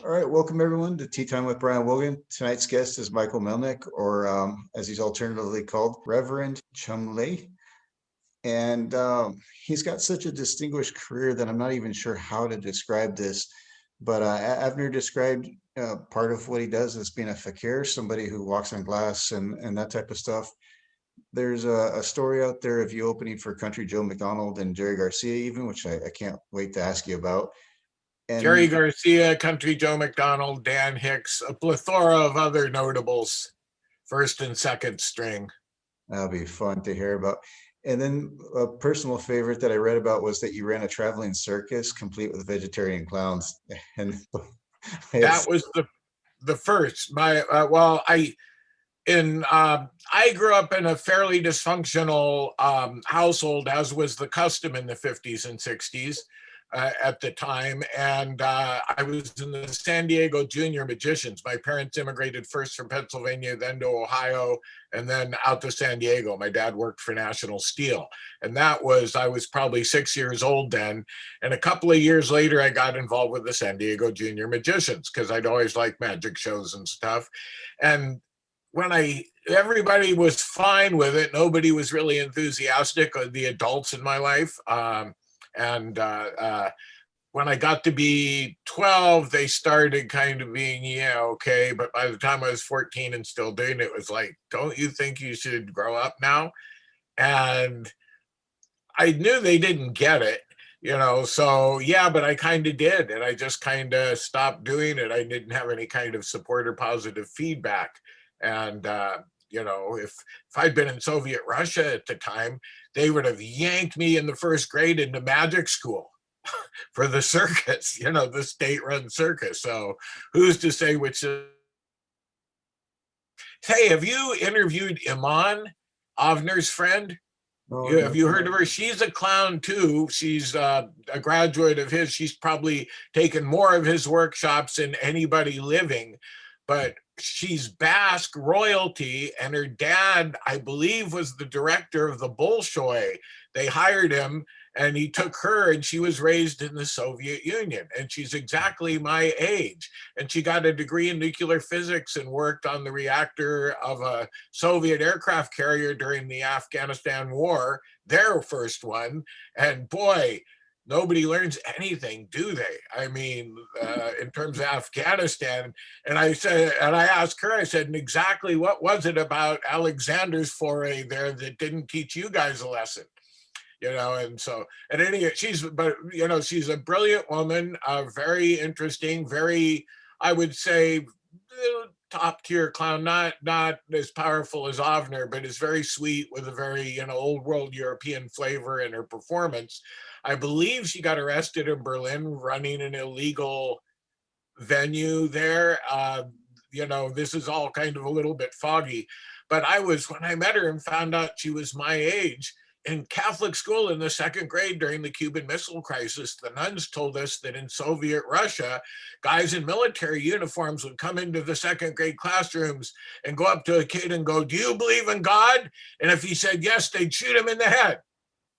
All right, welcome everyone to Tea Time with Brian Wogan. Tonight's guest is Michael Mielnik, or as he's alternatively called, Reverend Chumley. And he's got such a distinguished career that I'm not even sure how to describe this. But Avner described part of what he does as being a fakir, somebody who walks on glass and that type of stuff. There's a story out there of you opening for Country Joe McDonald and Jerry Garcia, even, which I can't wait to ask you about. Jerry And Garcia, Country Joe McDonald, Dan Hicks, a plethora of other notables, first and second string. that'll be fun to hear about. And then a personal favorite that I read about was that you ran a traveling circus complete with vegetarian clowns. And That it's was the first. I grew up in a fairly dysfunctional household, as was the custom in the 50s and 60s. At the time, and I was in the San Diego Junior Magicians. My parents immigrated first from Pennsylvania, then to Ohio, and then out to San Diego. My dad worked for National Steel, and I was probably 6 years old then. And a couple of years later, I got involved with the San Diego Junior Magicians because I'd always liked magic shows and stuff. And everybody was fine with it, nobody was really enthusiastic, the adults in my life. And when I got to be 12, they started kind of being, yeah, okay. But by the time I was 14 and still doing it, it was like, don't you think you should grow up now? And I knew they didn't get it, so yeah, but I kind of did. And I just kind of stopped doing it. I didn't have any kind of support or positive feedback. And, if I'd been in Soviet Russia at the time, they would have yanked me in the first grade into magic school for the circus, the state-run circus. So who's to say which? Hey, have you interviewed Iman, Avner's friend? oh, Have you heard of her? She's a clown too. She's a graduate of his. She's probably taken more of his workshops than anybody living, but she's Basque royalty, and her dad, I believe, was the director of the Bolshoi. They hired him, and he took her, and she was raised in the Soviet Union, and she's exactly my age. And she got a degree in nuclear physics and worked on the reactor of a Soviet aircraft carrier during the Afghanistan war, their first one. And boy, nobody learns anything, do they? I mean, in terms of Afghanistan. And I asked her, I said, exactly what was it about Alexander's foray there that didn't teach you guys a lesson? And so at any rate, she's a brilliant woman, very interesting, very, I would say, top tier clown, not as powerful as Avner, but is very sweet with a very, old world European flavor in her performance. I believe she got arrested in Berlin running an illegal venue there. This is all kind of a little bit foggy, but when I met her and found out she was my age, in Catholic school in the second grade during the Cuban Missile Crisis, the nuns told us that in Soviet Russia, guys in military uniforms would come into the second grade classrooms and go up to a kid and go, "Do you believe in God?" And if he said yes, they'd shoot him in the head.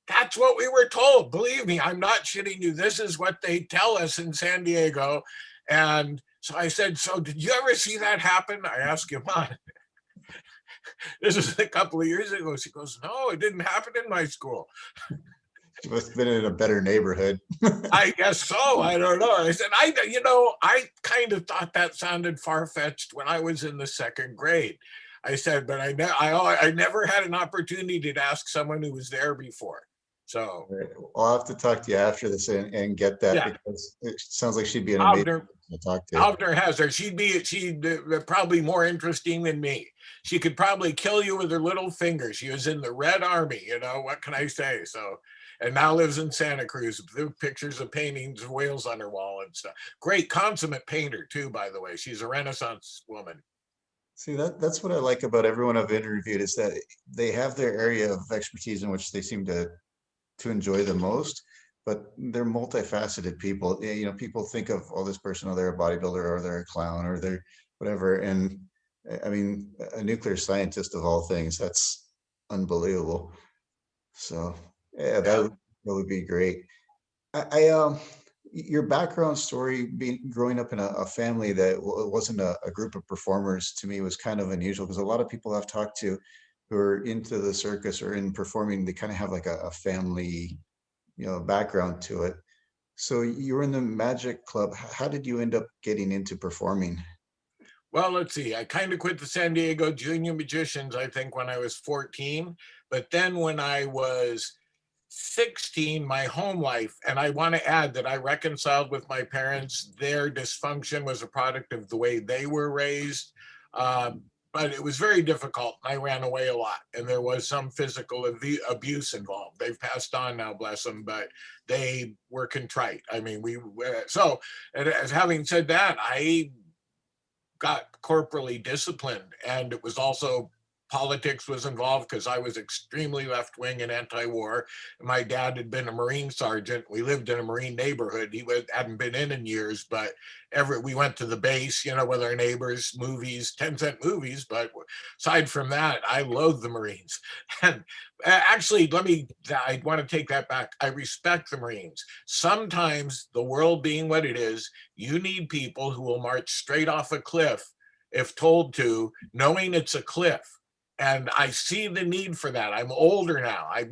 That's what we were told. Believe me, I'm not shitting you. This is what they tell us in San Diego. And so I said, "So did you ever see that happen?" I asked him on. This was a couple of years ago. She goes, "No, it didn't happen in my school." She must have been in a better neighborhood. I guess so. I don't know. I said, I kind of thought that sounded far-fetched when I was in the second grade. I said, but I never had an opportunity to ask someone who was there before. So Right. I'll have to talk to you after this and get that, yeah, because it sounds like she'd be an amazing Avner, person to talk to. Avner has her. She'd probably more interesting than me. She could probably kill you with her little finger. She was in the Red Army. What can I say? So, and now lives in Santa Cruz. Pictures of paintings of whales on her wall and stuff. Great consummate painter too, by the way. She's a Renaissance woman. See, that's what I like about everyone I've interviewed, is that they have their area of expertise in which they seem to enjoy the most, but they're multifaceted people. People think of, oh, this person, oh, they're a bodybuilder, or they're a clown, or they're whatever. And I mean, a nuclear scientist of all things, that's unbelievable. So yeah, that Yeah. would, that would be great. I your background story, being growing up in a family that wasn't a group of performers, to me was kind of unusual, because a lot of people I've talked to who are into the circus or in performing, they kind of have like a family, background to it. So you were in the Magic Club. How did you end up getting into performing? Well, let's see. I kind of quit the San Diego Junior Magicians, I think, when I was 14. But then when I was 16, my home life, and I want to add that I reconciled with my parents. Their dysfunction was a product of the way they were raised. But it was very difficult. I ran away a lot, and there was some physical abuse involved. They've passed on now, bless them, but they were contrite. I mean, so, and as having said that, I got corporally disciplined, and it was also politics was involved because I was extremely left wing and anti war. My dad had been a Marine sergeant. We lived in a Marine neighborhood. Hadn't been in years, but we went to the base, with our neighbors, movies, 10-cent movies. But aside from that, I loathe the Marines. And actually, I want to take that back. I respect the Marines. Sometimes, the world being what it is, you need people who will march straight off a cliff if told to, knowing it's a cliff. And I see the need for that. I'm older now. I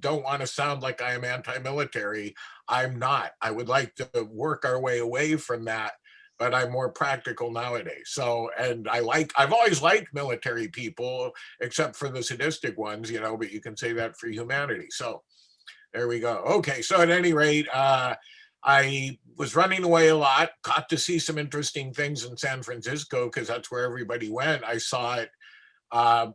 don't want to sound like I am anti-military. I'm not. I would like to work our way away from that, but I'm more practical nowadays. So, and I've always liked military people, except for the sadistic ones, but you can say that for humanity. So there we go. Okay. So at any rate, I was running away a lot, got to see some interesting things in San Francisco because that's where everybody went. I saw it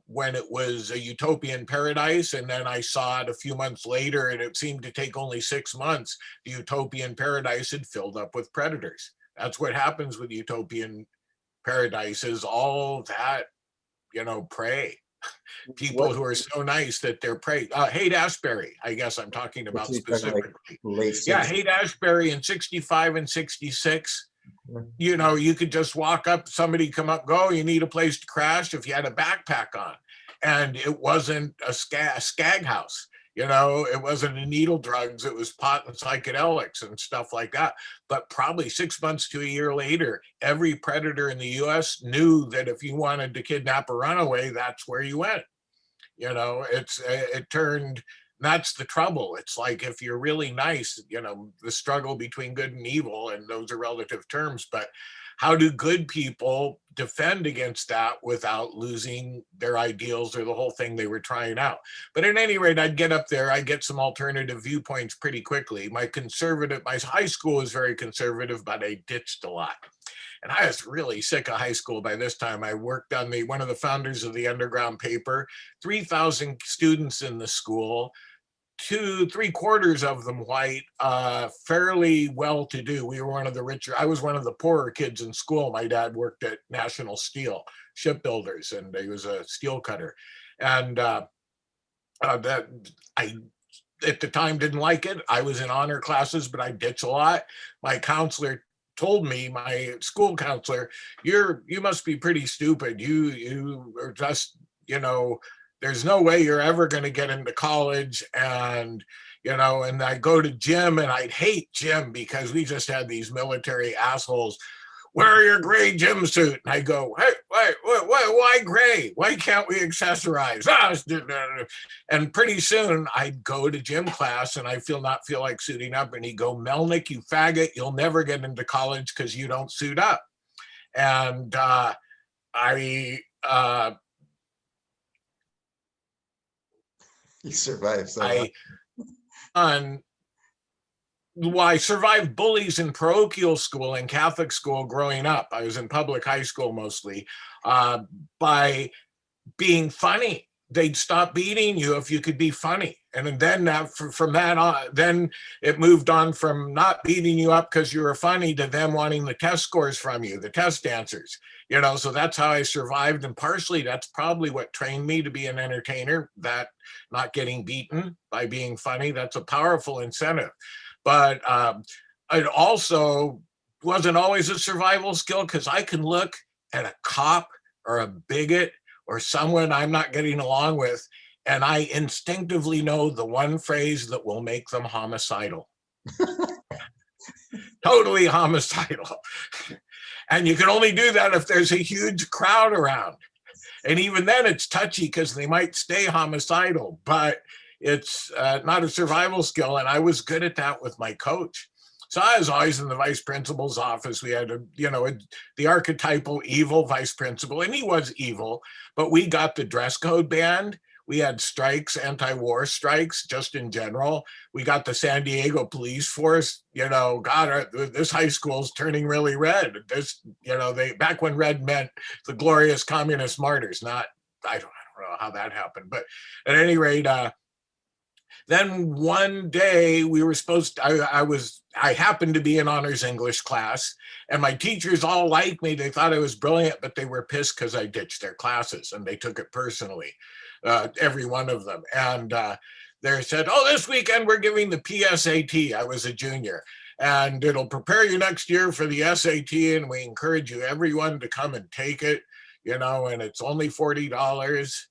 when it was a utopian paradise. And then I saw it a few months later, and it seemed to take only 6 months. The utopian paradise had filled up with predators. That's what happens with utopian paradises, all that, prey. People What who are so nice that they're prey. Haight Ashbury, I guess I'm talking What's about he talking like specifically. late Yeah, 60s? Haight Ashbury in 65 and 66. You could just walk up, somebody come up, go, you need a place to crash if you had a backpack on. And it wasn't a skag house. It wasn't a needle drugs, it was pot and psychedelics and stuff like that. But probably 6 months to a year later, every predator in the US knew that if you wanted to kidnap a runaway, that's where you went. It turned, that's the trouble. It's like, if you're really nice, the struggle between good and evil, and those are relative terms, but how do good people defend against that without losing their ideals or the whole thing they were trying out? But at any rate, I'd get up there, I'd get some alternative viewpoints pretty quickly. My high school was very conservative, but I ditched a lot. And I was really sick of high school by this time. I worked on one of the founders of the underground paper, 3,000 students in the school, three-quarters of them white, fairly well-to-do. We were one of the richer. I was one of the poorer kids in school. My dad worked at National Steel Shipbuilders, and he was a steel cutter. And that I at the time didn't like it. I was in honor classes, but I ditch a lot. My counselor told me, my school counselor, you must be pretty stupid. You are just, there's no way you're ever going to get into college. And and I go to gym, and I'd hate gym because we just had these military assholes. Wear your gray gym suit. And I go, hey, why gray? Why can't we accessorize? And pretty soon I'd go to gym class, and I not feel like suiting up. And he'd go, Mielnik, you faggot, you'll never get into college because you don't suit up. And He survived I on well, I survived bullies in parochial school and Catholic school growing up. I was in public high school mostly, by being funny. They'd stop beating you if you could be funny. And then from that on, then it moved on from not beating you up because you were funny to them wanting the test scores from you, the test answers. So that's how I survived. And partially that's probably what trained me to be an entertainer, that not getting beaten by being funny. That's a powerful incentive. But it also wasn't always a survival skill, because I can look at a cop or a bigot or someone I'm not getting along with, and I instinctively know the one phrase that will make them homicidal. totally homicidal. And you can only do that if there's a huge crowd around. And even then it's touchy because they might stay homicidal, but it's not a survival skill. And I was good at that with my coach. So I was always in the vice principal's office. We had the archetypal evil vice principal, and he was evil, but we got the dress code banned. We had strikes, anti-war strikes, just in general. We got the San Diego police force. God, this high school is turning really red. Back when red meant the glorious communist martyrs. I don't know how that happened, but at any rate, then one day we were supposed to, I happened to be in honors English class, and my teachers all liked me. They thought I was brilliant, but they were pissed because I ditched their classes, and they took it personally, every one of them. And they said, oh, this weekend we're giving the PSAT. I was a junior, and it'll prepare you next year for the SAT, and we encourage you, everyone, to come and take it, and it's only $40.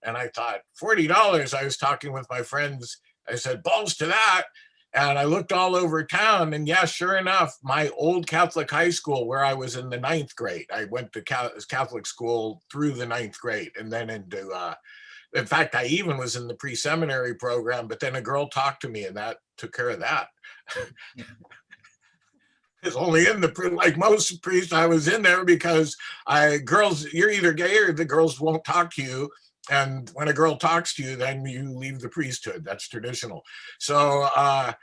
And I thought, $40? I was talking with my friends. I said, balls to that. And I looked all over town, and yeah, sure enough, my old Catholic high school, where I was in the 9th grade, I went to Catholic school through the 9th grade, and then into, in fact, I even was in the pre-seminary program, but then a girl talked to me, and that took care of that. It's only in like most priests, I was in there because girls, you're either gay or the girls won't talk to you. And when a girl talks to you, then you leave the priesthood. That's traditional. So I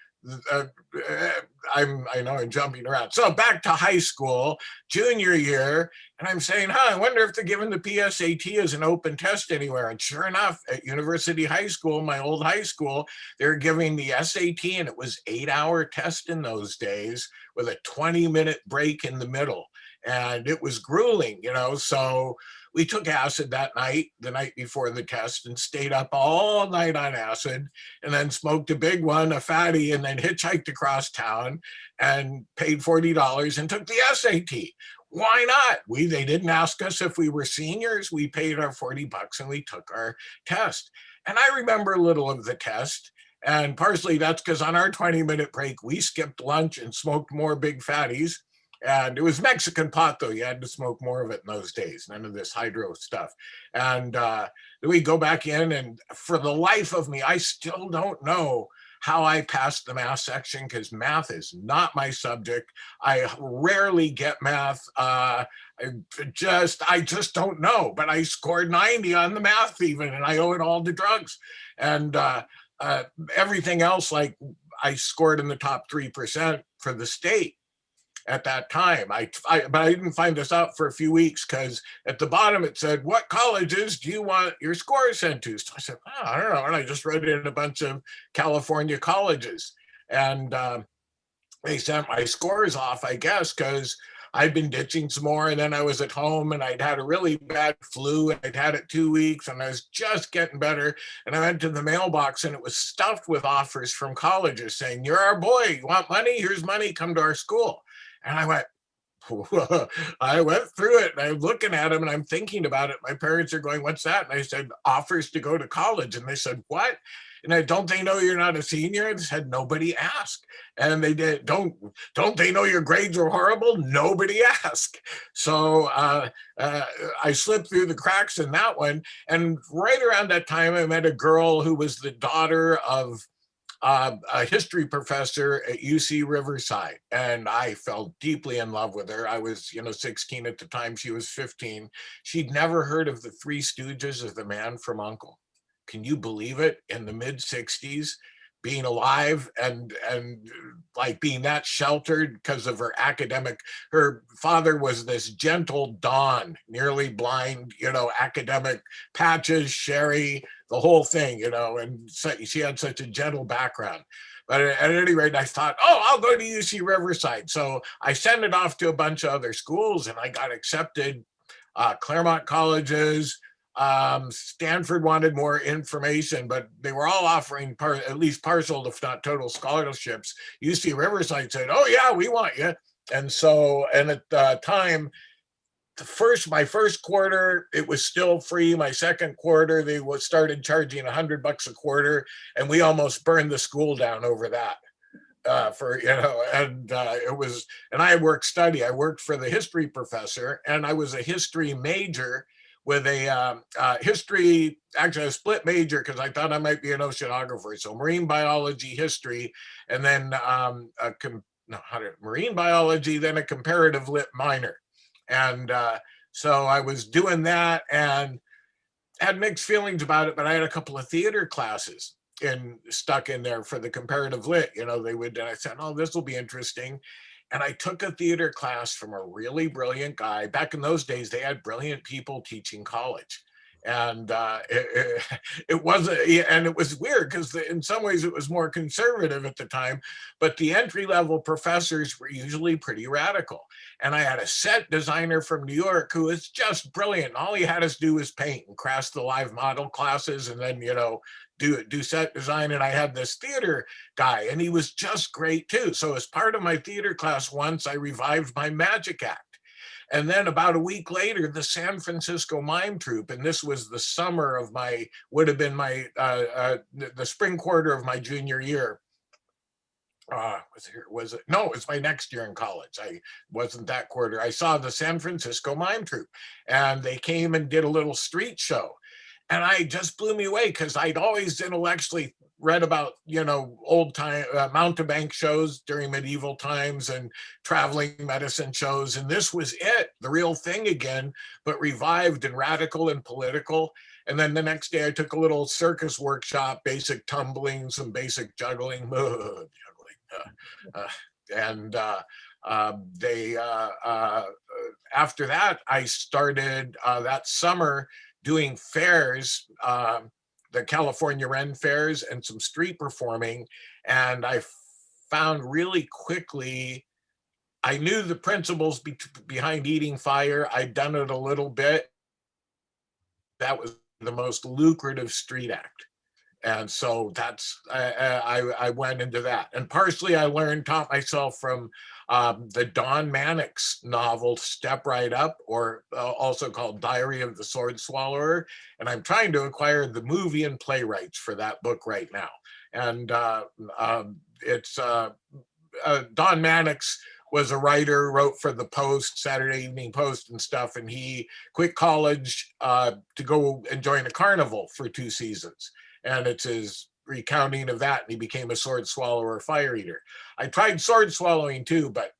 know I'm jumping around. So back to high school, junior year, and I'm saying, I wonder if they're giving the PSAT as an open test anywhere. And sure enough, at University High School, my old high school, they're giving the SAT, and it was 8-hour test in those days with a 20-minute break in the middle. And it was grueling, so we took acid that night, the night before the test, and stayed up all night on acid, and then smoked a big one, a fatty, and then hitchhiked across town and paid $40 and took the SAT. Why not? They didn't ask us if we were seniors. We paid our $40 and we took our test. And I remember a little of the test. And partially that's because on our 20-minute break, we skipped lunch and smoked more big fatties. And it was Mexican pot, though. You had to smoke more of it in those days, none of this hydro stuff. And we go back in, and for the life of me, I still don't know how I passed the math section, because math is not my subject. I rarely get math. I just don't know. But I scored 90 on the math even, and I owe it all to drugs. And everything else, like I scored in the top 3% for the state at that time. But I didn't find this out for a few weeks, because at the bottom it said, what colleges do you want your scores sent to? So I said, I don't know. And I just wrote in a bunch of California colleges. And they sent my scores off, I guess, because I'd been ditching some more, and then I was at home, and I'd had a really bad flu. I'd had it 2 weeks, and I was just getting better. And I went to the mailbox, and it was stuffed with offers from colleges saying, you're our boy. You want money? Here's money. Come to our school. And I went through it, and I'm looking at them, and I'm thinking about it. My parents are going, what's that? And I said, offers to go to college. And they said, what? And don't they know you're not a senior? They said, nobody asked. And they did, don't they know your grades are horrible? Nobody asked. So I slipped through the cracks in that one. And right around that time, I met a girl who was the daughter of a history professor at UC Riverside, and I fell deeply in love with her. I was, 16 at the time. She was 15. She'd never heard of the Three Stooges of the Man from U.N.C.L.E. Can you believe it? In the mid 60s, being alive and like being that sheltered because of her father was this gentle Don, nearly blind, academic, patches, sherry, the whole thing, and so she had such a gentle background. But at any rate, I thought, I'll go to UC Riverside. So I sent it off to a bunch of other schools, and I got accepted. Claremont colleges, Stanford wanted more information, but they were all offering at least partial, if not total scholarships. UC Riverside said, oh yeah, we want you. And so, and at the time, my first quarter, it was still free. My second quarter, they started charging $100 a quarter, and we almost burned the school down over that. for, and it was, and I worked study. I worked for the history professor, and I was a history major with a history, actually a split major because I thought I might be an oceanographer. So marine biology, history, and then marine biology, then a comparative lit minor. And so I was doing that and had mixed feelings about it, but I had a couple of theater classes stuck in there for the comparative lit. They would, and I said, oh, this will be interesting. And I took a theater class from a really brilliant guy. Back in those days, they had brilliant people teaching college. And it wasn't, and it was weird because in some ways it was more conservative at the time, but the entry level professors were usually pretty radical. And I had a set designer from New York who was just brilliant. All he had us do was paint and crash the live model classes, and then, do set design. And I had this theater guy, and he was just great too. So as part of my theater class once, I revived my magic act. And then about a week later, the San Francisco Mime Troupe, and this was the summer of would have been my, the spring quarter of my junior year. Was it? No, it's my next year in college. I wasn't that quarter. I saw the San Francisco Mime Troupe, and they came and did a little street show. And I just blew me away because I'd always intellectually read about, old time mountebank shows during medieval times and traveling medicine shows. And this was it, the real thing again, but revived and radical and political. And then the next day I took a little circus workshop, basic tumbling, some basic juggling, and after that, I started that summer doing fairs, the California Ren fairs, and some street performing. And I found really quickly, I knew the principles behind eating fire. I'd done it a little bit. That was the most lucrative street act. And so that's, I went into that. And partially I taught myself from the Don Mannix novel, Step Right Up, or also called Diary of the Sword Swallower. And I'm trying to acquire the movie and playwrights for that book right now. And it's Don Mannix was a writer, wrote for the Post, Saturday Evening Post and stuff. And he quit college to go and join a carnival for 2 seasons. And it's his recounting of that, and he became a sword swallower, fire eater. I tried sword swallowing too, but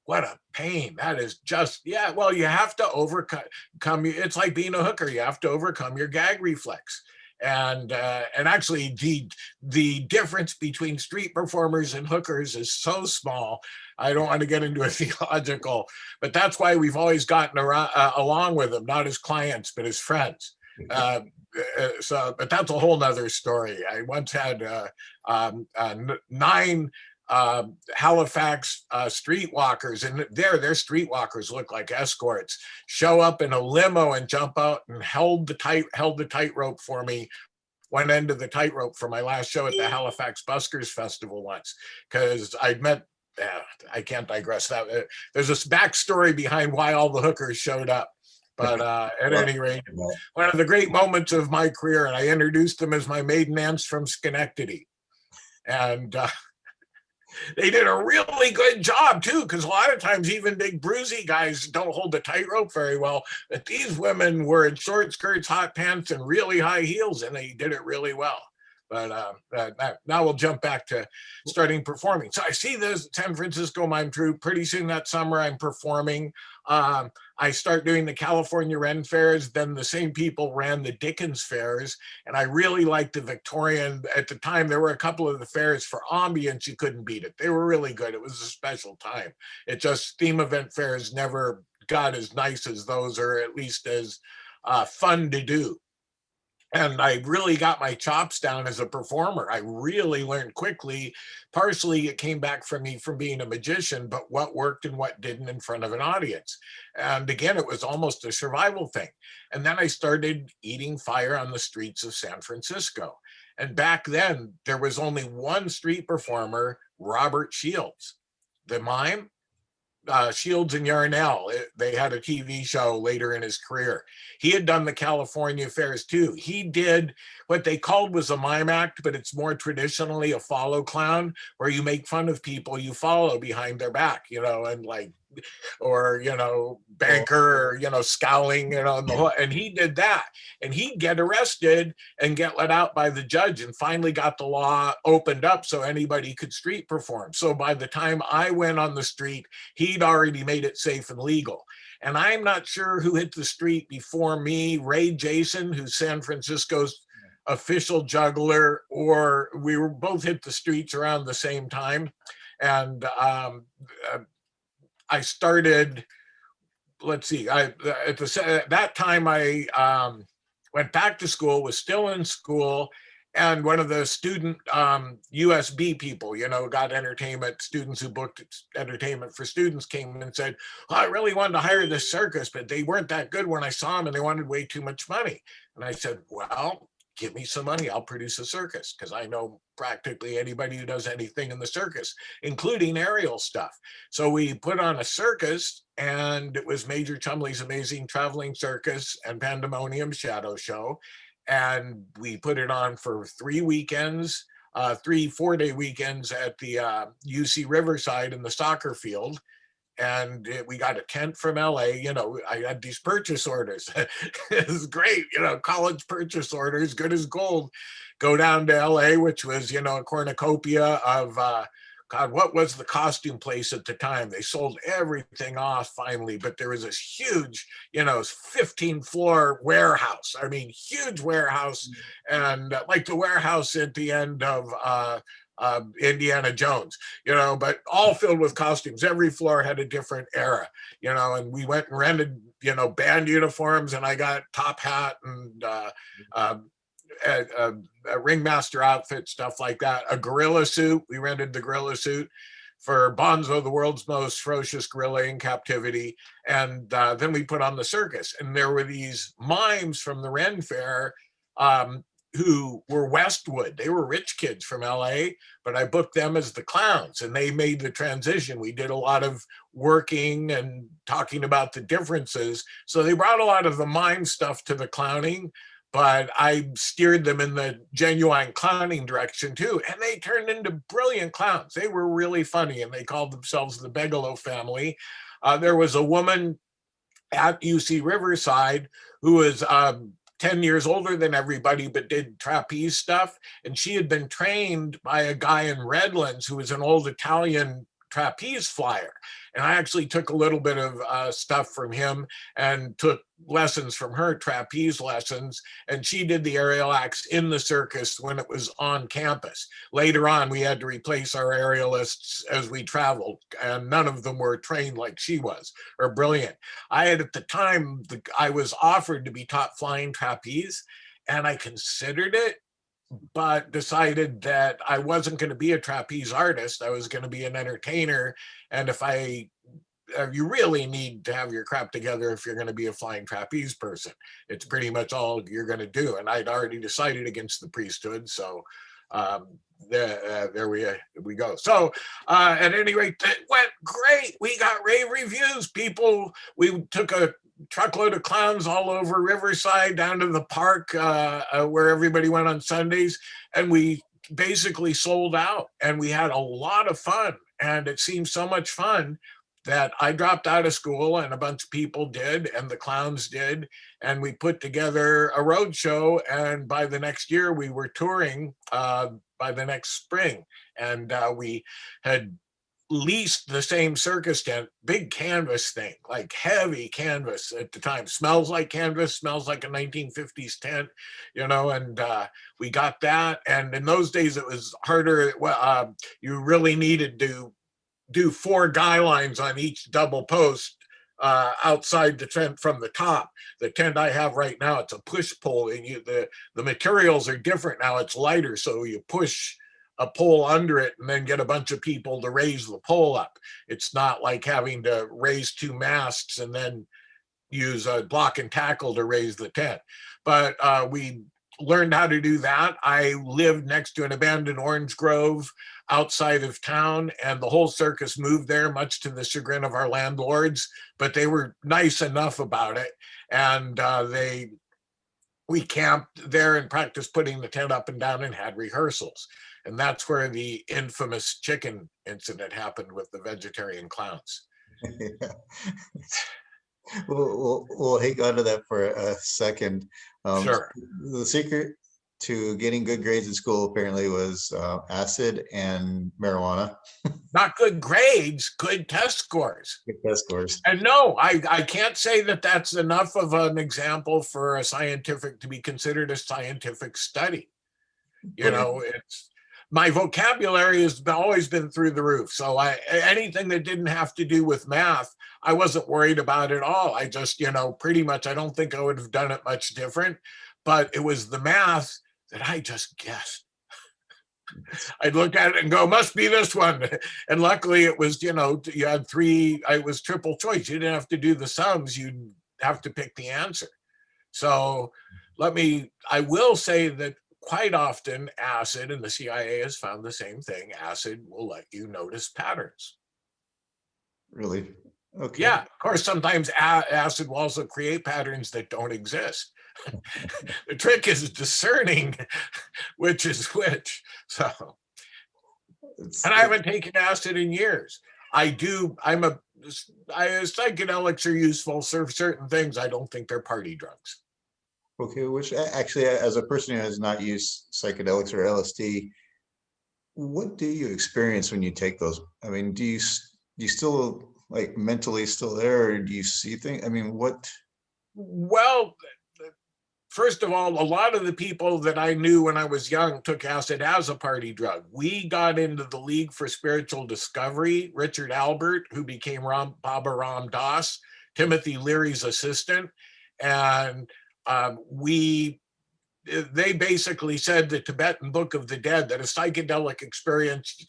what a pain. That is just, yeah, well, you have to overcome, it's like being a hooker. You have to overcome your gag reflex. And actually the difference between street performers and hookers is so small. I don't want to get into a theological, but that's why we've always gotten along with them, not as clients, but as friends. But that's a whole nother story. I once had 9 Halifax streetwalkers, and their streetwalkers look like escorts, show up in a limo and jump out and held the tightrope for me, one end of the tightrope for my last show at the Halifax Buskers Festival once, because I'd met, I can't digress that. There's this backstory behind why all the hookers showed up. But at any rate, one of the great moments of my career, and I introduced them as my maiden aunts from Schenectady. And they did a really good job too, because a lot of times even big bruisey guys don't hold the tightrope very well. But these women were in short skirts, hot pants, and really high heels, and they did it really well. But now we'll jump back to starting performing. So I see the San Francisco Mime Troupe. Pretty soon that summer I'm performing. I start doing the California Ren fairs. Then the same people ran the Dickens fairs. And I really liked the Victorian. At the time, there were a couple of the fairs for ambience. You couldn't beat it. They were really good. It was a special time. It just, theme event fairs never got as nice as those, or at least as fun to do. And I really got my chops down as a performer. I really learned quickly. Partially, it came back from me from being a magician, but what worked and what didn't in front of an audience. And again, it was almost a survival thing. And then I started eating fire on the streets of San Francisco. And back then, there was only one street performer, Robert Shields. The mime, Shields and Yarnell. They had a TV show later in his career. He had done the California fairs too. He did what they called was a mime act, but it's more traditionally a follow clown, where you make fun of people you follow behind their back, and like, or banker, or scowling, and he did that, and he'd get arrested and get let out by the judge, and finally got the law opened up so anybody could street perform. So by the time I went on the street, he'd already made it safe and legal. And I'm not sure who hit the street before me, Ray Jason, who's San Francisco's official juggler, or we were both hit the streets around the same time. And I started, let's see, at that time I went back to school, was still in school, and one of the student USB people, got entertainment, students who booked entertainment for students came and said, I really wanted to hire this circus, but they weren't that good when I saw them and they wanted way too much money. And I said, well, give me some money, I'll produce a circus, because I know practically anybody who does anything in the circus, including aerial stuff. So we put on a circus, and it was Major Chumley's Amazing Traveling Circus and Pandemonium Shadow Show. And we put it on for 3 weekends, 3 4-day weekends at the UC Riverside in the soccer field. And we got a tent from LA. I had these purchase orders. It was great, college purchase orders, good as gold. Go down to LA, which was, a cornucopia of, God, what was the costume place at the time? They sold everything off finally, but there was this huge, 15-floor warehouse. I mean, huge warehouse, and like the warehouse at the end of Indiana Jones, but all filled with costumes. Every floor had a different era, and we went and rented, band uniforms, and I got top hat and a ringmaster outfit, stuff like that. A gorilla suit. We rented the gorilla suit for Bonzo, the world's most ferocious gorilla in captivity. And then we put on the circus. And there were these mimes from the Ren Fair who were Westwood. They were rich kids from LA, but I booked them as the clowns, and they made the transition. We did a lot of working and talking about the differences. So they brought a lot of the mime stuff to the clowning, but I steered them in the genuine clowning direction too. And they turned into brilliant clowns. They were really funny, and they called themselves the Bigelow family. There was a woman at UC Riverside who was 10 years older than everybody, but did trapeze stuff. And she had been trained by a guy in Redlands who was an old Italian trapeze flyer. And I actually took a little bit of stuff from him and took lessons from her, trapeze lessons. And she did the aerial acts in the circus when it was on campus. Later on, we had to replace our aerialists as we traveled, and none of them were trained like she was, or brilliant. I had, at the time, I was offered to be taught flying trapeze, and I considered it, but decided that I wasn't going to be a trapeze artist. I was going to be an entertainer. And you really need to have your crap together if you're going to be a flying trapeze person. It's pretty much all you're going to do. And I'd already decided against the priesthood. So there we go. So at any rate, it went great. We got rave reviews. We took a truckload of clowns all over Riverside down to the park where everybody went on Sundays, and we basically sold out, and we had a lot of fun. And it seemed so much fun that I dropped out of school, and a bunch of people did, and the clowns did, and we put together a road show. And by the next year, we were touring by the next spring, and we had leased the same circus tent, big canvas thing, like heavy canvas at the time. Smells like canvas, smells like a 1950s tent, and we got that. And in those days, it was harder. You really needed to do 4 guy lines on each double post outside the tent from the top. The tent I have right now, it's a push pull, and the materials are different now. It's lighter, so you push a pole under it and then get a bunch of people to raise the pole up. It's not like having to raise 2 masts and then use a block and tackle to raise the tent. But we learned how to do that. I lived next to an abandoned orange grove outside of town, and the whole circus moved there, much to the chagrin of our landlords, but they were nice enough about it. And we camped there and practiced putting the tent up and down and had rehearsals. And that's where the infamous chicken incident happened with the vegetarian clowns. Yeah. We'll hang on to that for a second. Sure. The secret to getting good grades in school apparently was acid and marijuana. Not good grades, good test scores. Good test scores. And no, I can't say that that's enough of an example for a scientific to be considered a scientific study. You know, it's my vocabulary has always been through the roof. So anything that didn't have to do with math, I wasn't worried about at all. I just, you know, pretty much, I don't think I would have done it much different, but it was the math that I just guessed. I'd look at it and go, must be this one. And luckily it was, you know, you had three, it was triple choice. You didn't have to do the sums. You'd have to pick the answer. So I will say that quite often acid, and the CIA has found the same thing, acid will let you notice patterns. Really? Okay. Yeah, of course, sometimes acid will also create patterns that don't exist. The trick is discerning which is which. So, and I haven't taken acid in years. Psychedelics are useful for certain things. I don't think they're party drugs. Okay, which actually, as a person who has not used psychedelics or LSD, what do you experience when you take those? I mean, do you still like mentally still there, or do you see things? I mean, what? Well, first of all, a lot of the people that I knew when I was young took acid as a party drug. We got into the League for Spiritual Discovery, Richard Albert, who became Baba Ram Das, Timothy Leary's assistant, and they basically said the Tibetan Book of the Dead, that a psychedelic experience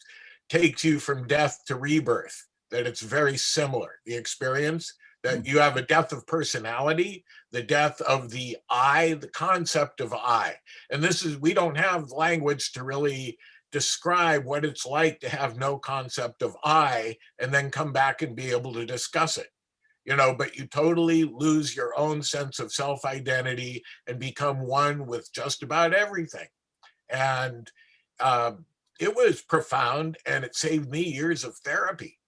takes you from death to rebirth, that it's very similar, the experience, that you have a death of personality, the death of the I, the concept of I. And we don't have language to really describe what it's like to have no concept of I and then come back and be able to discuss it. You know, but you totally lose your own sense of self-identity and become one with just about everything. And it was profound, and it saved me years of therapy.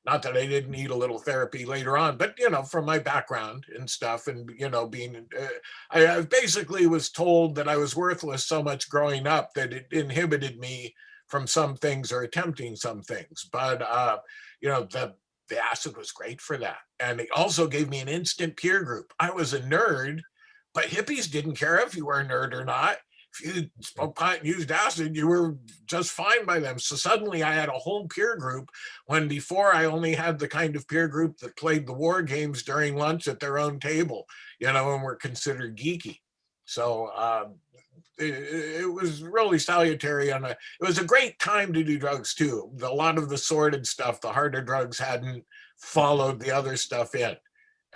Not that I didn't need a little therapy later on, but, you know, from my background and stuff, and, you know, I basically was told that I was worthless so much growing up that it inhibited me from some things or attempting some things. But, you know, the acid was great for that. And it also gave me an instant peer group. I was a nerd, but hippies didn't care if you were a nerd or not. If you smoked pot and used acid, you were just fine by them. So suddenly I had a whole peer group, when before I only had the kind of peer group that played the war games during lunch at their own table, you know, and were considered geeky. So it was really salutary, and it was a great time to do drugs too. A lot of the sordid stuff, the harder drugs hadn't followed the other stuff in,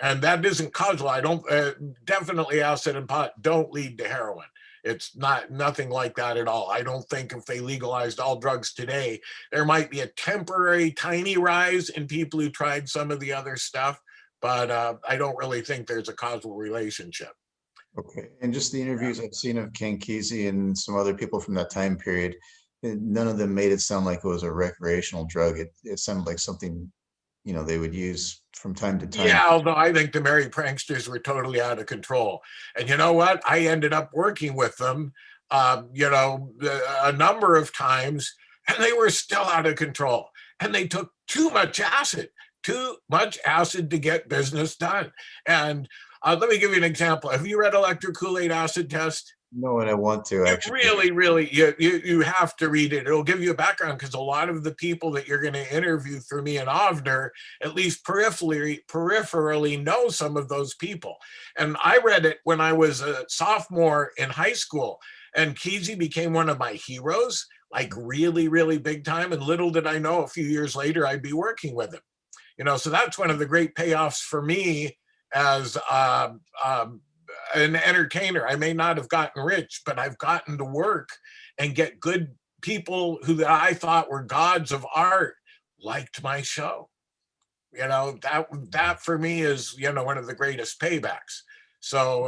and that isn't causal. I don't definitely acid and pot don't lead to heroin. It's nothing like that at all. I don't think if they legalized all drugs today, there might be a temporary tiny rise in people who tried some of the other stuff, but I don't really think there's a causal relationship. Okay, and just the interviews I've seen of Ken Kesey and some other people from that time period, none of them made it sound like it was a recreational drug. It sounded like something, you know, they would use from time to time. Yeah, although I think the merry pranksters were totally out of control. And you know what? I ended up working with them, you know, a number of times, and they were still out of control. And they took too much acid to get business done. And let me give you an example. Have you read Electric Kool-Aid Acid Test? No, and I want to actually. Really, you have to read it. It'll give you a background, because a lot of the people that you're going to interview through me and Avner, at least peripherally know some of those people. And I read it when I was a sophomore in high school, and Kesey became one of my heroes, like really, really big time. And little did I know, a few years later, I'd be working with him. You know, so that's one of the great payoffs for me as an entertainer. I may not have gotten rich, but I've gotten to work and get good people who that I thought were gods of art liked my show. That for me is one of the greatest paybacks. So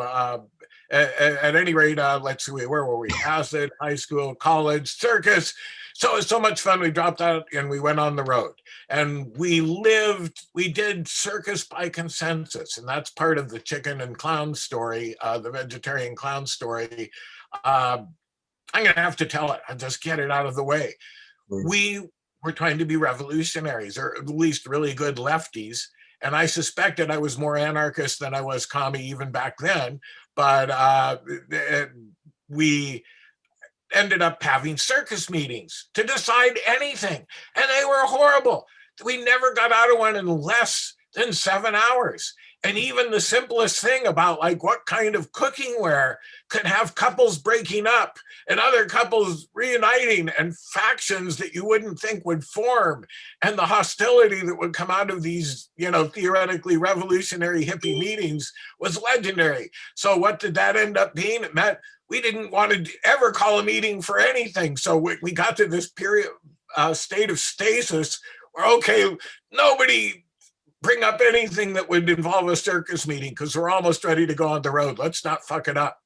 at any rate, let's see, where were we? Acid, high school, college, circus. So it was so much fun. We dropped out and we went on the road, and we did circus by consensus, and that's part of the chicken and clown story, the vegetarian clown story. I'm going to have to tell it. I'll just get it out of the way. We were trying to be revolutionaries, or at least really good lefties. And I suspected I was more anarchist than I was commie even back then. But we ended up having circus meetings to decide anything. And they were horrible. We never got out of one in less than 7 hours. And even the simplest thing about like what kind of cooking ware could have couples breaking up and other couples reuniting, and factions that you wouldn't think would form, and the hostility that would come out of these, theoretically revolutionary hippie meetings was legendary. So what did that end up being? It meant we didn't want to ever call a meeting for anything. So we got to this period, state of stasis where, okay, nobody bring up anything that would involve a circus meeting because we're almost ready to go on the road. Let's not fuck it up.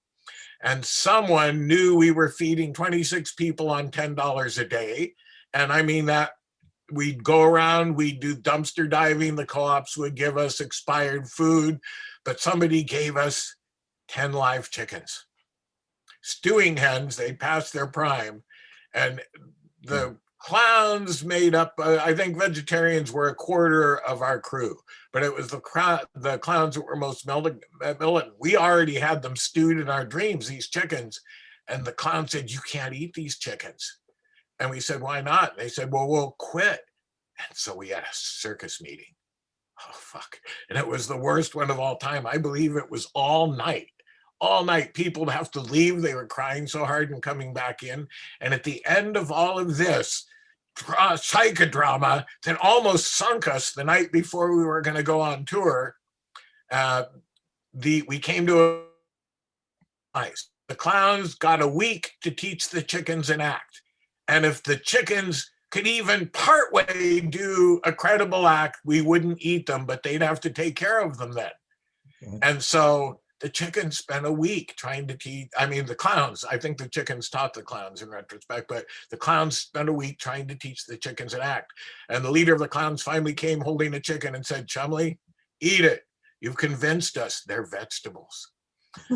And someone knew we were feeding 26 people on $10 a day. And I mean that we'd go around, we'd do dumpster diving. The co-ops would give us expired food, but somebody gave us 10 live chickens. Stewing hens, they passed their prime. And the clowns made up, I think vegetarians were a quarter of our crew, but it was the clowns that were most militant. We already had them stewed in our dreams, these chickens. And the clown said, you can't eat these chickens. And we said, why not? And they said, well, we'll quit. And so we had a circus meeting. Oh, fuck. And it was the worst one of all time. I believe it was all night. All night, people would have to leave. They were crying so hard and coming back in. And at the end of all of this psychodrama that almost sunk us the night before we were going to go on tour, we came to the clowns got a week to teach the chickens an act. And if the chickens could even partway do a credible act, we wouldn't eat them, but they'd have to take care of them then. Okay. And so the chickens spent a week trying to teach, the clowns, I think the chickens taught the clowns in retrospect, but the clowns spent a week trying to teach the chickens an act. And the leader of the clowns finally came holding a chicken and said, Chumley, eat it. You've convinced us they're vegetables.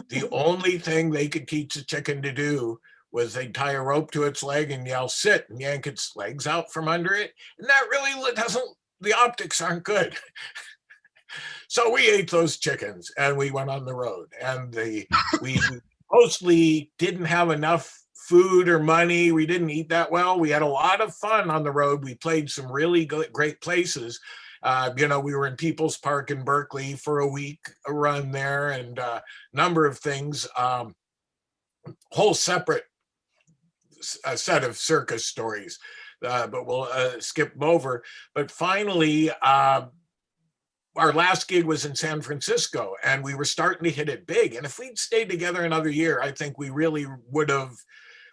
The only thing they could teach the chicken to do was they'd tie a rope to its leg and yell, sit, and yank its legs out from under it. And that really doesn't, the optics aren't good. So we ate those chickens and we went on the road, and we mostly didn't have enough food or money. We didn't eat that well. We had a lot of fun on the road. We played some really great places. We were in People's Park in Berkeley for a week, a run there, and a number of things, whole separate set of circus stories, but we'll skip them over. But finally, our last gig was in San Francisco, and we were starting to hit it big. And if we'd stayed together another year, I think we really would have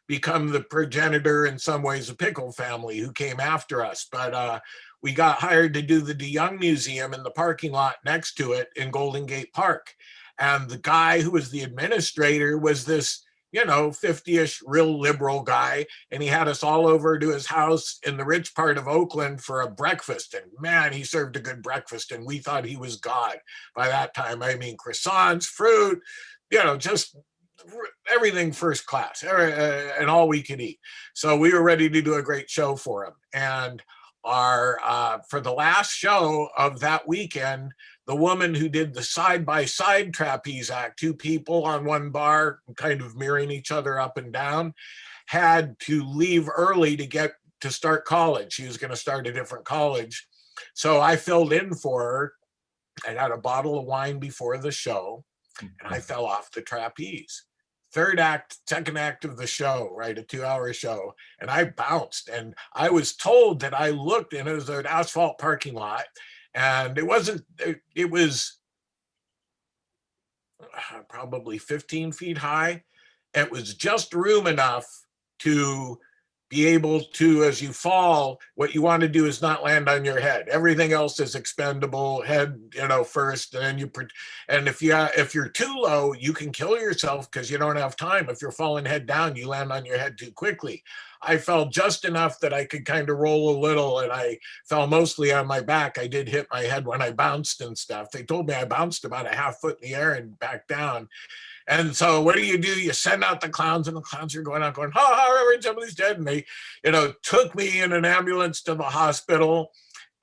become the progenitor in some ways of Pickle family who came after us. But we got hired to do the DeYoung Museum in the parking lot next to it in Golden Gate Park. And the guy who was the administrator was this 50-ish real liberal guy, and he had us all over to his house in the rich part of Oakland for a breakfast. And man, he served a good breakfast, and we thought he was God by that time. Croissants, fruit, just everything first class, and all we could eat. So we were ready to do a great show for him. And for the last show of that weekend, the woman who did the side-by-side trapeze act, two people on one bar kind of mirroring each other up and down, had to leave early to get to start college. She was going to start a different college. So I filled in for her. I had a bottle of wine before the show, and I fell off the trapeze. Second act of the show, right, a 2-hour show, and I bounced. And I was told that I looked, and it was an asphalt parking lot, and it was probably 15 feet high. It was just room enough to be able to, as you fall, what you want to do is not land on your head. Everything else is expendable. Head, first, and then and if you're too low, you can kill yourself because you don't have time. If you're falling head down, you land on your head too quickly. I fell just enough that I could kind of roll a little, and I fell mostly on my back. I did hit my head when I bounced and stuff. They told me I bounced about a half foot in the air and back down. And so what do? You send out the clowns, and the clowns are going out going, ha ha, Reverend, somebody's dead. And they, took me in an ambulance to the hospital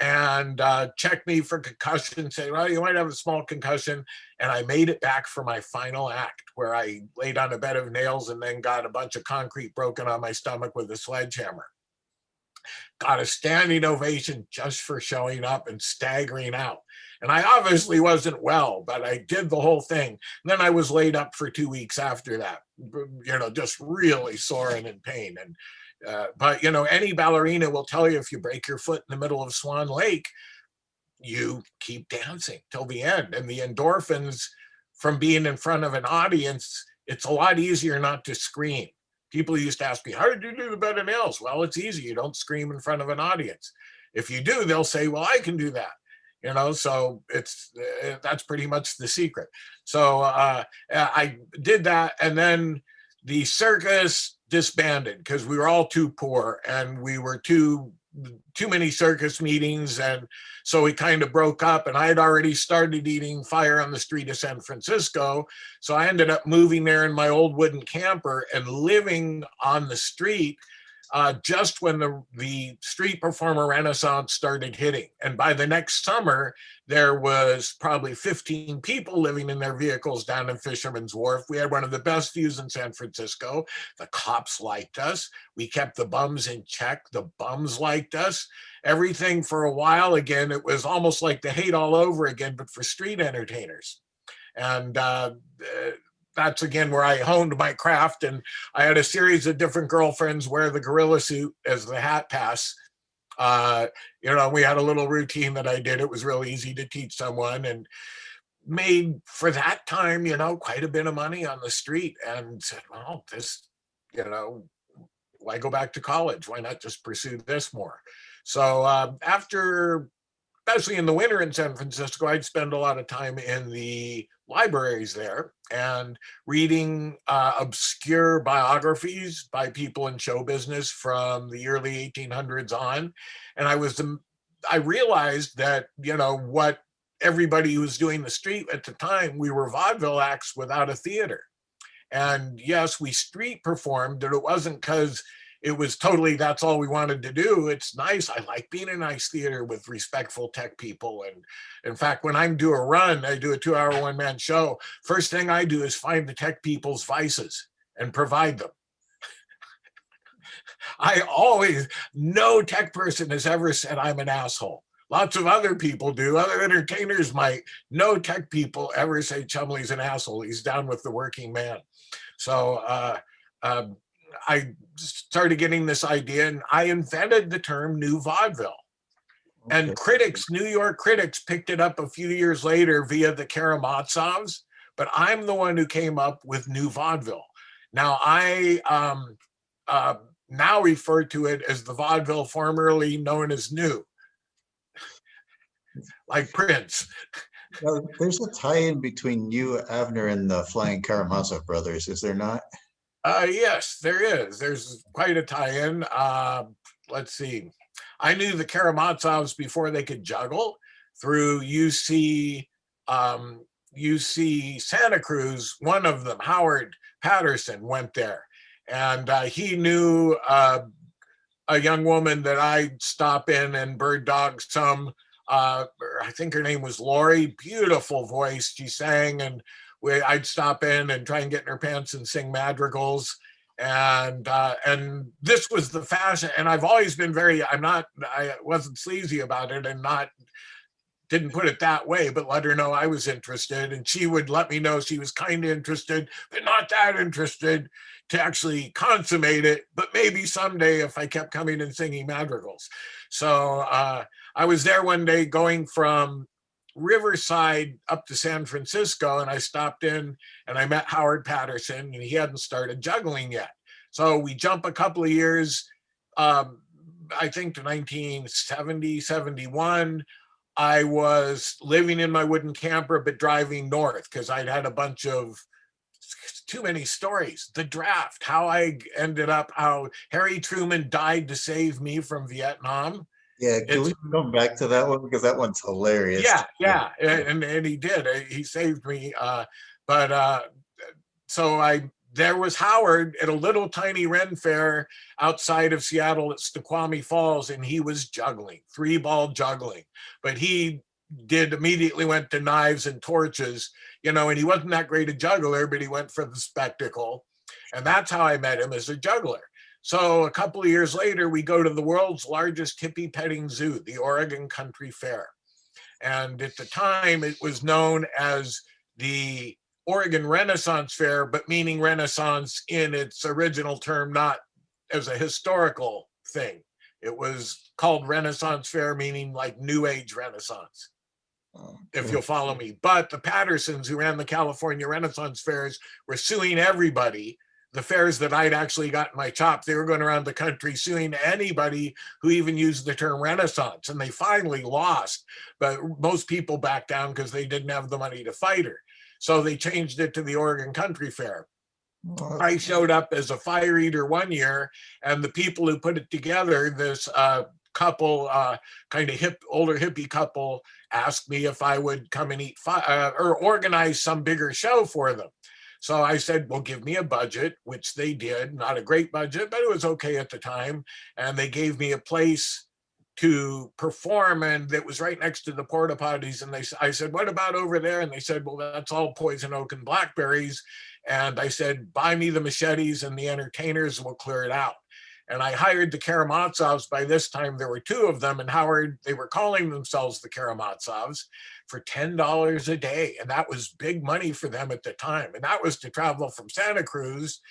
and checked me for concussion, saying, well, you might have a small concussion. And I made it back for my final act, where I laid on a bed of nails and then got a bunch of concrete broken on my stomach with a sledgehammer. Got a standing ovation just for showing up and staggering out. And I obviously wasn't well, but I did the whole thing. And then I was laid up for 2 weeks after that, just really sore and in pain. And but any ballerina will tell you, if you break your foot in the middle of Swan Lake, you keep dancing till the end. And the endorphins from being in front of an audience, it's a lot easier not to scream. People used to ask me, how did you do the bed of nails? Well, it's easy. You don't scream in front of an audience. If you do, they'll say, well, I can do that. So that's pretty much the secret. So I did that, and then the circus disbanded because we were all too poor, and we were too many circus meetings, and so we kind of broke up. And I had already started eating fire on the street of San Francisco, so I ended up moving there in my old wooden camper and living on the street just when the street performer renaissance started hitting. And by the next summer, there was probably 15 people living in their vehicles down in Fisherman's Wharf. We had one of the best views in San Francisco. The cops liked us. We kept the bums in check. The bums liked us. Everything for a while, again, it was almost like the hate all over again, but for street entertainers. And that's again where I honed my craft, and I had a series of different girlfriends wear the gorilla suit as the hat pass. We had a little routine that I did. It was really easy to teach someone, and made for that time, quite a bit of money on the street, and said, well, this, why go back to college? Why not just pursue this more? So after, especially in the winter in San Francisco, I'd spend a lot of time in the libraries there and reading obscure biographies by people in show business from the early 1800s on. And I realized that, what everybody who was doing the street at the time, we were vaudeville acts without a theater. And yes, we street performed, but it wasn't because it was totally, that's all we wanted to do. It's nice. I like being in a nice theater with respectful tech people. And in fact, when I do a run, I do a 2-hour one-man show. First thing I do is find the tech people's vices and provide them. No tech person has ever said I'm an asshole. Lots of other people do. Other entertainers might. No tech people ever say Chumley's an asshole. He's down with the working man. So I started getting this idea, and I invented the term new vaudeville. Okay. And critics, New York critics, picked it up a few years later via the Karamazovs, but I'm the one who came up with new vaudeville. Now I now refer to it as the vaudeville formerly known as new, like Prince. Now, there's a tie-in between you, Avner, and the Flying Karamazov brothers, is there not? Yes, there is. There's quite a tie-in. Let's see. I knew the Karamazovs before they could juggle through UC Santa Cruz. One of them, Howard Patterson, went there, and he knew a young woman that I'd stop in and bird dog some. I think her name was Lori. Beautiful voice. She sang, and I'd stop in and try and get in her pants and sing madrigals. And this was the fashion. And I've always been I wasn't sleazy about it, and didn't put it that way, but let her know I was interested. And she would let me know she was kind of interested, but not that interested to actually consummate it. But maybe someday if I kept coming and singing madrigals. So I was there one day going from Riverside up to San Francisco, and I stopped in and I met Howard Patterson, and he hadn't started juggling yet. So we jump a couple of years, I think to 1970, 71. I was living in my wooden camper, but driving north because I'd had a bunch of too many stories. The draft, how I ended up, how Harry Truman died to save me from Vietnam. Yeah, can It's we come back to that one because that one's hilarious. yeah, and he did. He saved me. But so there was Howard at a little tiny Ren fair outside of Seattle at Snoqualmie Falls, and he was juggling, 3-ball juggling. But he immediately went to knives and torches, and he wasn't that great a juggler, but he went for the spectacle. And that's how I met him, as a juggler. So a couple of years later, we go to the world's largest hippie petting zoo, the Oregon Country Fair. And at the time, it was known as the Oregon Renaissance Fair, but meaning Renaissance in its original term, not as a historical thing. It was called Renaissance Fair, meaning like New Age Renaissance, if you'll follow me. But the Pattersons, who ran the California Renaissance Fairs, were suing everybody. The fairs that I'd actually gotten my chops, they were going around the country suing anybody who even used the term Renaissance. And they finally lost, but most people backed down because they didn't have the money to fight her. So they changed it to the Oregon Country Fair. I showed up as a fire eater one year, and the people who put it together, this couple, kind of older hippie couple, asked me if I would come and eat or organize some bigger show for them. So I said, well, give me a budget, which they did. Not a great budget, but it was okay at the time. And they gave me a place to perform, and it was right next to the porta potties. And I said, what about over there? And they said, well, that's all poison oak and blackberries. And I said, buy me the machetes and the entertainers, will clear it out. And I hired the Karamatsovs. By this time, there were 2 of them. And Howard, they were calling themselves the Karamatsovs, for $10 a day. And that was big money for them at the time. And that was to travel from Santa Cruz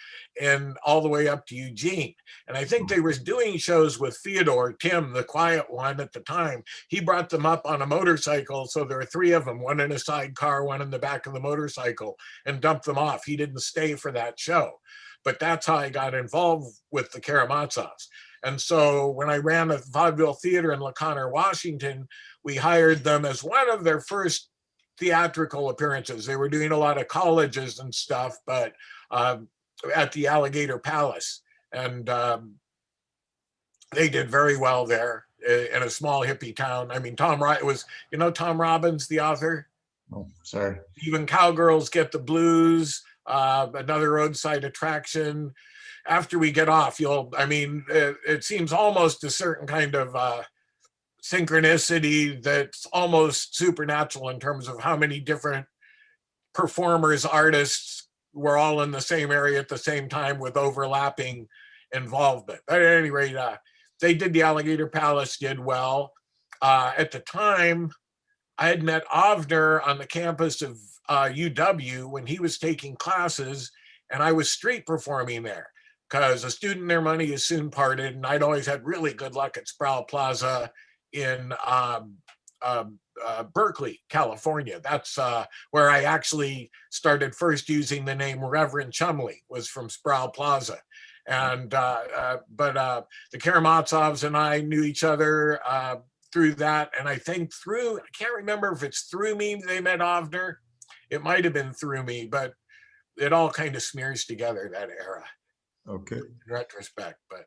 and all the way up to Eugene. And I think they were doing shows with Theodore, Tim, the quiet one at the time. He brought them up on a motorcycle. So there were 3 of them, one in a sidecar, one in the back of the motorcycle, and dumped them off. He didn't stay for that show. But that's how I got involved with the Karamatsovs. And so when I ran a vaudeville theater in La Conner, Washington, we hired them as one of their first theatrical appearances. They were doing a lot of colleges and stuff, but at the Alligator Palace. And they did very well there in a small hippie town. I mean, Tom Robbins, the author? Oh, sorry. Even Cowgirls Get the Blues, another roadside attraction. After we get off, it seems almost a certain kind of synchronicity that's almost supernatural in terms of how many different performers, artists were all in the same area at the same time with overlapping involvement. But at any rate, they did the Alligator Palace, did well. At the time, I had met Avner on the campus of UW when he was taking classes, and I was street performing there because a student, their money is soon parted, and I'd always had really good luck at Sproul Plaza in Berkeley, California. That's where I actually started first using the name Reverend Chumley, was from Sproul Plaza. And but the Karamatsovs and I knew each other through that, and I think I can't remember if it's through me they met Avner. It might have been through me, but it all kind of smears together, that era. Okay. In retrospect, but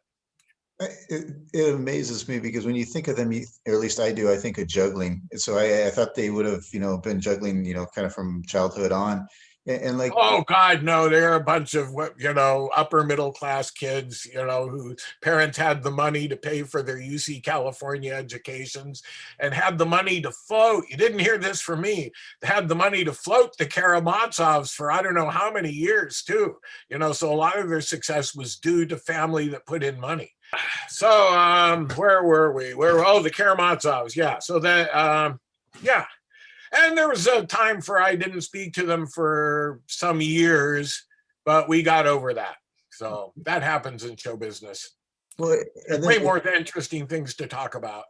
it amazes me because when you think of them, or at least I do, I think of juggling. So I thought they would have, been juggling, kind of from childhood on. And like, oh God, no, they're a bunch of upper middle class kids, whose parents had the money to pay for their UC California educations and had the money to float. You didn't hear this from me. They had the money to float the Karamatsovs for I don't know how many years too. So a lot of their success was due to family that put in money. So where were we? The Karamatsovs, yeah. So that yeah. And there was a time I didn't speak to them for some years, but we got over that. So that happens in show business. Well, There's way more interesting things to talk about.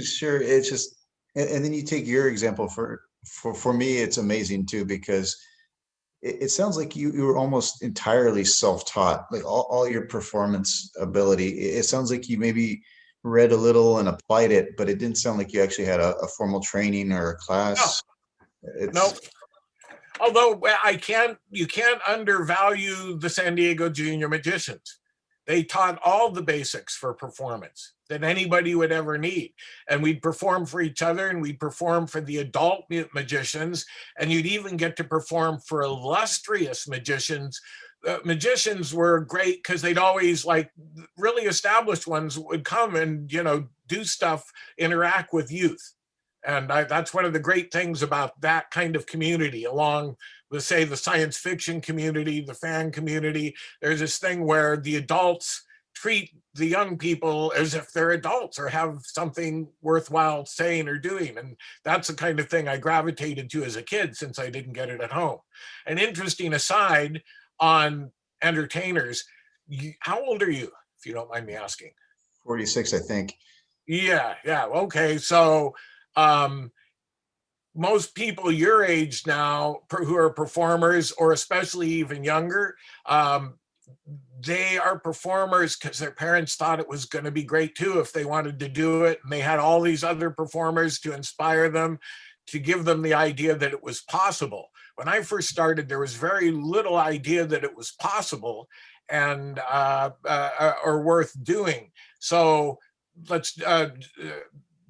Sure. It's just, And then you take your example for me, it's amazing too, because it sounds like you were almost entirely self-taught, like all your performance ability. It sounds like you maybe read a little and applied it, but it didn't sound like you actually had a formal training or a No, class. no. It's Although you can't undervalue the San Diego Junior Magicians. They taught all the basics for performance that anybody would ever need. And we'd perform for each other, and we'd perform for the adult magicians, and you'd even get to perform for illustrious magicians. Magicians were great because they'd always, like, really established ones would come and, do stuff, interact with youth. And that's one of the great things about that kind of community, along with, say, the science fiction community, the fan community. There's this thing where the adults treat the young people as if they're adults or have something worthwhile saying or doing. And that's the kind of thing I gravitated to as a kid, since I didn't get it at home. An interesting aside on entertainers, how old are you, if you don't mind me asking? 46, I think. Yeah, yeah. Okay. So um, most people your age now who are performers, or especially even younger, they are performers because their parents thought it was going to be great too if they wanted to do it. And they had all these other performers to inspire them, to give them the idea that it was possible. When I first started, there was very little idea that it was possible and or worth doing. So let's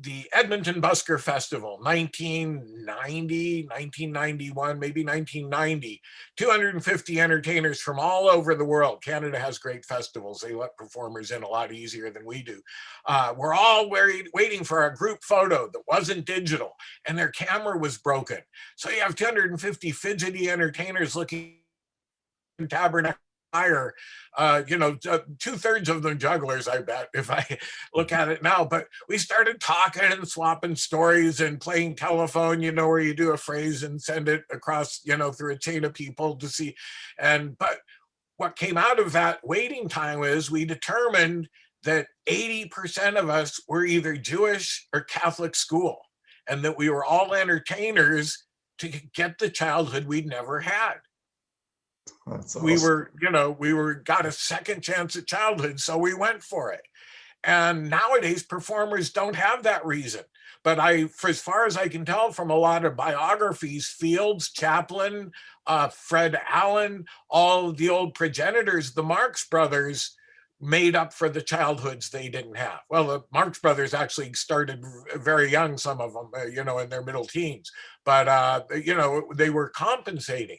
the Edmonton Busker Festival, 1990, 1991, maybe 1990, 250 entertainers from all over the world. Canada has great festivals. They let performers in a lot easier than we do. We're all waiting for a group photo that wasn't digital, and their camera was broken. So you have 250 fidgety entertainers looking tabernacle higher, 2/3 of them jugglers, I bet, if I look at it now. But we started talking and swapping stories and playing telephone, where you do a phrase and send it across, through a chain of people to see. But what came out of that waiting time is we determined that 80% of us were either Jewish or Catholic school, and that we were all entertainers to get the childhood we'd never had. That's We awesome. were got a second chance at childhood, so we went for it. And nowadays performers don't have that reason. But for as far as I can tell from a lot of biographies, Fields, Chaplin, Fred Allen, all the old progenitors, the Marx Brothers, made up for the childhoods they didn't have. Well, the Marx Brothers actually started very young, some of them, in their middle teens, but they were compensating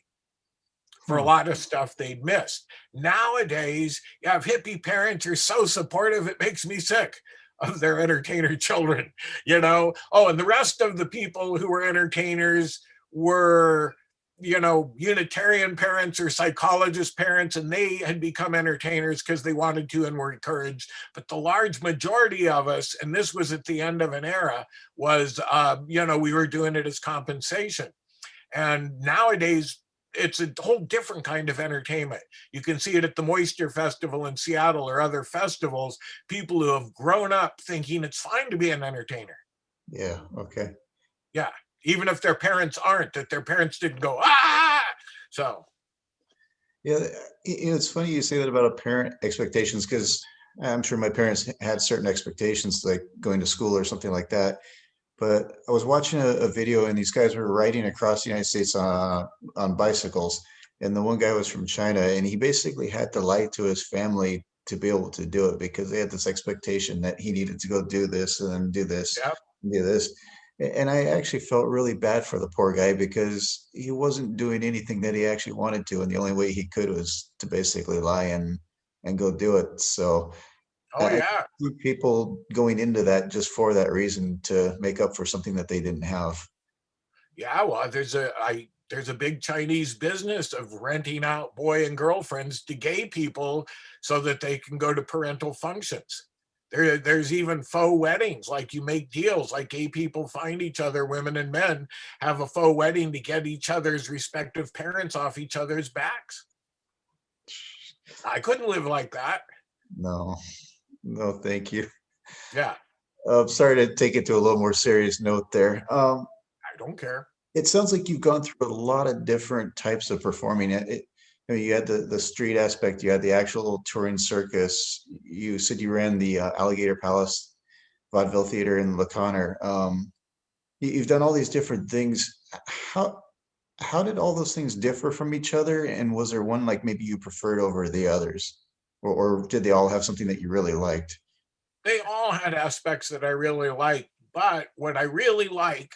for a Hmm. lot of stuff they'd missed. Nowadays, you have hippie parents who are so supportive, it makes me sick of their entertainer children. Oh, and the rest of the people who were entertainers were, Unitarian parents or psychologist parents, and they had become entertainers because they wanted to and were encouraged. But the large majority of us, and this was at the end of an era, was, we were doing it as compensation. And nowadays, it's a whole different kind of entertainment. You can see it at the Moisture Festival in Seattle or other festivals, people who have grown up thinking it's fine to be an entertainer. Yeah. Okay. Yeah. Even if their parents aren't, that their parents didn't go, ah! So, Yeah, it's funny you say that about a parent expectations, because I'm sure my parents had certain expectations, like going to school or something like that. But I was watching a video, and these guys were riding across the United States on bicycles, and the one guy was from China, and he basically had to lie to his family to be able to do it, because they had this expectation that he needed to go do this and then do this yeah. and do this. And I actually felt really bad for the poor guy, because he wasn't doing anything that he actually wanted to, and the only way he could was to basically lie and go do it. So Oh, I yeah. see people going into that just for that reason, to make up for something that they didn't have. Yeah. Well, there's a big Chinese business of renting out boy and girlfriends to gay people so that they can go to parental functions. There's even faux weddings. Like, you make deals, like gay people find each other, women and men have a faux wedding to get each other's respective parents off each other's backs. I couldn't live like that. No, no, thank you. Yeah. Sorry to take it to a little more serious note there. I don't care. It sounds like you've gone through a lot of different types of performing. You had the street aspect, you had the actual touring circus. You said you ran the Alligator Palace Vaudeville Theater in La Conner. You've done all these different things. How how did all those things differ from each other? And was there one like maybe you preferred over the others, or did they all have something that you really liked? They all had aspects that I really like, but what I really like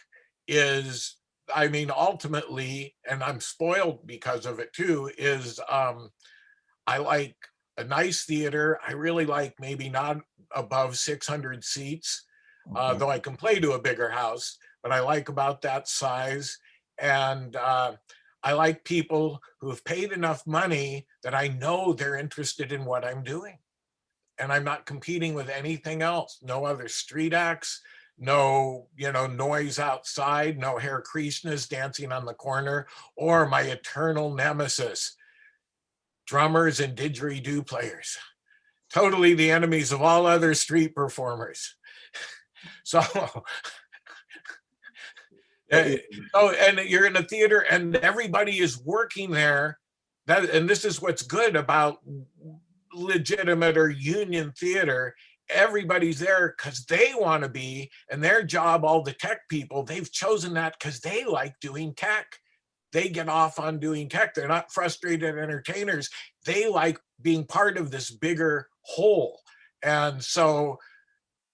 is, I mean, ultimately, and I'm spoiled because of it too, is I like a nice theater. I really like maybe not above 600 seats, Okay. though I can play to a bigger house, but I like about that size. And I like people who have paid enough money that I know they're interested in what I'm doing. And I'm not competing with anything else. No other street acts, no, noise outside, no Hare Krishnas dancing on the corner, or my eternal nemesis, drummers and didgeridoo players, totally the enemies of all other street performers. So, Uh, oh, and you're in a theater and everybody is working there. And this is what's good about legitimate or union theater. Everybody's there because they want to be, and their job, all the tech people, they've chosen that because they like doing tech. They get off on doing tech. They're not frustrated entertainers. They like being part of this bigger whole. And so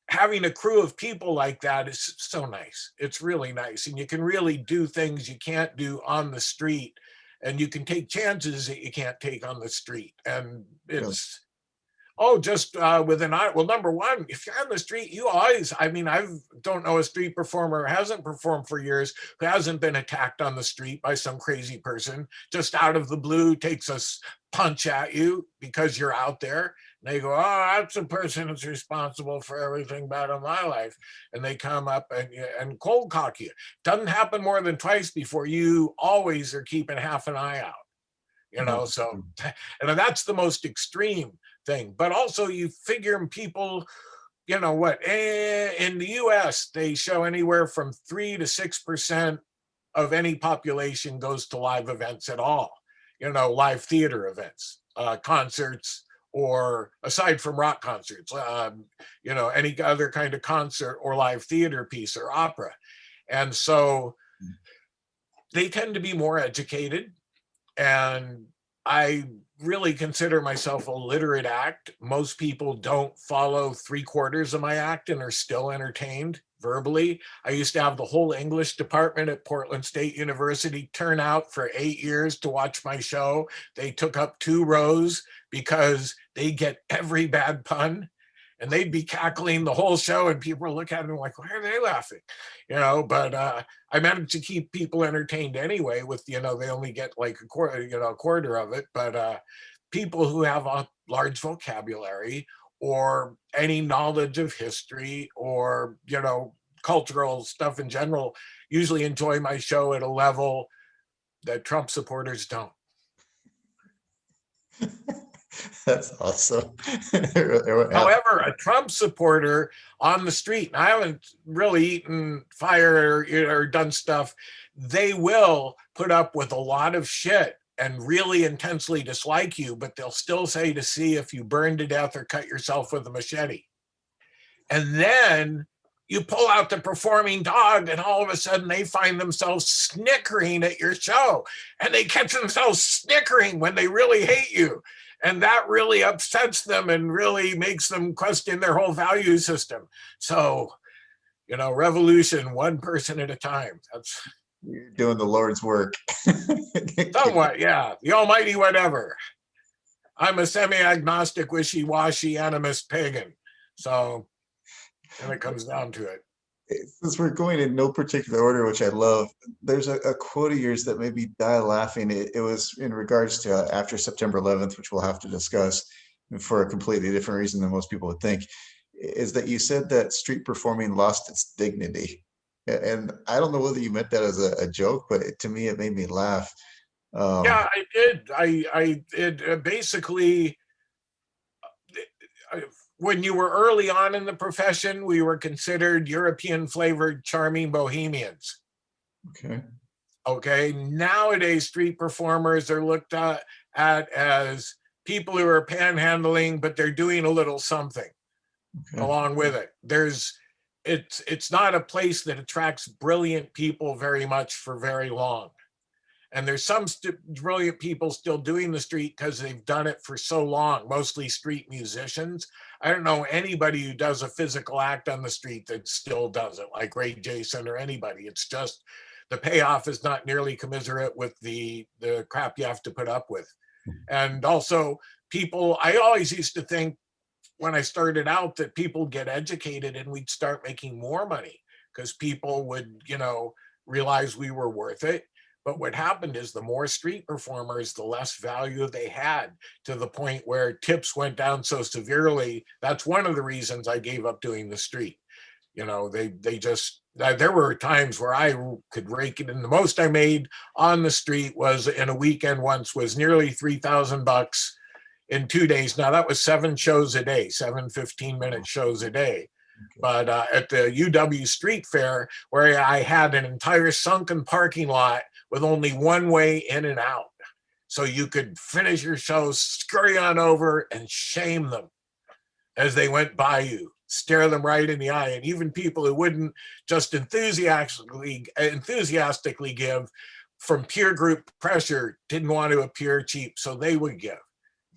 having a crew of people like that is so nice. It's really nice. And you can really do things you can't do on the street. And you can take chances that you can't take on the street. And really? it's, oh, just with an eye. Well, number one, if you're on the street, you always, I mean, I don't know a street performer who hasn't performed for years, who hasn't been attacked on the street by some crazy person, just out of the blue, takes a punch at you because you're out there. And they go, oh, that's the person that's responsible for everything bad in my life. And they come up and cold cock you. Doesn't happen more than twice before you always are keeping half an eye out. Oh, So and that's the most extreme thing. But also you figure people, what, in the US they show anywhere from 3 to 6% of any population goes to live events at all, live theater events, concerts, or aside from rock concerts, any other kind of concert or live theater piece or opera. And so they tend to be more educated, and I really consider myself a literate act. Most people don't follow 3/4 of my act and are still entertained verbally. I used to have the whole English department at Portland State University turn out for 8 years to watch my show. They took up 2 rows because they get every bad pun, and they'd be cackling the whole show, and people would look at them like, why are they laughing? But I managed to keep people entertained anyway with, they only get like a quarter of it. But people who have a large vocabulary or any knowledge of history or, cultural stuff in general usually enjoy my show at a level that Trump supporters don't. that's awesome. However, a Trump supporter on the street, and I haven't really eaten fire or done stuff, they will put up with a lot of shit and really intensely dislike you, but they'll still say to see if you burn to death or cut yourself with a machete. And then you pull out the performing dog, and all of a sudden they find themselves snickering at your show, and they catch themselves snickering when they really hate you. And that really upsets them and really makes them question their whole value system. So, revolution, one person at a time. That's You're doing the Lord's work. somewhat, yeah. The almighty whatever. I'm a semi-agnostic, wishy-washy, animist pagan. So, when it comes down to it. Since we're going in no particular order, which I love, there's a quote of yours that made me die laughing. It was in regards to after September 11th, which we'll have to discuss for a completely different reason than most people would think, is that you said that street performing lost its dignity. And I don't know whether you meant that as a joke, but to me, it made me laugh. Yeah, Um, I did. It basically, when you were early on in the profession, we were considered European flavored charming bohemians. Okay. Okay. Nowadays, street performers are looked at as people who are panhandling, but they're doing a little something Okay. along with it. It's not a place that attracts brilliant people very much for very long. And there's some brilliant people still doing the street because they've done it for so long, mostly street musicians. I don't know anybody who does a physical act on the street that still does it, like Ray Jason or anybody. It's just the payoff is not nearly commensurate with the crap you have to put up with. And also, people, I always used to think when I started out that people get educated and we'd start making more money because people would, realize we were worth it. But what happened is the more street performers, the less value they had, to the point where tips went down so severely. That's one of the reasons I gave up doing the street. There were times where I could rake it in. The most I made on the street was in a weekend once was nearly $3,000 in 2 days. Now that was 7 shows a day, 7 15-minute shows a day. But at the UW Street Fair, where I had an entire sunken parking lot with only one way in and out, so you could finish your show, scurry on over and shame them as they went by you, stare them right in the eye. And even people who wouldn't just enthusiastically give from peer group pressure didn't want to appear cheap, so they would give.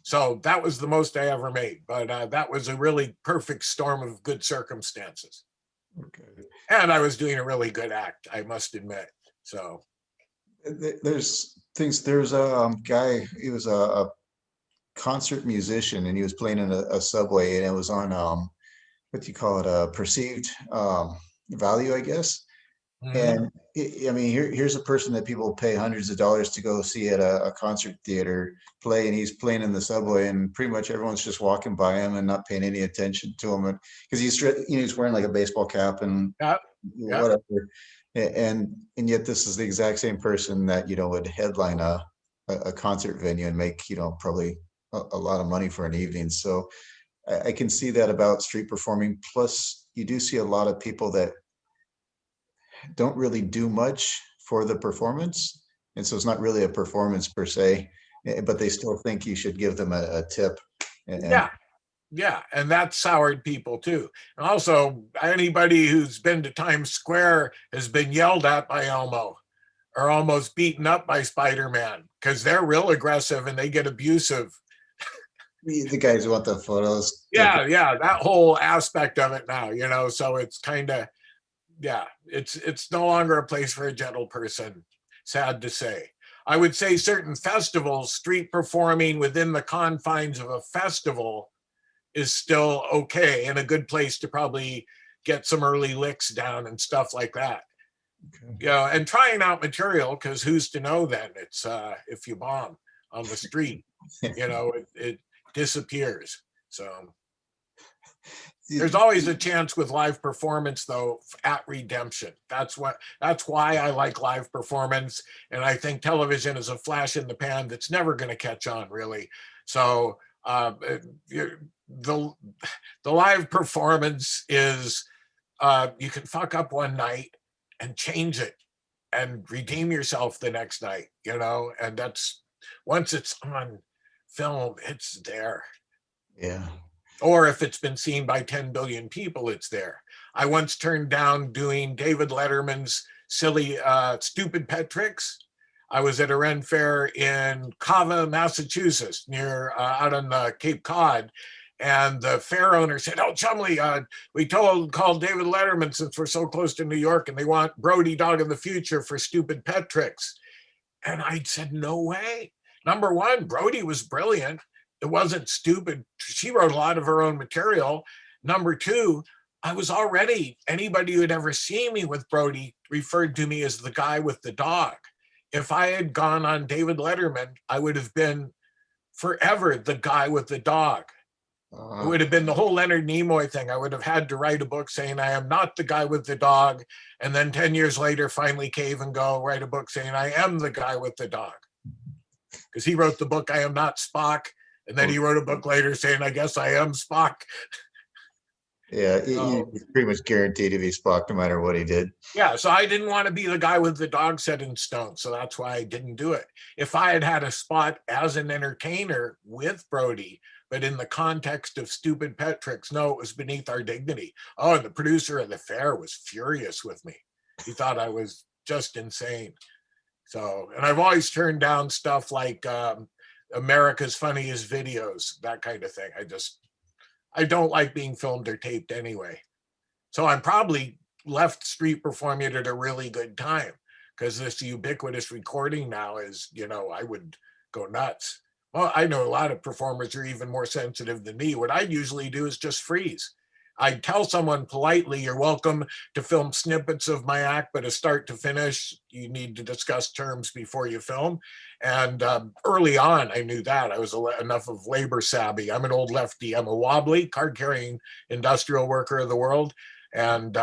So that was the most I ever made, but that was a really perfect storm of good circumstances. Okay. And I was doing a really good act, I must admit. So There's a guy, he was a concert musician, and he was playing in a subway, and it was on what do you call it, a perceived value, I guess. And here's a person that people pay hundreds of dollars to go see at a concert theater play, and he's playing in the subway, and pretty much everyone's just walking by him and not paying any attention to him, because he's wearing like a baseball cap and whatever, and yet this is the exact same person that would headline a concert venue and make probably a lot of money for an evening. So I can see that about street performing. Plus, you do see a lot of people that don't really do much for the performance, and so it's not really a performance per se, but they still think you should give them a tip. And that soured people too. And also, anybody who's been to Times Square has been yelled at by Elmo or almost beaten up by Spider-Man, because they're real aggressive and they get abusive. The guys who want the photos. That whole aspect of it now, so it's kind of, it's no longer a place for a gentle person, sad to say. I would say certain festivals, street performing within the confines of a festival is still okay and a good place to probably get some early licks down and stuff like that. Okay. And trying out material, because who's to know then? It's if you bomb on the street, it disappears. So there's always a chance with live performance, though, at redemption. That's why I like live performance, and I think television is a flash in the pan that's never going to catch on, really. So the live performance is you can fuck up one night and change it and redeem yourself the next night, and that's, once it's on film, it's there. Yeah. Or if it's been seen by 10 billion people, it's there. I once turned down doing David Letterman's silly, stupid pet tricks. I was at a Ren Fair in Cava, Massachusetts, near out on Cape Cod. And the fair owner said, "Oh, Chumley, we called David Letterman since we're so close to New York, and they want Brody Dog of the Future for stupid pet tricks." And I said, "No way." Number one, Brody was brilliant. It wasn't stupid. She wrote a lot of her own material. Number two, anybody who had ever seen me with Brody referred to me as the guy with the dog. If I had gone on David Letterman, I would have been forever the guy with the dog. It would have been the whole Leonard Nimoy thing. I would have had to write a book saying I am not the guy with the dog, and then 10 years later finally cave and go write a book saying I am the guy with the dog. Because he wrote the book I Am Not Spock, and then he wrote a book later saying I guess I am Spock. Yeah, So you pretty much guaranteed if he spoke no matter what he did. yeah, so I didn't want to be the guy with the dog set in stone. So that's why I didn't do it. If I had had a spot as an entertainer with Brody, but in the context of stupid pet tricks, no, it was beneath our dignity. Oh, and the producer of the fair was furious with me. He thought I was just insane. So, and I've always turned down stuff like America's Funniest Videos, that kind of thing. I don't like being filmed or taped anyway. So I'm probably left street performing it at a really good time because this ubiquitous recording now is, I would go nuts. Well, I know a lot of performers are even more sensitive than me. What I usually do is just freeze. I tell someone politely, you're welcome to film snippets of my act, but as start to finish, you need to discuss terms before you film. And early on, I knew that. I was enough of labor savvy. I'm an old lefty. I'm a wobbly, card carrying industrial worker of the world. And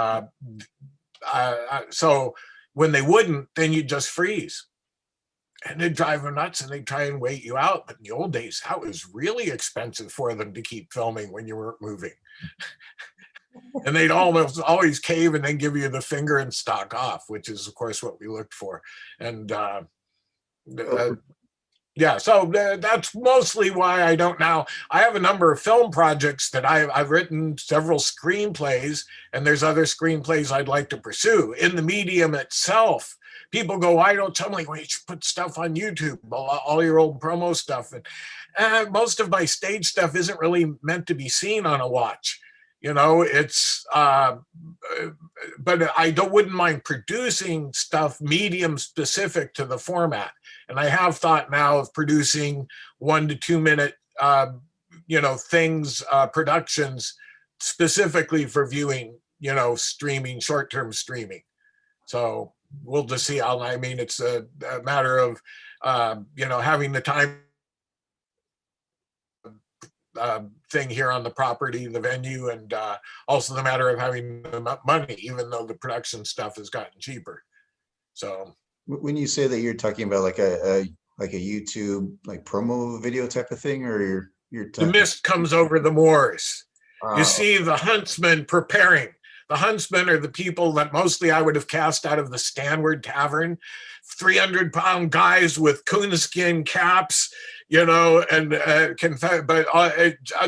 so when they wouldn't, then you just freeze. And they'd drive them nuts and they'd try and wait you out. But in the old days, that was really expensive for them to keep filming when you weren't moving. And they'd almost always cave and then give you the finger and stalk off, which is, of course, what we looked for. And yeah, so that's mostly why I don't now. I have a number of film projects that I've written several screenplays, and there's other screenplays I'd like to pursue. In the medium itself, people go, why don't tell me, well, you should put stuff on YouTube, all your old promo stuff. And most of my stage stuff isn't really meant to be seen on a watch. It's but wouldn't mind producing stuff medium specific to the format. And I have thought now of producing 1 to 2 minute, things, productions specifically for viewing, streaming, short-term streaming. So we'll just see how, it's a matter of, having the time thing here on the property, the venue, and also the matter of having the money, even though the production stuff has gotten cheaper. So when you say that, you're talking about like a YouTube like promo video type of thing, or you're the talking mist comes over the moors. You uh, see the huntsmen preparing. The huntsmen are the people that mostly I would have cast out of the Stanward Tavern, 300-pound guys with coonskin caps, and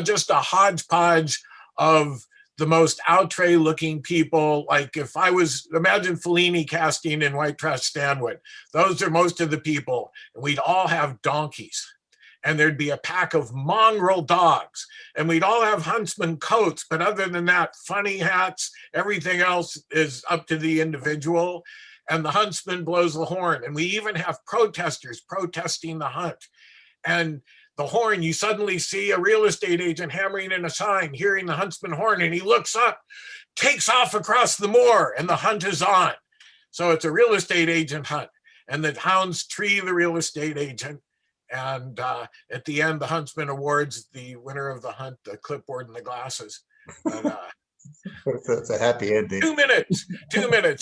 just a hodgepodge of the most outre-looking people. Like if I was, imagine Fellini casting in White Trash Stanwood. Those are most of the people. And we'd all have donkeys. And there'd be a pack of mongrel dogs. And we'd all have huntsman coats. But other than that, funny hats, everything else is up to the individual. And the huntsman blows the horn. And we even have protesters protesting the hunt. And the horn, you suddenly see a real estate agent hammering in a sign, hearing the huntsman horn, and he looks up, takes off across the moor, and the hunt is on. So it's a real estate agent hunt. And the hounds tree the real estate agent. And at the end, the huntsman awards the winner of the hunt the clipboard and the glasses. But, it's a happy ending. 2 minutes.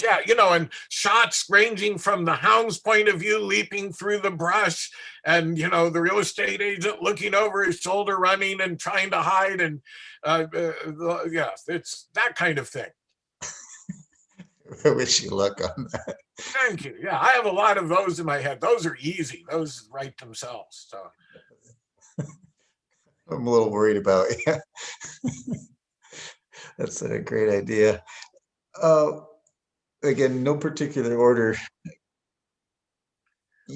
Yeah. And shots ranging from the hound's point of view, leaping through the brush, and, the real estate agent looking over his shoulder, running and trying to hide. And yeah, it's that kind of thing. I wish you luck on that. Thank you. Yeah, I have a lot of those in my head. Those are easy. Those write themselves. So I'm a little worried about yeah. That's a great idea. Again, no particular order.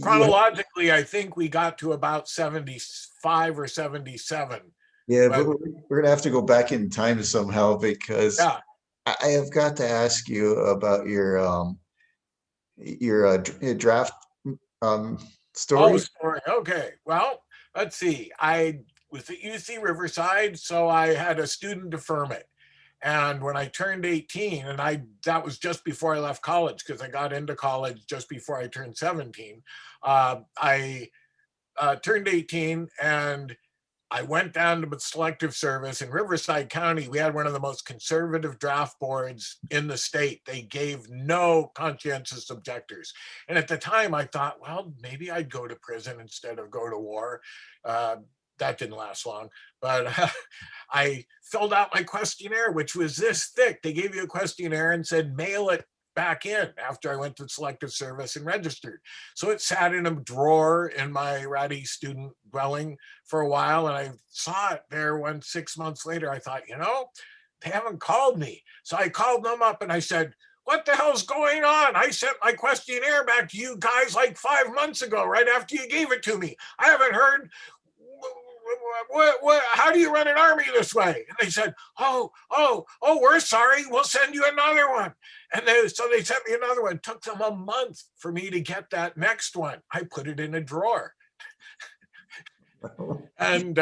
Chronologically, I think we got to about 75 or 77. Yeah, but we're gonna have to go back in time somehow, because yeah. I have got to ask you about your draft story. Oh, story. Okay. Well, let's see. I was at UC Riverside, so I had a student deferment. And when I turned 18, and that was just before I left college, because I got into college just before I turned 17. I turned 18 and I went down to the selective service in Riverside County. We had one of the most conservative draft boards in the state. They gave no conscientious objectors. And at the time I thought, well, maybe I'd go to prison instead of go to war. that didn't last long, but I filled out my questionnaire, which was this thick. They gave you a questionnaire and said, mail it back in after I went to selective service and registered. So it sat in a drawer in my ratty student dwelling for a while. And I saw it there 6 months later. I thought, they haven't called me. So I called them up and I said, what the hell's going on? I sent my questionnaire back to you guys like 5 months ago, right after you gave it to me. I haven't heard. How do you run an army this way? And they said, oh, we're sorry. We'll send you another one. And so they sent me another one. It took them a month for me to get that next one. I put it in a drawer. And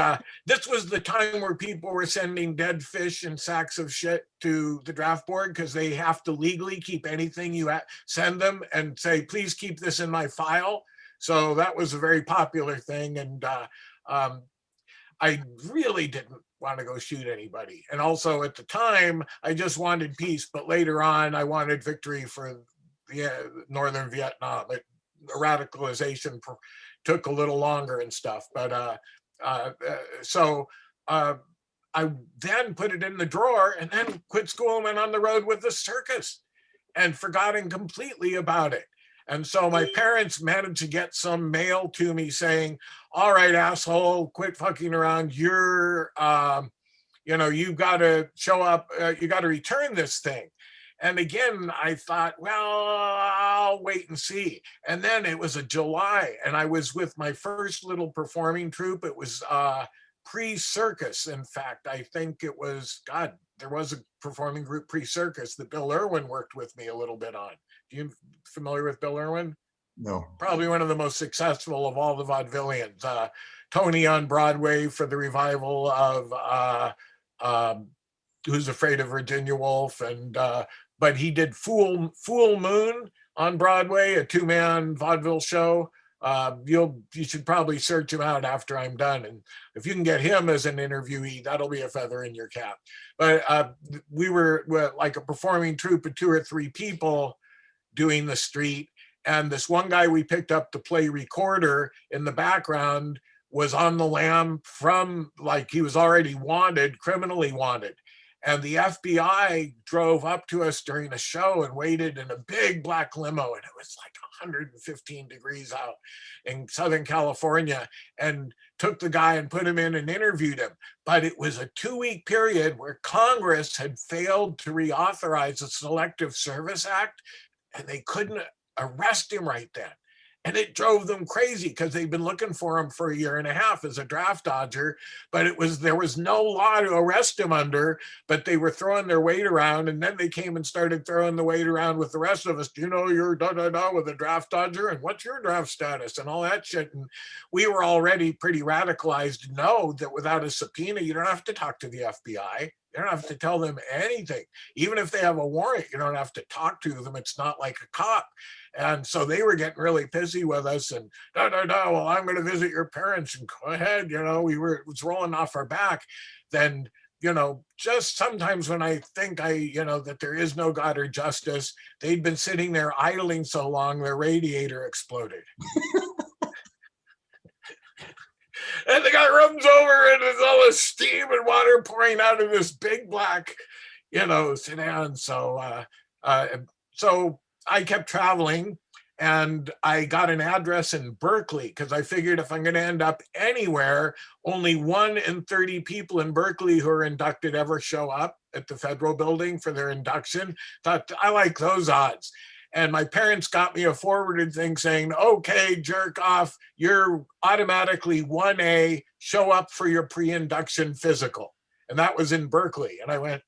this was the time where people were sending dead fish and sacks of shit to the draft board because they have to legally keep anything you send them and say, please keep this in my file. So that was a very popular thing. And I really didn't want to go shoot anybody. And also at the time, I just wanted peace. But later on, I wanted victory for Northern Vietnam. Radicalization took a little longer and stuff. But so I then put it in the drawer and then quit school and went on the road with the circus and forgotten completely about it. And so my parents managed to get some mail to me saying, all right, asshole, quit fucking around. You've got to show up. You got to return this thing. And again, I thought, well, I'll wait and see. And then it was a July and I was with my first little performing troupe. It was pre-circus. In fact, I think it was, there was a performing group pre-circus that Bill Irwin worked with me a little bit on. You familiar with Bill Irwin? No. Probably one of the most successful of all the vaudevillians. Tony on Broadway for the revival of Who's Afraid of Virginia Woolf, and but he did Full Moon on Broadway, a 2-man vaudeville show. You should probably search him out after I'm done, and if you can get him as an interviewee, that'll be a feather in your cap. But we were like a performing troupe of 2 or 3 people doing the street, and this one guy we picked up to play recorder in the background was on the lam from, like, he was already wanted, criminally wanted. And the FBI drove up to us during a show and waited in a big black limo, and it was like 115 degrees out in Southern California, and took the guy and put him in and interviewed him. But it was a 2-week period where Congress had failed to reauthorize the Selective Service Act, and they couldn't arrest him right then. And it drove them crazy because they'd been looking for him for 1.5 years as a draft dodger, but there was no law to arrest him under, but they were throwing their weight around. And then they came and started throwing the weight around with the rest of us. Do you know you're with a draft dodger? And what's your draft status? And all that shit. And we were already pretty radicalized to know that without a subpoena, you don't have to talk to the FBI. You don't have to tell them anything. Even if they have a warrant, you don't have to talk to them. It's not like a cop. And so they were getting really pissy with us and well, I'm going to visit your parents and go ahead. It was rolling off our back. Then, just sometimes when I think that there is no God or justice, they'd been sitting there idling so long, their radiator exploded. And the guy runs over and there's all this steam and water pouring out of this big black, sedan. So I kept traveling, and I got an address in Berkeley because I figured if I'm going to end up anywhere, only 1 in 30 people in Berkeley who are inducted ever show up at the federal building for their induction. Thought, I like those odds. And my parents got me a forwarded thing saying, okay, jerk off, you're automatically 1A, show up for your pre-induction physical. And that was in Berkeley. And I went,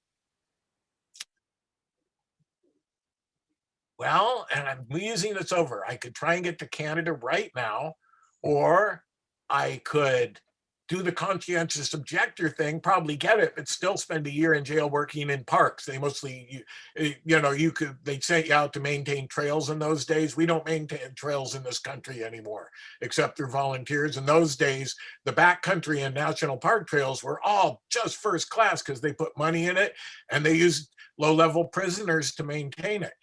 well, and I'm musing this over. I could try and get to Canada right now, or I could do the conscientious objector thing, probably get it, but still spend a year in jail working in parks. They mostly, they sent you out to maintain trails in those days. We don't maintain trails in this country anymore, except through volunteers. In those days, the backcountry and national park trails were all just first class because they put money in it and they used low-level prisoners to maintain it.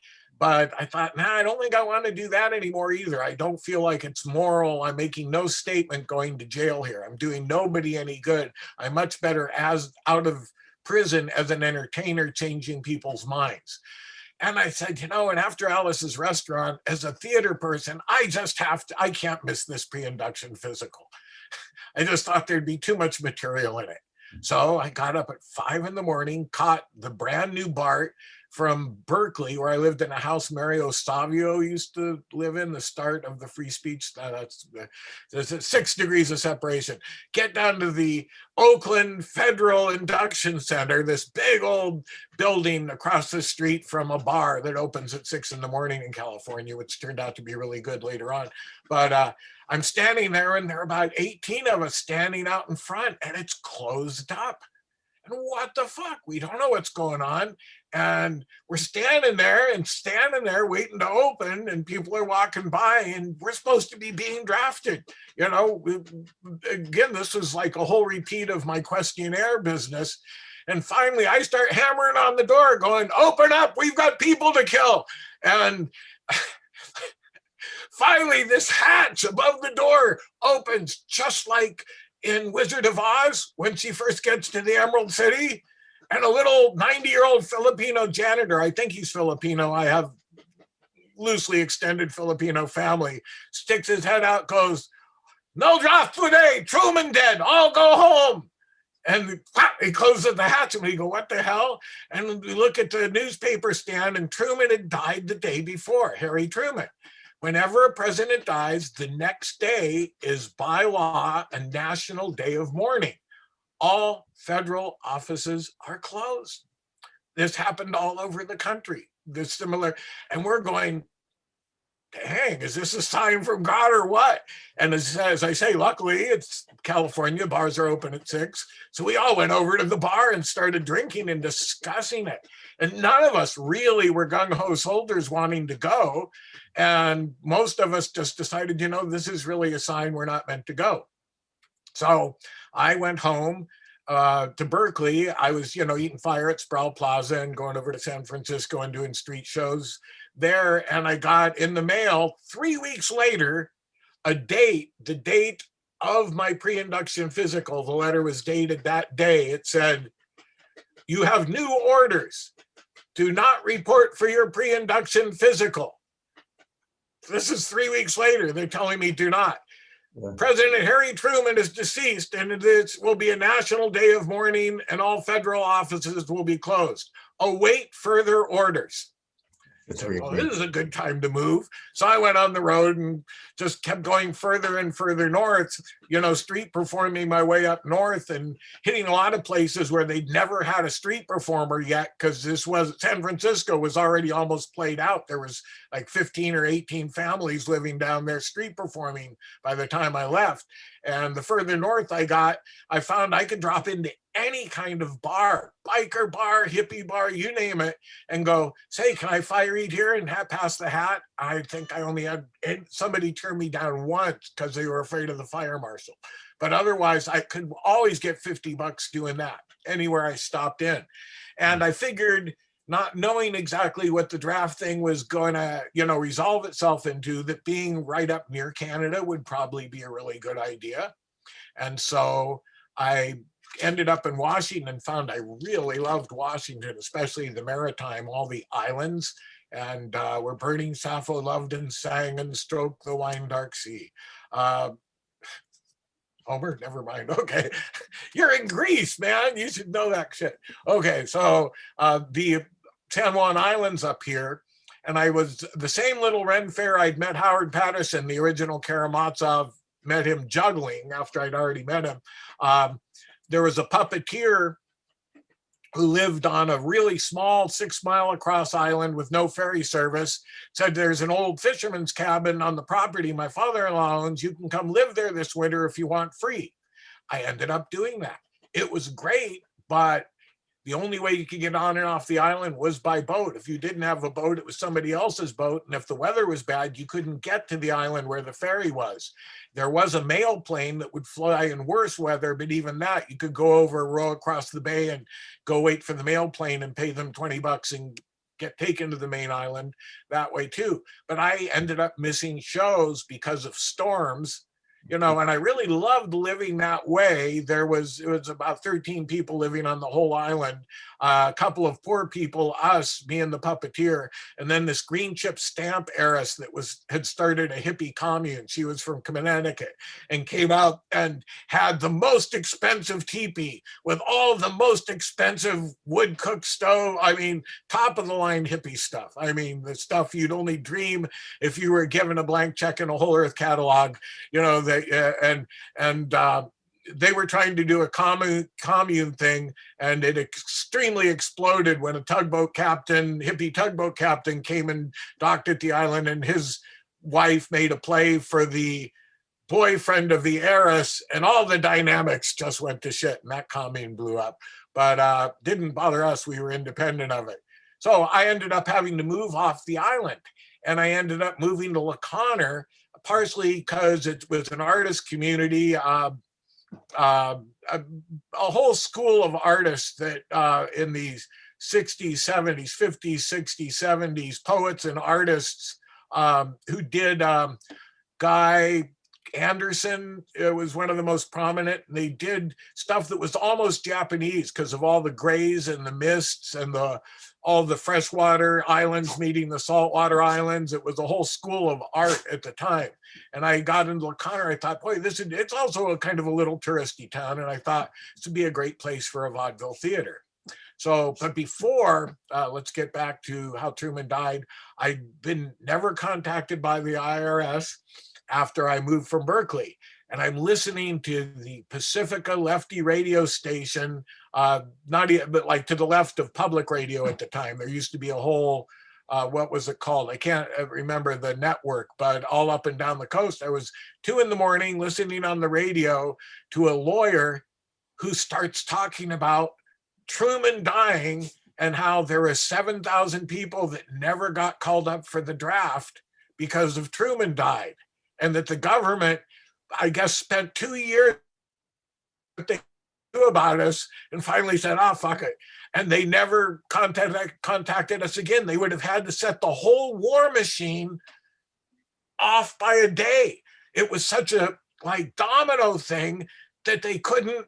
But I thought, nah, I don't think I want to do that anymore either. I don't feel like it's moral. I'm making no statement going to jail here. I'm doing nobody any good. I'm much better as out of prison as an entertainer, changing people's minds. And I said, you know, and after Alice's Restaurant, as a theater person, I just have to, I can't miss this pre-induction physical. I just thought there'd be too much material in it. So I got up at 5 a.m, caught the brand new BART from Berkeley, where I lived in a house Mario Savio used to live in, the start of the free speech. There's 6 degrees of separation. Get down to the Oakland Federal Induction Center, this big old building across the street from a bar that opens at 6 a.m. in California, which turned out to be really good later on. But I'm standing there, and there are about 18 of us standing out in front, and it's closed up. And what the fuck? We don't know what's going on. And we're standing there waiting to open, and people are walking by, and we're supposed to be being drafted. You know, again, this was like a whole repeat of my questionnaire business. And finally, I start hammering on the door going, open up, we've got people to kill. And finally, this hatch above the door opens, just like in Wizard of Oz when she first gets to the Emerald City, and a little 90-year-old Filipino janitor, I think he's Filipino, I have loosely extended Filipino family, sticks his head out, goes, no draft today, Truman dead, all go home. And he closes the hatch, and we go, what the hell? And we look at the newspaper stand, and Truman had died the day before, Harry Truman. Whenever a president dies, the next day is by law a national day of mourning. All federal offices are closed. This happened all over the country. This similar, and we're going, dang, is this a sign from God or what? And as I say, luckily it's California, bars are open at 6. So we all went over to the bar and started drinking and discussing it. And none of us really were gung-ho soldiers wanting to go. And most of us just decided, you know, this is really a sign we're not meant to go. So I went home to Berkeley. I was, you know, eating fire at Sproul Plaza and going over to San Francisco and doing street shows there. And I got in the mail 3 weeks later, the date of my pre-induction physical. The letter was dated that day. It said, you have new orders. Do not report for your pre-induction physical. This is 3 weeks later. They're telling me do not. Yeah. President Harry Truman is deceased, and it will be a national day of mourning, and all federal offices will be closed. Await further orders. Well, this is a good time to move. So I went on the road and just kept going further and further north, you know, street performing my way up north and hitting a lot of places where they'd never had a street performer yet, because this was, San Francisco was already almost played out. There was like 15 or 18 families living down there street performing by the time I left. And the further north I got, I found I could drop into any kind of bar, biker bar, hippie bar, you name it, and go, say, can I fire eat here and pass the hat? I think I only had, somebody turned me down once because they were afraid of the fire marshal. But otherwise, I could always get $50 doing that anywhere I stopped in. And I figured, not knowing exactly what the draft thing was going to, you know, resolve itself into, that being right up near Canada would probably be a really good idea. And so I ended up in Washington, found I really loved Washington, especially the Maritime, all the islands, and where burning Sappho loved and sang and stroked the wine dark sea. Homer, never mind. Okay. You're in Greece, man. You should know that shit. Okay. So the San Juan Islands up here, and I was the same little Ren Fair I'd met Howard Patterson, the original Karamazov, met him juggling after I'd already met him. There was a puppeteer who lived on a really small 6 mile across island with no ferry service, said there's an old fisherman's cabin on the property my father-in-law owns. You can come live there this winter if you want free. I ended up doing that. It was great, but the only way you could get on and off the island was by boat. If you didn't have a boat, it was somebody else's boat. And if the weather was bad, you couldn't get to the island where the ferry was. There was a mail plane that would fly in worse weather, but even that, you could go over, row across the bay and go wait for the mail plane and pay them $20 and get taken to the main island that way too. But I ended up missing shows because of storms, and I really loved living that way. It was about 13 people living on the whole island, a couple of poor people, us, me and the puppeteer, and then this green chip stamp heiress that had started a hippie commune. She was from Connecticut and came out and had the most expensive teepee with all the most expensive wood cook stove. I mean, top of the line hippie stuff. I mean, the stuff you'd only dream if you were given a blank check in a Whole Earth catalog, they were trying to do a commune thing, and it extremely exploded when a hippie tugboat captain came and docked at the island, and his wife made a play for the boyfriend of the heiress, and all the dynamics just went to shit, and that commune blew up. But didn't bother us. We were independent of it. So I ended up having to move off the island, and I ended up moving to La Conner, partially because it was an artist community, a whole school of artists that in the 60s, 70s, 50s, 60s, 70s, poets and artists who did Guy Anderson was one of the most prominent. They did stuff that was almost Japanese because of all the grays and the mists and all the freshwater islands meeting the saltwater islands. It was a whole school of art at the time. And I got into La Conner. I thought, boy, it's also a kind of a little touristy town. And I thought this would be a great place for a vaudeville theater. So, but before, let's get back to how Truman died. I'd been never contacted by the IRS after I moved from Berkeley. And I'm listening to the Pacifica Lefty radio station, not even, but like to the left of public radio at the time. There used to be a whole, what was it called? I can't remember the network, but all up and down the coast. I was 2 a.m. listening on the radio to a lawyer who starts talking about Truman dying and how there were 7,000 people that never got called up for the draft because of Truman died. And that the government, I guess, spent 2 years to do about us and finally said, oh, fuck it. And they never contacted us again. They would have had to set the whole war machine off by a day. It was such a domino thing that they couldn't,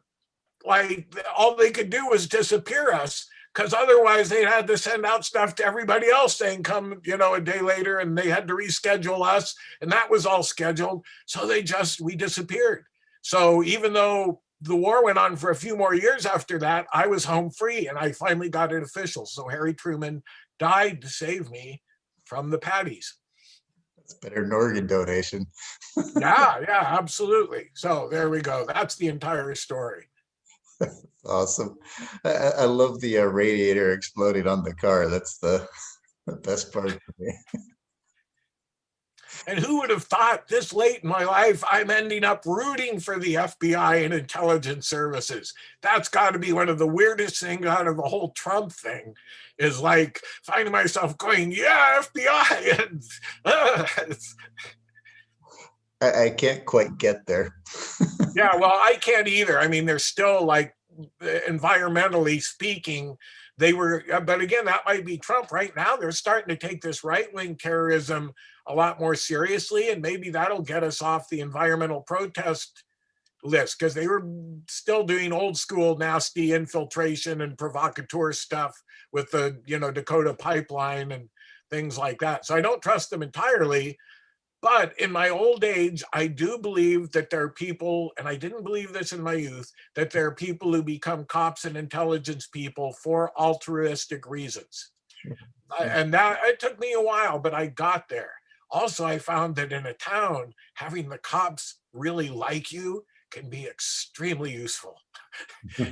all they could do was disappear us, because otherwise they had to send out stuff to everybody else saying come, a day later, and they had to reschedule us, and that was all scheduled. So we disappeared. So even though the war went on for a few more years after that, I was home free, and I finally got it official. So Harry Truman died to save me from the Paddies. That's better than organ donation. Yeah, absolutely. So there we go. That's the entire story. Awesome. I love the radiator exploding on the car. That's the best part for me. And who would have thought this late in my life, I'm ending up rooting for the FBI and intelligence services? That's got to be one of the weirdest things out of the whole Trump thing, is finding myself going, yeah, FBI. And, I can't quite get there. Yeah, well, I can't either. I mean, they're still environmentally speaking, they were, but again, that might be Trump. Right now, they're starting to take this right-wing terrorism a lot more seriously, and maybe that'll get us off the environmental protest list, because they were still doing old school nasty infiltration and provocateur stuff with the Dakota pipeline and things like that. So I don't trust them entirely. But in my old age, I do believe that there are people, and I didn't believe this in my youth, that there are people who become cops and intelligence people for altruistic reasons. And that, it took me a while, but I got there. Also, I found that in a town, having the cops really like you can be extremely useful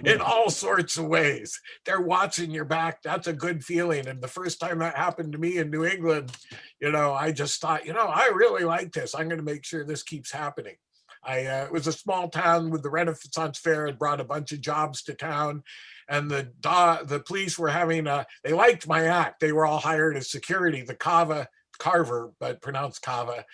in all sorts of ways. They're watching your back. That's a good feeling. And the first time that happened to me in New England, I just thought, I really like this. I'm going to make sure this keeps happening. It was a small town with the Renaissance Fair. It brought a bunch of jobs to town. And the police were they liked my act. They were all hired as security. The Carver, but pronounced Kava,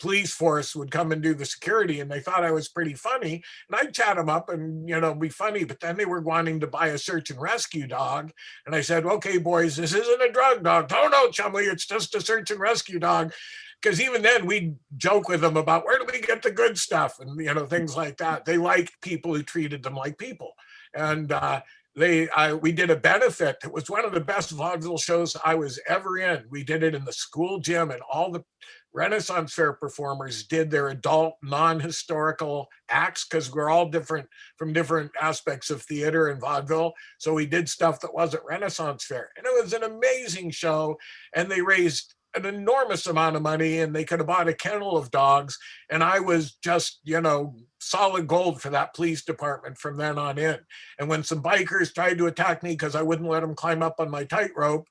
police force would come and do the security, and they thought I was pretty funny, and I'd chat them up and be funny. But then they were wanting to buy a search and rescue dog, and I said, okay boys, this isn't a drug dog. Oh no, Chumley, it's just a search and rescue dog. Because even then we'd joke with them about where do we get the good stuff, and things like that. They liked people who treated them like people. And we did a benefit. It was one of the best vaudeville shows I was ever in. We did it in the school gym, and all the Renaissance Fair performers did their adult non-historical acts, because we're all different from different aspects of theater and vaudeville. So we did stuff that wasn't Renaissance Fair, and it was an amazing show. And they raised an enormous amount of money, and they could have bought a kennel of dogs. And I was just, solid gold for that police department from then on in. And when some bikers tried to attack me because I wouldn't let them climb up on my tightrope,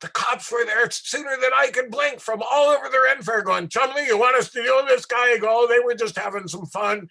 the cops were there sooner than I could blink from all over the Ren Fair going, Chumley, you want us to deal with this guy? I go, oh, they were just having some fun.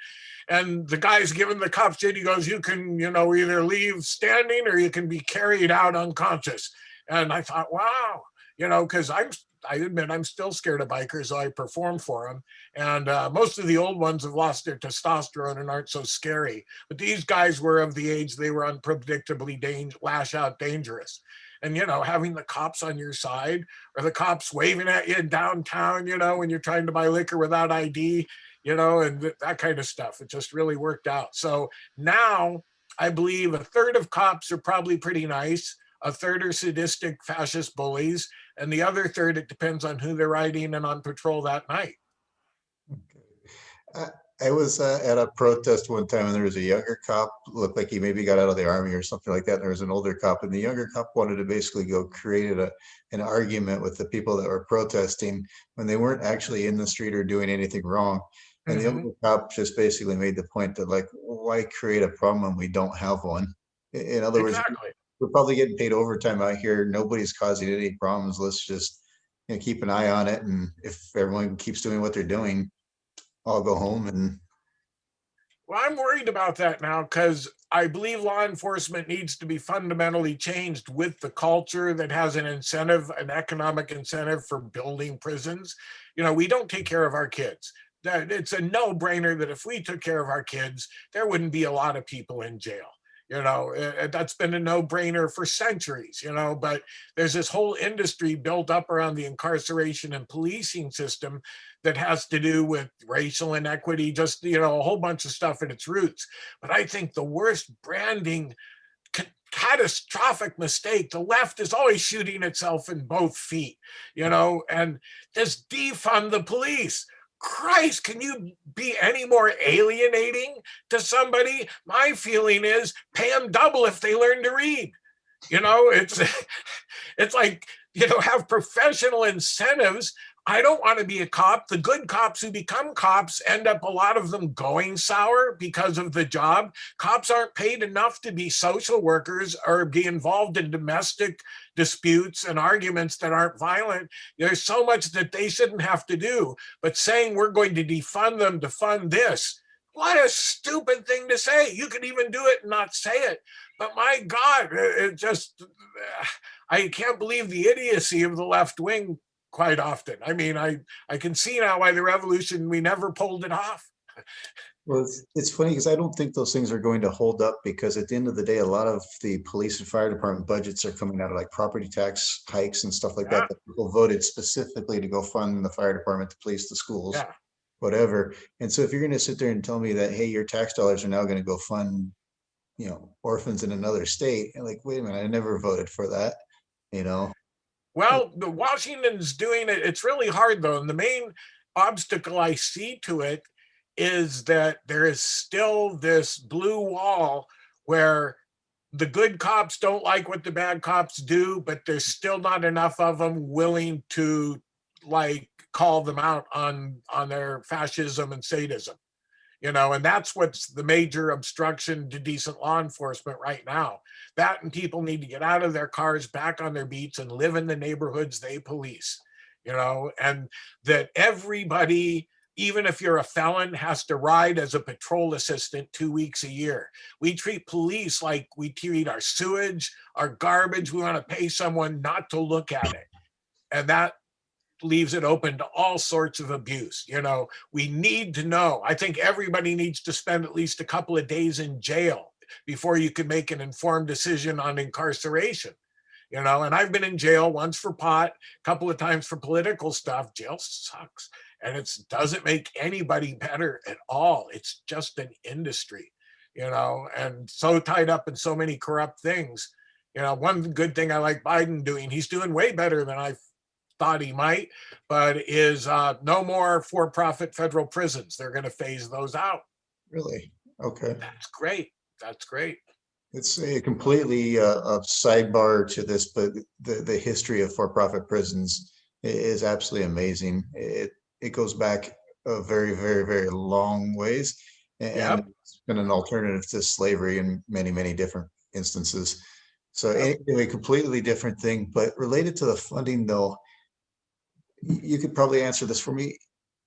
And the guy's giving the cop shit. He goes, you can, either leave standing or you can be carried out unconscious. And I thought, wow, because I admit I'm still scared of bikers, so I perform for them. And most of the old ones have lost their testosterone and aren't so scary. But these guys were of the age they were unpredictably lash out dangerous. And, having the cops on your side, or the cops waving at you downtown, when you're trying to buy liquor without ID, and that kind of stuff. It just really worked out. So now I believe a third of cops are probably pretty nice. A third are sadistic fascist bullies, and the other third, it depends on who they're riding and on patrol that night. I was at a protest one time, and there was a younger cop, looked like he maybe got out of the army or something like that. And there was an older cop, and the younger cop wanted to basically go create an argument with the people that were protesting when they weren't actually in the street or doing anything wrong. And the older cop just basically made the point that, like, why create a problem when we don't have one? In other words, we're probably getting paid overtime out here. Nobody's causing any problems. Let's just keep an eye on it. And if everyone keeps doing what they're doing, I'll go home. And well, I'm worried about that now, because I believe law enforcement needs to be fundamentally changed with the culture that has an incentive, an economic incentive for building prisons. We don't take care of our kids. It's a no-brainer that if we took care of our kids, there wouldn't be a lot of people in jail. That's been a no-brainer for centuries, but there's this whole industry built up around the incarceration and policing system that has to do with racial inequity, just, a whole bunch of stuff at its roots. But I think the worst branding catastrophic mistake, the left is always shooting itself in both feet, and just defund the police. Christ, can you be any more alienating to somebody? My feeling is pay them double if they learn to read. It's like, have professional incentives. I don't want to be a cop. The good cops who become cops end up, a lot of them, going sour because of the job. Cops aren't paid enough to be social workers or be involved in domestic disputes and arguments that aren't violent. There's so much that they shouldn't have to do. But saying we're going to defund them to fund this, what a stupid thing to say. You could even do it and not say it. But my God, I can't believe the idiocy of the left wing quite often. I mean, I can see now why the revolution, we never pulled it off. Well, it's funny because I don't think those things are going to hold up, because at the end of the day, a lot of the police and fire department budgets are coming out of like property tax hikes and stuff like that people voted specifically to go fund the fire department, the police, the schools, whatever. And so if you're going to sit there and tell me that, hey, your tax dollars are now going to go fund, orphans in another state, and like, wait a minute, I never voted for that, Well, the Washington's doing it. It's really hard, though. And the main obstacle I see to it is that there is still this blue wall where the good cops don't like what the bad cops do, but there's still not enough of them willing to, like, call them out on their fascism and sadism. And that's what's the major obstruction to decent law enforcement right now. That, and people need to get out of their cars, back on their beats, and live in the neighborhoods they police, and that everybody, even if you're a felon, has to ride as a patrol assistant 2 weeks a year. We treat police like we treat our sewage, our garbage. We want to pay someone not to look at it. And that leaves it open to all sorts of abuse. We need to know. I think everybody needs to spend at least a couple of days in jail before you can make an informed decision on incarceration. And I've been in jail once for pot, a couple of times for political stuff. Jail sucks. And it doesn't make anybody better at all. It's just an industry, and so tied up in so many corrupt things. One good thing I like Biden doing, he's doing way better than I thought he might, but is no more for-profit federal prisons. They're going to phase those out. Really? Okay. That's great. That's great. It's a completely a sidebar to this, but the history of for-profit prisons is absolutely amazing. It goes back a very, very, very long ways, and Yep. it's been an alternative to slavery in many, many different instances. So Yep. anyway, completely different thing, but related to the funding though, you could probably answer this for me.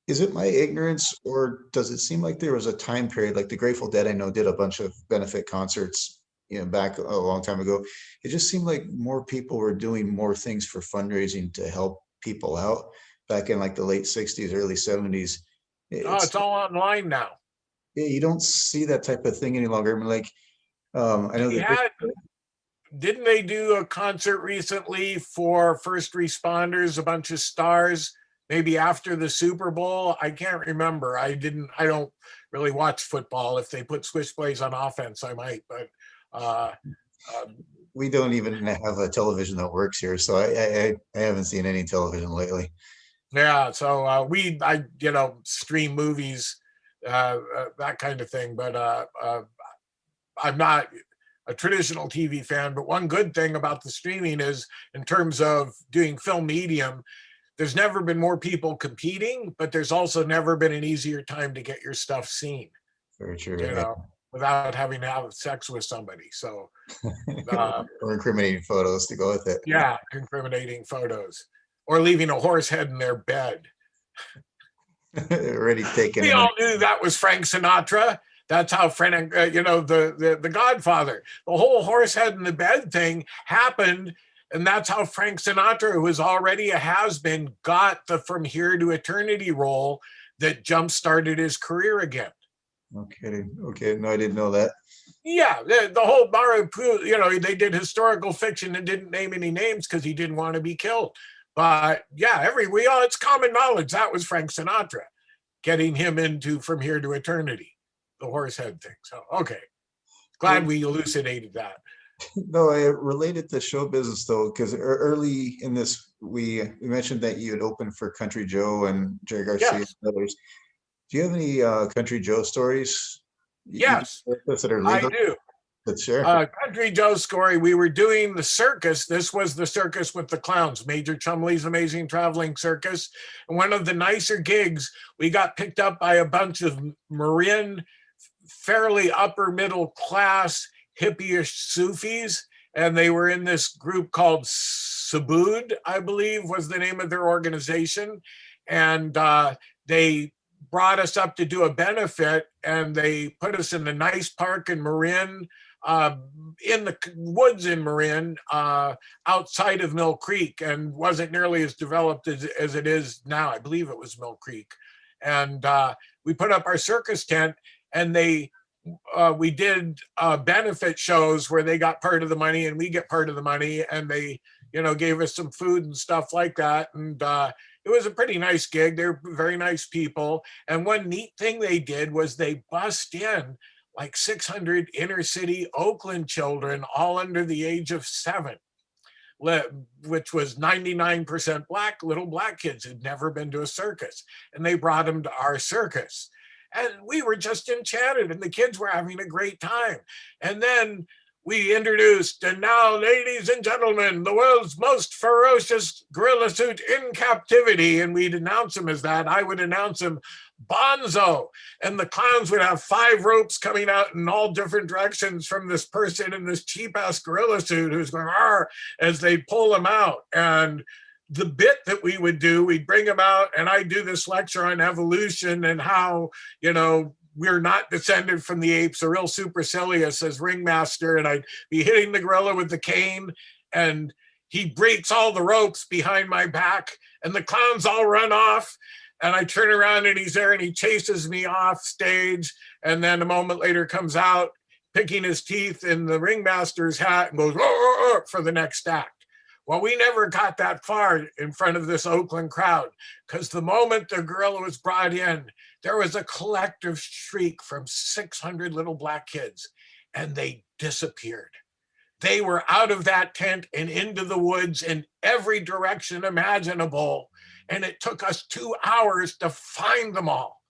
Is it my ignorance, or does it seem like there was a time period, like the Grateful Dead, I know, did a bunch of benefit concerts, back a long time ago. It just seemed like more people were doing more things for fundraising to help people out back in like the late 60s, early 70s. It's all online now. Yeah, you don't see that type of thing any longer. I mean, like, I know Didn't they do a concert recently for first responders, a bunch of stars, maybe after the Super Bowl? I can't remember. I don't really watch football. If they put switchblades on offense, I might, but we don't even have a television that works here, so I haven't seen any television lately. Yeah, so I stream movies, that kind of thing, but I'm not a traditional TV fan. But one good thing about the streaming is, in terms of doing film medium, there's never been more people competing, but there's also never been an easier time to get your stuff seen. Very true. Without having to have sex with somebody. So, or incriminating photos to go with it. Yeah, incriminating photos, or leaving a horse head in their bed. Already taken. We all knew that was Frank Sinatra. That's how Frank, the Godfather, the whole horse head in the bed thing happened. And that's how Frank Sinatra, who was already a has-been, got the From Here to Eternity role that jump-started his career again. No kidding. Okay, no, I didn't know that. Yeah, the whole Maru, they did historical fiction and didn't name any names because he didn't want to be killed. But yeah, it's common knowledge that was Frank Sinatra getting him into From Here to Eternity, the horse head thing. So, okay. Glad we elucidated that. No, I related to show business though, because early in this, we mentioned that you had opened for Country Joe and Jerry Garcia and others. Do you have any Country Joe stories? Yes, that are legal? I do. Let's share. Country Joe's story. We were doing the circus. This was the circus with the clowns, Major Chumley's Amazing Traveling Circus. And one of the nicer gigs, we got picked up by a bunch of Marin, fairly upper middle class, hippie-ish Sufis. And they were in this group called Subud, I believe was the name of their organization. And they brought us up to do a benefit, and they put us in a nice park in Marin, in the woods in Marin, outside of Mill Creek, and wasn't nearly as developed as it is now. I believe it was Mill Creek. And we put up our circus tent, and we did benefit shows where they got part of the money and we get part of the money, and they gave us some food and stuff like that. And it was a pretty nice gig. They're very nice people. And one neat thing they did was they bussed in like 600 inner city Oakland children, all under the age of 7, which was 99% black, little black kids who'd never been to a circus. And they brought them to our circus. And we were just enchanted, and the kids were having a great time. And then we introduced, and now, ladies and gentlemen, the world's most ferocious gorilla suit in captivity. And we'd announce him as that. I would announce him Bonzo. And the clowns would have 5 ropes coming out in all different directions from this person in this cheap-ass gorilla suit who's going, "Arr," as they pull him out. And the bit that we would do, we'd bring him out, and I'd do this lecture on evolution and how, we're not descended from the apes, a real supercilious as ringmaster, and I'd be hitting the gorilla with the cane, and he breaks all the ropes behind my back, and the clowns all run off. And I turn around and he's there and he chases me off stage. And then a moment later comes out, picking his teeth in the ringmaster's hat and goes, for the next act. Well, we never got that far in front of this Oakland crowd, because the moment the gorilla was brought in, there was a collective shriek from 600 little black kids, and they disappeared. They were out of that tent and into the woods in every direction imaginable. And it took us 2 hours to find them all.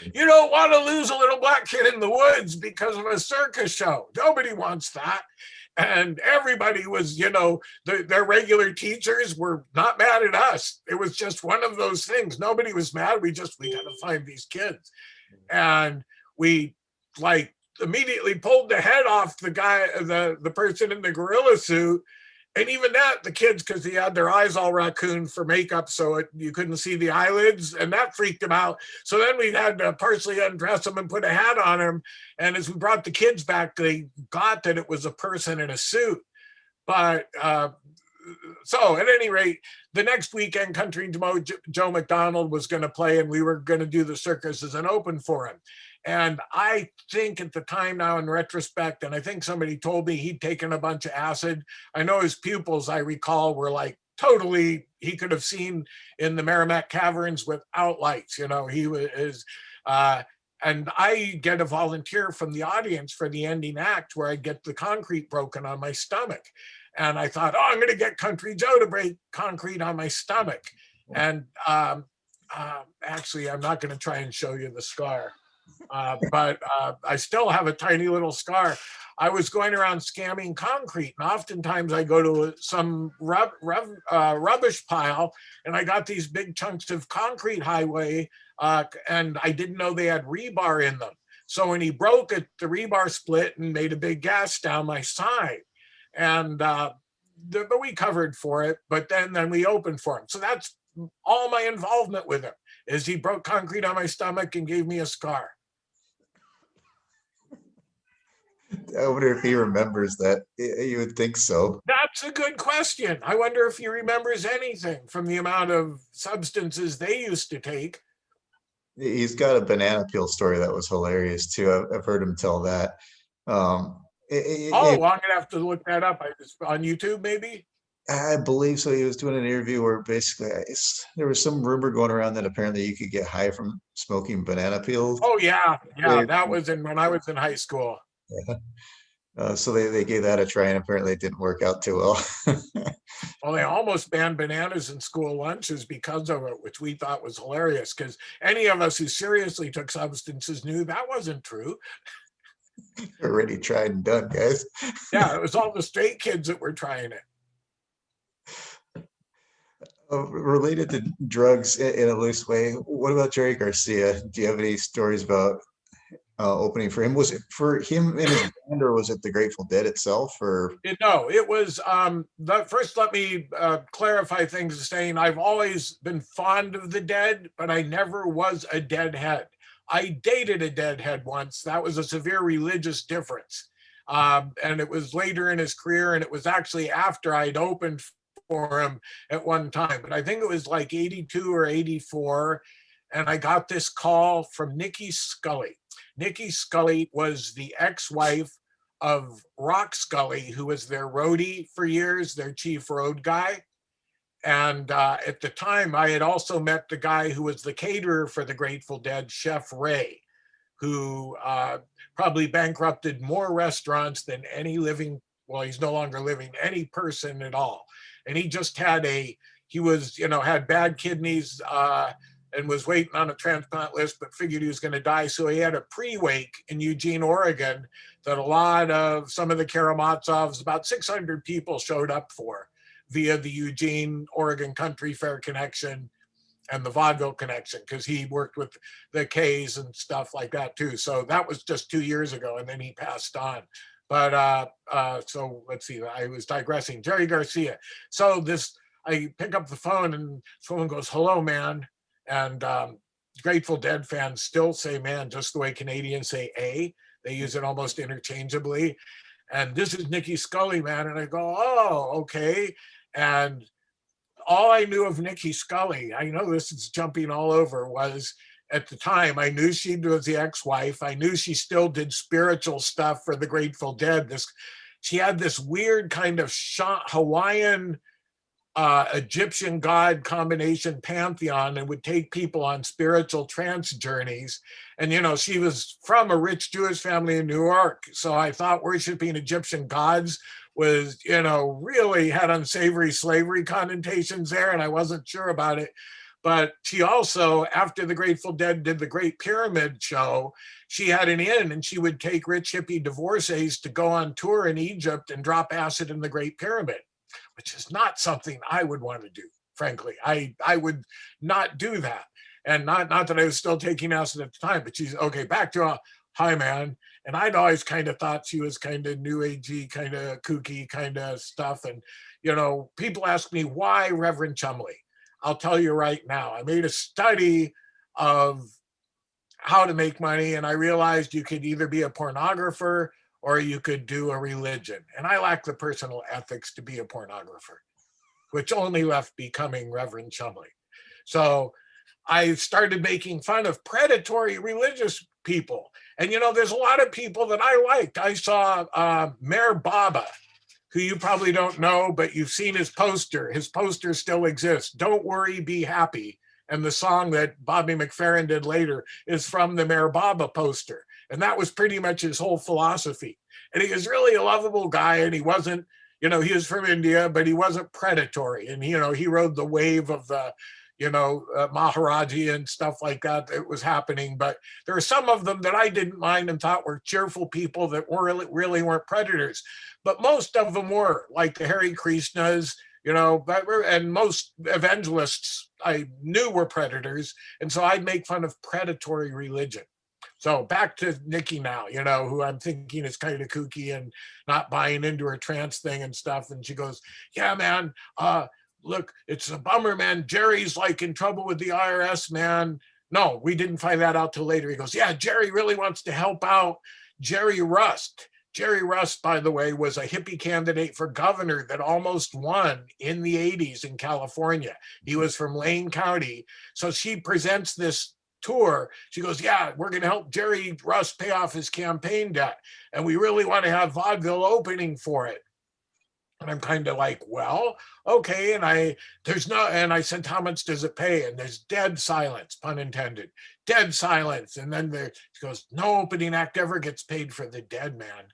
You don't want to lose a little black kid in the woods because of a circus show. Nobody wants that. And everybody was, their regular teachers were not mad at us. It was just one of those things. Nobody was mad. We got to find these kids. And we immediately pulled the head off the guy, the person in the gorilla suit. And even that, the kids, because he had their eyes all raccoon for makeup, so you couldn't see the eyelids, and that freaked him out. So then we had to partially undress him and put a hat on him. And as we brought the kids back, they got that it was a person in a suit. But so at any rate, the next weekend, Country Joe McDonald was going to play, and we were going to do the circus as an open for him. And I think at the time now, in retrospect, and I think somebody told me he'd taken a bunch of acid. I know his pupils, I recall, were totally, he could have seen in the Merrimack Caverns without lights. He was, and I get a volunteer from the audience for the ending act where I get the concrete broken on my stomach. And I thought, I'm going to get Country Joe to break concrete on my stomach. And actually, I'm not going to try and show you the scar. But I still have a tiny little scar. I was going around scamming concrete, and oftentimes I go to some rubbish pile, and I got these big chunks of concrete highway, and I didn't know they had rebar in them. So when he broke it, the rebar split and made a big gash down my side. And but we covered for it, but then we opened for him. So that's all my involvement with him, is he broke concrete on my stomach and gave me a scar. I wonder if he remembers that. You would think so. That's a good question. I wonder if he remembers anything from the amount of substances they used to take. He's got a banana peel story that was hilarious too. I've heard him tell that. Well, I'm gonna have to look that up. On YouTube, maybe. I believe so. He was doing an interview where basically there was some rumor going around that apparently you could get high from smoking banana peels. Oh yeah, that was when I was in high school. Yeah. So they gave that a try, and apparently it didn't work out too well. Well, they almost banned bananas in school lunches because of it, which we thought was hilarious, because any of us who seriously took substances knew that wasn't true. Already tried and done, guys. Yeah, it was all the straight kids that were trying it. Related to drugs in a loose way, what about Jerry Garcia? Do you have any stories about opening for him? Was it for him and his band, or was it the Grateful Dead itself? Or no, it was first let me clarify things, saying I've always been fond of the Dead, but I never was a Deadhead. I dated a Deadhead once. That was a severe religious difference, and it was later in his career, and it was actually after I'd opened for him at one time, but I think it was like 82 or 84, and I got this call from Nikki Scully. Nikki Scully was the ex-wife of Rock Scully, who was their roadie for years, their chief road guy. And at the time, I had also met the guy who was the caterer for the Grateful Dead, Chef Ray, who probably bankrupted more restaurants than any living, well, he's no longer living, any person at all. And he just had had bad kidneys, and was waiting on a transplant list, but figured he was going to die. So he had a pre-wake in Eugene, Oregon, that some of the Karamazovs, about 600 people showed up for, via the Eugene, Oregon Country Fair connection and the vaudeville connection, because he worked with the K's and stuff like that too. So that was just 2 years ago, and then he passed on. But so let's see, I was digressing. Jerry Garcia. So I pick up the phone and someone goes, "Hello, man." And Grateful Dead fans still say "man" just the way Canadians say "a." They use it almost interchangeably. and this is Nikki Scully, man. And I go, oh, okay. And all I knew of Nikki Scully, I know this is jumping all over, was at the time, I knew she was the ex-wife. I knew she still did spiritual stuff for the Grateful Dead. She had this weird kind of Hawaiian Egyptian god combination pantheon, and would take people on spiritual trance journeys. And, you know, she was from a rich Jewish family in New York. So I thought worshiping Egyptian gods was, you know, really had unsavory slavery connotations there. And I wasn't sure about it. But she also, after the Grateful Dead did the Great Pyramid show, she had an inn, and she would take rich hippie divorcees to go on tour in Egypt and drop acid in the Great Pyramid, which is not something I would want to do, frankly. I would not do that. And not that I was still taking acid at the time, but she's, okay, back to hi, man. And I'd always kind of thought she was kind of new agey, kind of kooky kind of stuff. And, you know, people ask me, why Reverend Chumley? I'll tell you right now, I made a study of how to make money, and I realized you could either be a pornographer or you could do a religion. And I lack the personal ethics to be a pornographer, which only left becoming Reverend Chumley. So I started making fun of predatory religious people. And, you know, there's a lot of people that I liked. I saw Mayor Baba, who you probably don't know, but you've seen his poster. His poster still exists. Don't worry, be happy. And the song that Bobby McFerrin did later is from the Mayor Baba poster. And that was pretty much his whole philosophy. And he was really a lovable guy, and he wasn't, you know, he was from India, but he wasn't predatory. And, you know, he rode the wave of the, you know, Maharaji and stuff like that was happening. But there are some of them that I didn't mind and thought were cheerful people that really weren't predators. But most of them were, like the Hare Krishnas, you know, and most evangelists I knew were predators. And so I'd make fun of predatory religion. So back to Nikki now, you know, who I'm thinking is kind of kooky and not buying into her trance thing and stuff. And she goes, yeah, man, look, it's a bummer, man. Jerry's like in trouble with the IRS, man. No, we didn't find that out till later. He goes, yeah, Jerry really wants to help out Jerry Rust. Jerry Rust, by the way, was a hippie candidate for governor that almost won in the 80s in California. He was from Lane County. So she presents this tour. She goes, yeah, we're going to help Jerry Rust pay off his campaign debt. And we really want to have vaudeville opening for it. And I'm kind of like, well, okay. And I said, how much does it pay? And there's dead silence, pun intended, dead silence. And then she goes, no opening act ever gets paid for the dead man.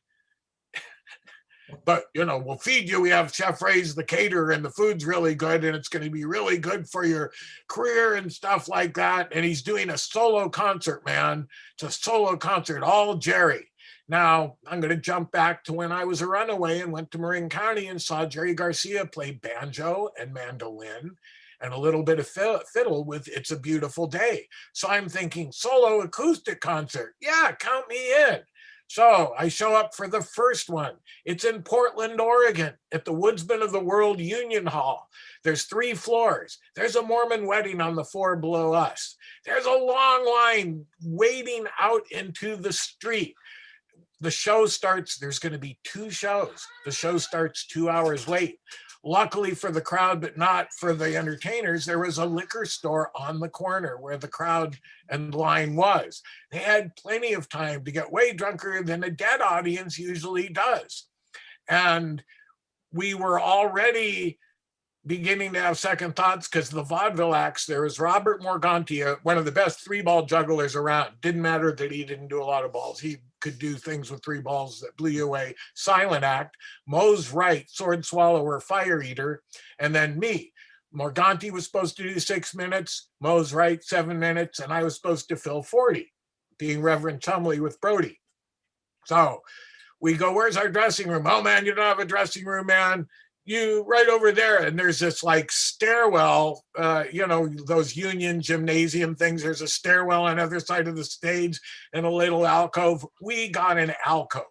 But, you know, we'll feed you. We have Chef Ray's the caterer, and the food's really good, and it's going to be really good for your career and stuff like that. And he's doing a solo concert, man. It's a solo concert, all Jerry. Now, I'm going to jump back to when I was a runaway and went to Marin County and saw Jerry Garcia play banjo and mandolin and a little bit of fiddle with It's a Beautiful Day. So I'm thinking, solo acoustic concert. Yeah, count me in. So I show up for the first one. It's in Portland, Oregon, at the Woodsman of the World Union Hall. There's 3 floors. There's a Mormon wedding on the floor below us. There's a long line waiting out into the street. The show starts, there's going to be 2 shows. The show starts 2 hours late. Luckily for the crowd, but not for the entertainers, there was a liquor store on the corner where the crowd and line was. They had plenty of time to get way drunker than a dead audience usually does. And we were already beginning to have second thoughts because the vaudeville acts, there was Robert Morganti, one of the best 3-ball jugglers around. Didn't matter that he didn't do a lot of balls. He could do things with 3 balls that blew you away. Silent act, Mose Wright, sword swallower, fire eater, and then me. Morganti was supposed to do 6 minutes, Mose Wright 7 minutes, and I was supposed to fill 40, being Reverend Chumley with Brody. So we go, where's our dressing room? Oh man, you don't have a dressing room, man. You right over there, and there's this like stairwell, you know, those union gymnasium things. There's a stairwell on the other side of the stage and a little alcove. We got an alcove,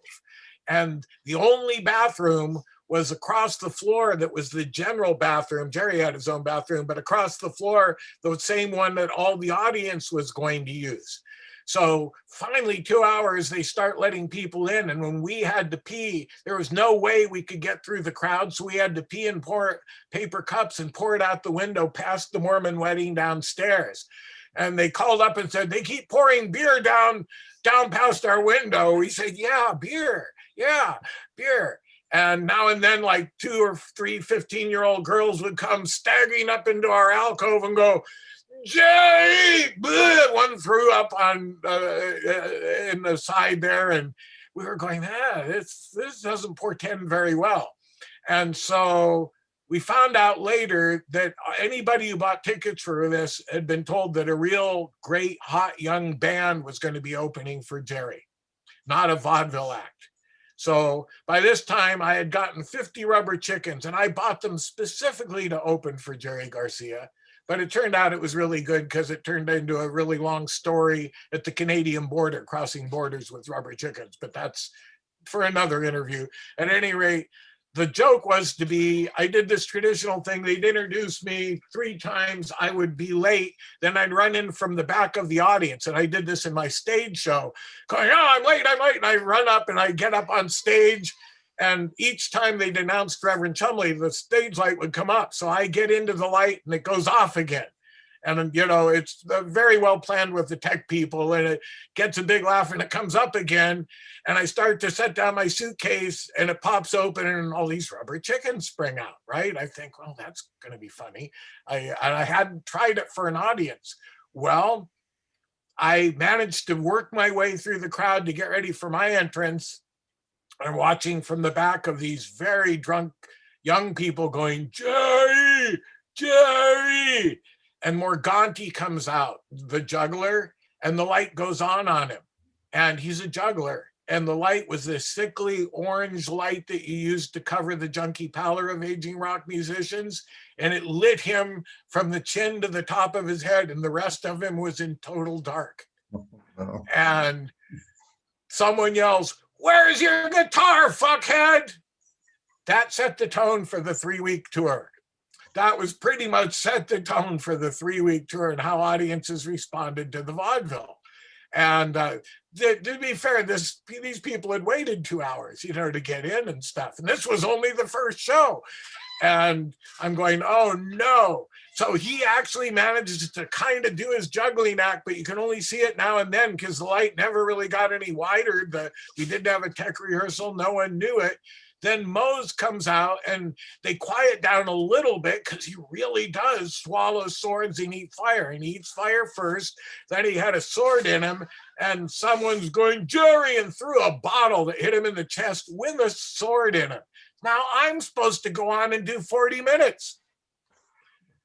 and the only bathroom was across the floor. That was the general bathroom. Jerry had his own bathroom, but across the floor, the same one that all the audience was going to use. So finally, 2 hours, they start letting people in. And when we had to pee, there was no way we could get through the crowd. So we had to pee and pour paper cups and pour it out the window past the Mormon wedding downstairs. And they called up and said, they keep pouring beer down past our window. We said, yeah, beer. Yeah, beer. And now and then, like 2 or 3 15-year-old girls would come staggering up into our alcove and go, Jay! One threw up on in the side there, and we were going, this doesn't portend very well. And so we found out later that anybody who bought tickets for this had been told that a real great hot young band was going to be opening for Jerry, not a vaudeville act. So by this time I had gotten 50 rubber chickens, and I bought them specifically to open for Jerry Garcia. But it turned out it was really good because it turned into a really long story at the Canadian border, crossing borders with rubber chickens. But that's for another interview. At any rate, the joke was to be, I did this traditional thing. They'd introduce me 3 times. I would be late. Then I'd run in from the back of the audience. And I did this in my stage show, going, oh, I'm late. And I run up and I get up on stage. And each time they'd announced Reverend Chumley, the stage light would come up. So I get into the light and it goes off again. And, you know, it's very well planned with the tech people, and it gets a big laugh and it comes up again. And I start to set down my suitcase and it pops open and all these rubber chickens spring out, right? I think, well, that's going to be funny. I hadn't tried it for an audience. Well, I managed to work my way through the crowd to get ready for my entrance. I'm watching from the back of these very drunk young people going, Jerry, Jerry. And Morganti comes out, the juggler, and the light goes on him. And he's a juggler. And the light was this sickly orange light that you used to cover the junky pallor of aging rock musicians. And it lit him from the chin to the top of his head, and the rest of him was in total dark. Oh. And someone yells, where's your guitar, fuckhead? That set the tone for the 3-week tour. That was pretty much set the tone for the 3-week tour and how audiences responded to the vaudeville. And to be fair, these people had waited 2 hours, you know, to get in and stuff. And this was only the first show. And I'm going, oh no. So he actually manages to kind of do his juggling act, but you can only see it now and then because the light never really got any wider. We didn't have a tech rehearsal. No one knew it. Then Mose comes out and they quiet down a little bit because he really does swallow swords and eat fire. And he eats fire first. Then he had a sword in him and someone's going, Jerry, and threw a bottle that hit him in the chest with a sword in it. Now I'm supposed to go on and do 40 minutes.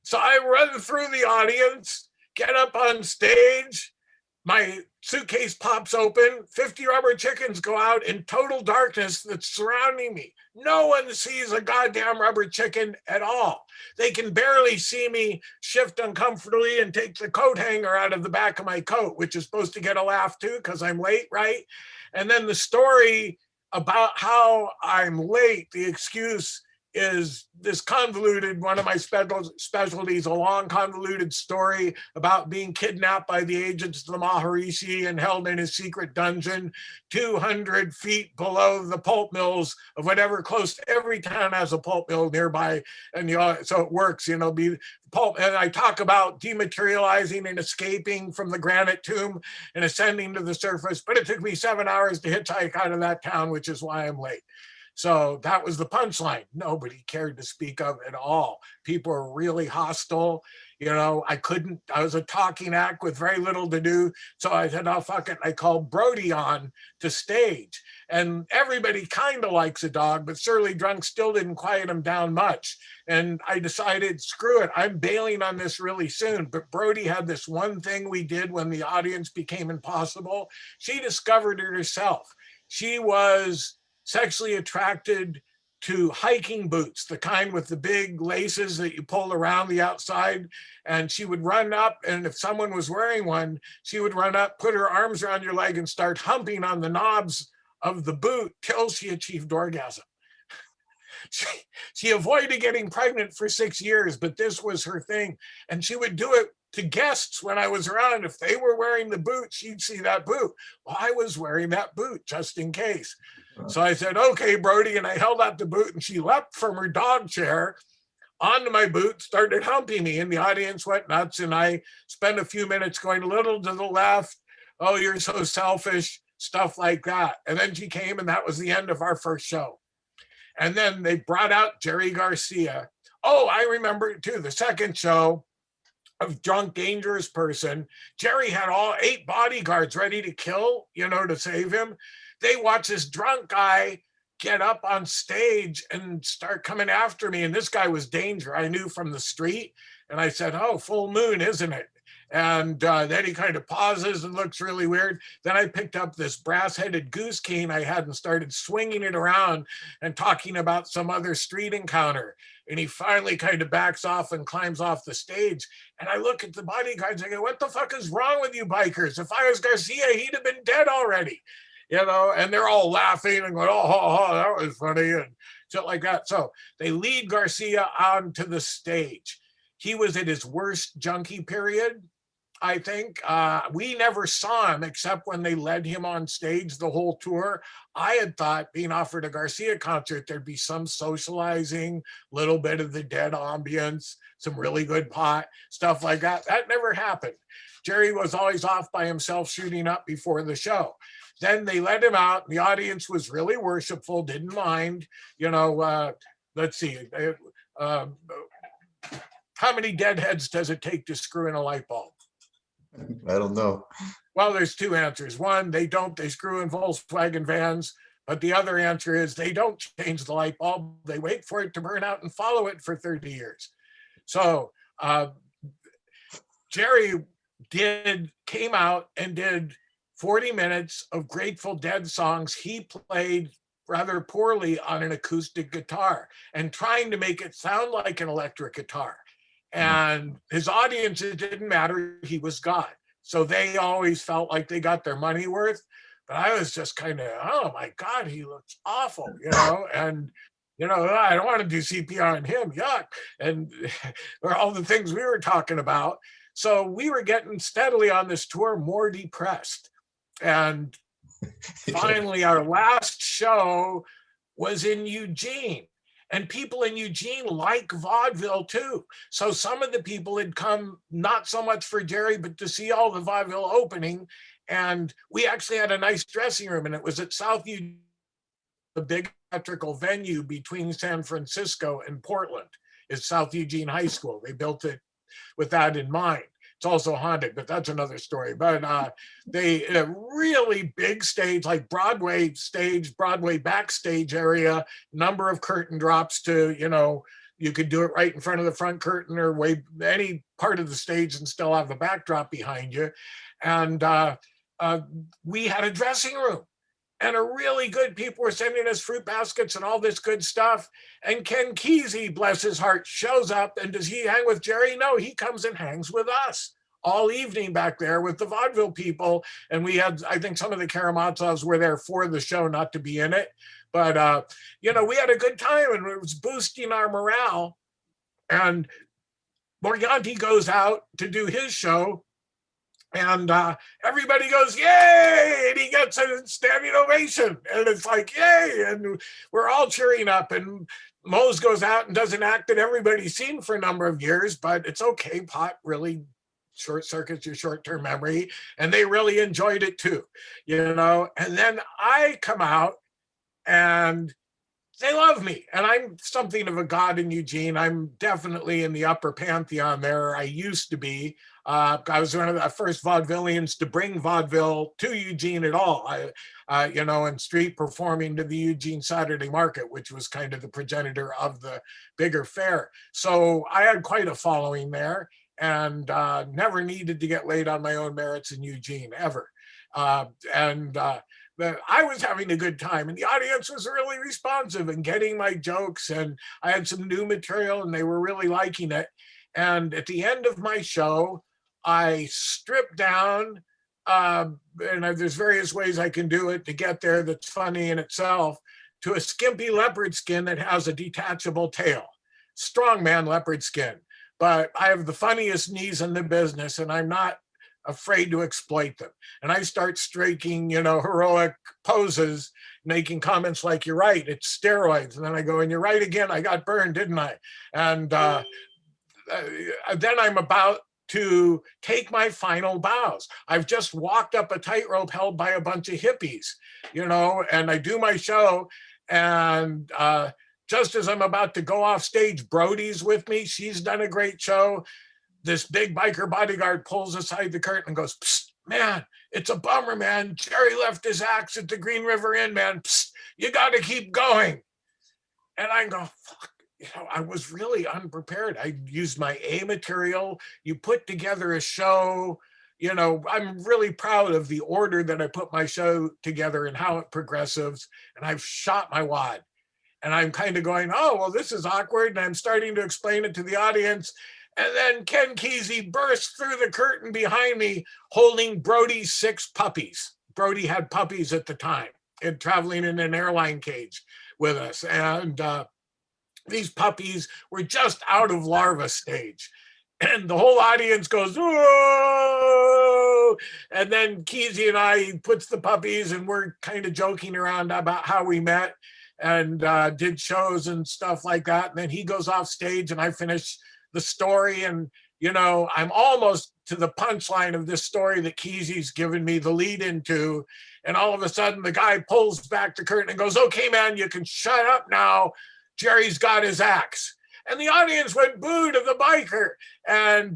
So I run through the audience, get up on stage, my suitcase pops open, 50 rubber chickens go out in total darkness that's surrounding me. No one sees a goddamn rubber chicken at all. They can barely see me shift uncomfortably and take the coat hanger out of the back of my coat, which is supposed to get a laugh too because I'm late, right? And then the story about how I'm late, the excuse is this convoluted, one of my specialties, a long convoluted story about being kidnapped by the agents of the Maharishi and held in a secret dungeon 200 feet below the pulp mills of whatever, close to every town has a pulp mill nearby. And so it works, be pulp. And I talk about dematerializing and escaping from the granite tomb and ascending to the surface, but it took me 7 hours to hitchhike out of that town, which is why I'm late. So that was the punchline. Nobody cared to speak of at all. People were really hostile. I was a talking act with very little to do. So I said, oh, fuck it. I called Brody on to stage. And everybody kind of likes a dog, but Surly Drunk still didn't quiet him down much. And I decided, screw it. I'm bailing on this really soon. But Brody had this one thing we did when the audience became impossible. She discovered it herself. She was sexually attracted to hiking boots, the kind with the big laces that you pull around the outside. And she would run up, and if someone was wearing one, she would run up, put her arms around your leg and start humping on the knobs of the boot till she achieved orgasm. She avoided getting pregnant for 6 years, but this was her thing. And she would do it to guests when I was around. If they were wearing the boot, she'd see that boot. Well, I was wearing that boot just in case. So I said, okay, Brody. And I held out the boot and she leapt from her dog chair onto my boot, started humping me, and the audience went nuts. And I spent a few minutes going a little to the left. Oh, you're so selfish, stuff like that. And then she came, and that was the end of our first show. And then they brought out Jerry Garcia. Oh, I remember it too. The second show of Drunk Dangerous Person, Jerry had all 8 bodyguards ready to kill, to save him. They watch this drunk guy get up on stage and start coming after me. And this guy was Danger. I knew from the street. And I said, oh, full moon, isn't it? And then he kind of pauses and looks really weird. Then I picked up this brass-headed goose cane I had and started swinging it around and talking about some other street encounter. And he finally kind of backs off and climbs off the stage. And I look at the bodyguards and I go, what the fuck is wrong with you bikers? If I was Garcia, he'd have been dead already. And they're all laughing and going, oh, that was funny, and shit like that. So they lead Garcia onto the stage. He was at his worst junkie period, I think. We never saw him except when they led him on stage the whole tour. I had thought, being offered a Garcia concert, there'd be some socializing, little bit of the Dead ambience, some really good pot, stuff like that. That never happened. Jerry was always off by himself shooting up before the show. Then they let him out. The audience was really worshipful, didn't mind. Let's see. How many deadheads does it take to screw in a light bulb? I don't know. Well, there's 2 answers. One, they screw in Volkswagen vans. But the other answer is they don't change the light bulb. They wait for it to burn out and follow it for 30 years. So Jerry came out and did 40 minutes of Grateful Dead songs he played rather poorly on an acoustic guitar and trying to make it sound like an electric guitar. And his audience, it didn't matter. He was God. So they always felt like they got their money worth. But I was just kind of, oh my God, he looks awful, and I don't want to do CPR on him, yuck. And all the things we were talking about. So we were getting steadily on this tour more depressed. And finally, our last show was in Eugene. And people in Eugene like vaudeville too. So some of the people had come not so much for Jerry, but to see all the vaudeville opening. And we actually had a nice dressing room, and it was at South Eugene, the big theatrical venue between San Francisco and Portland is South Eugene High School. They built it with that in mind. It's also haunted, but that's another story. But they a really big stage, like Broadway stage, Broadway backstage area, number of curtain drops to, you could do it right in front of the front curtain or any part of the stage and still have the backdrop behind you. And we had a dressing room. And a really good people were sending us fruit baskets and all this good stuff. And Ken Kesey, bless his heart, shows up. And does he hang with Jerry? No, he comes and hangs with us all evening back there with the vaudeville people. And we had, I think some of the Karamazovs were there for the show, not to be in it. But, we had a good time and it was boosting our morale. And Morganti goes out to do his show. And everybody goes, yay! And he gets a standing ovation. And it's like, yay! And we're all cheering up. And Mose goes out and does an act that everybody's seen for a number of years, but it's okay. Pot really short circuits your short-term memory. And they really enjoyed it too, And then I come out and they love me. And I'm something of a god in Eugene. I'm definitely in the upper pantheon there. I used to be. I was one of the first vaudevillians to bring vaudeville to Eugene at all, and street performing to the Eugene Saturday Market, which was kind of the progenitor of the bigger fair. So I had quite a following there and never needed to get laid on my own merits in Eugene, ever. But I was having a good time and the audience was really responsive and getting my jokes, and I had some new material and they were really liking it. And at the end of my show, I stripped down, and there's various ways I can do it to get there that's funny in itself, to a skimpy leopard skin that has a detachable tail. Strongman leopard skin. but I have the funniest knees in the business, and I'm not afraid to exploit them. And I start striking, heroic poses, making comments like, "You're right, it's steroids." And then I go, "And you're right again, I got burned, didn't I?" And then I'm about to take my final bows. I've just walked up a tightrope held by a bunch of hippies, and I do my show. And just as I'm about to go off stage, Brody's with me. She's done a great show. This big biker bodyguard pulls aside the curtain and goes, "Psst, man, it's a bummer, man. Jerry left his axe at the Green River Inn, man. Psst, you got to keep going." And I go, fuck. I was really unprepared. I used my A material. You put together a show. I'm really proud of the order that I put my show together and how it progresses. And I've shot my wad. And I'm kind of going, oh, well, this is awkward. And I'm starting to explain it to the audience. And then Ken Kesey bursts through the curtain behind me holding Brody's 6 puppies. Brody had puppies at the time and traveling in an airline cage with us. And these puppies were just out of larva stage. And the whole audience goes, "Whoa!" And then Kesey and I puts the puppies, and we're kind of joking around about how we met and did shows and stuff like that. And then he goes off stage and I finish the story. And, I'm almost to the punchline of this story that Kesey's given me the lead into. And all of a sudden the guy pulls back the curtain and goes, "Okay, man, you can shut up now. Jerry's got his axe." And the audience went boo to the biker.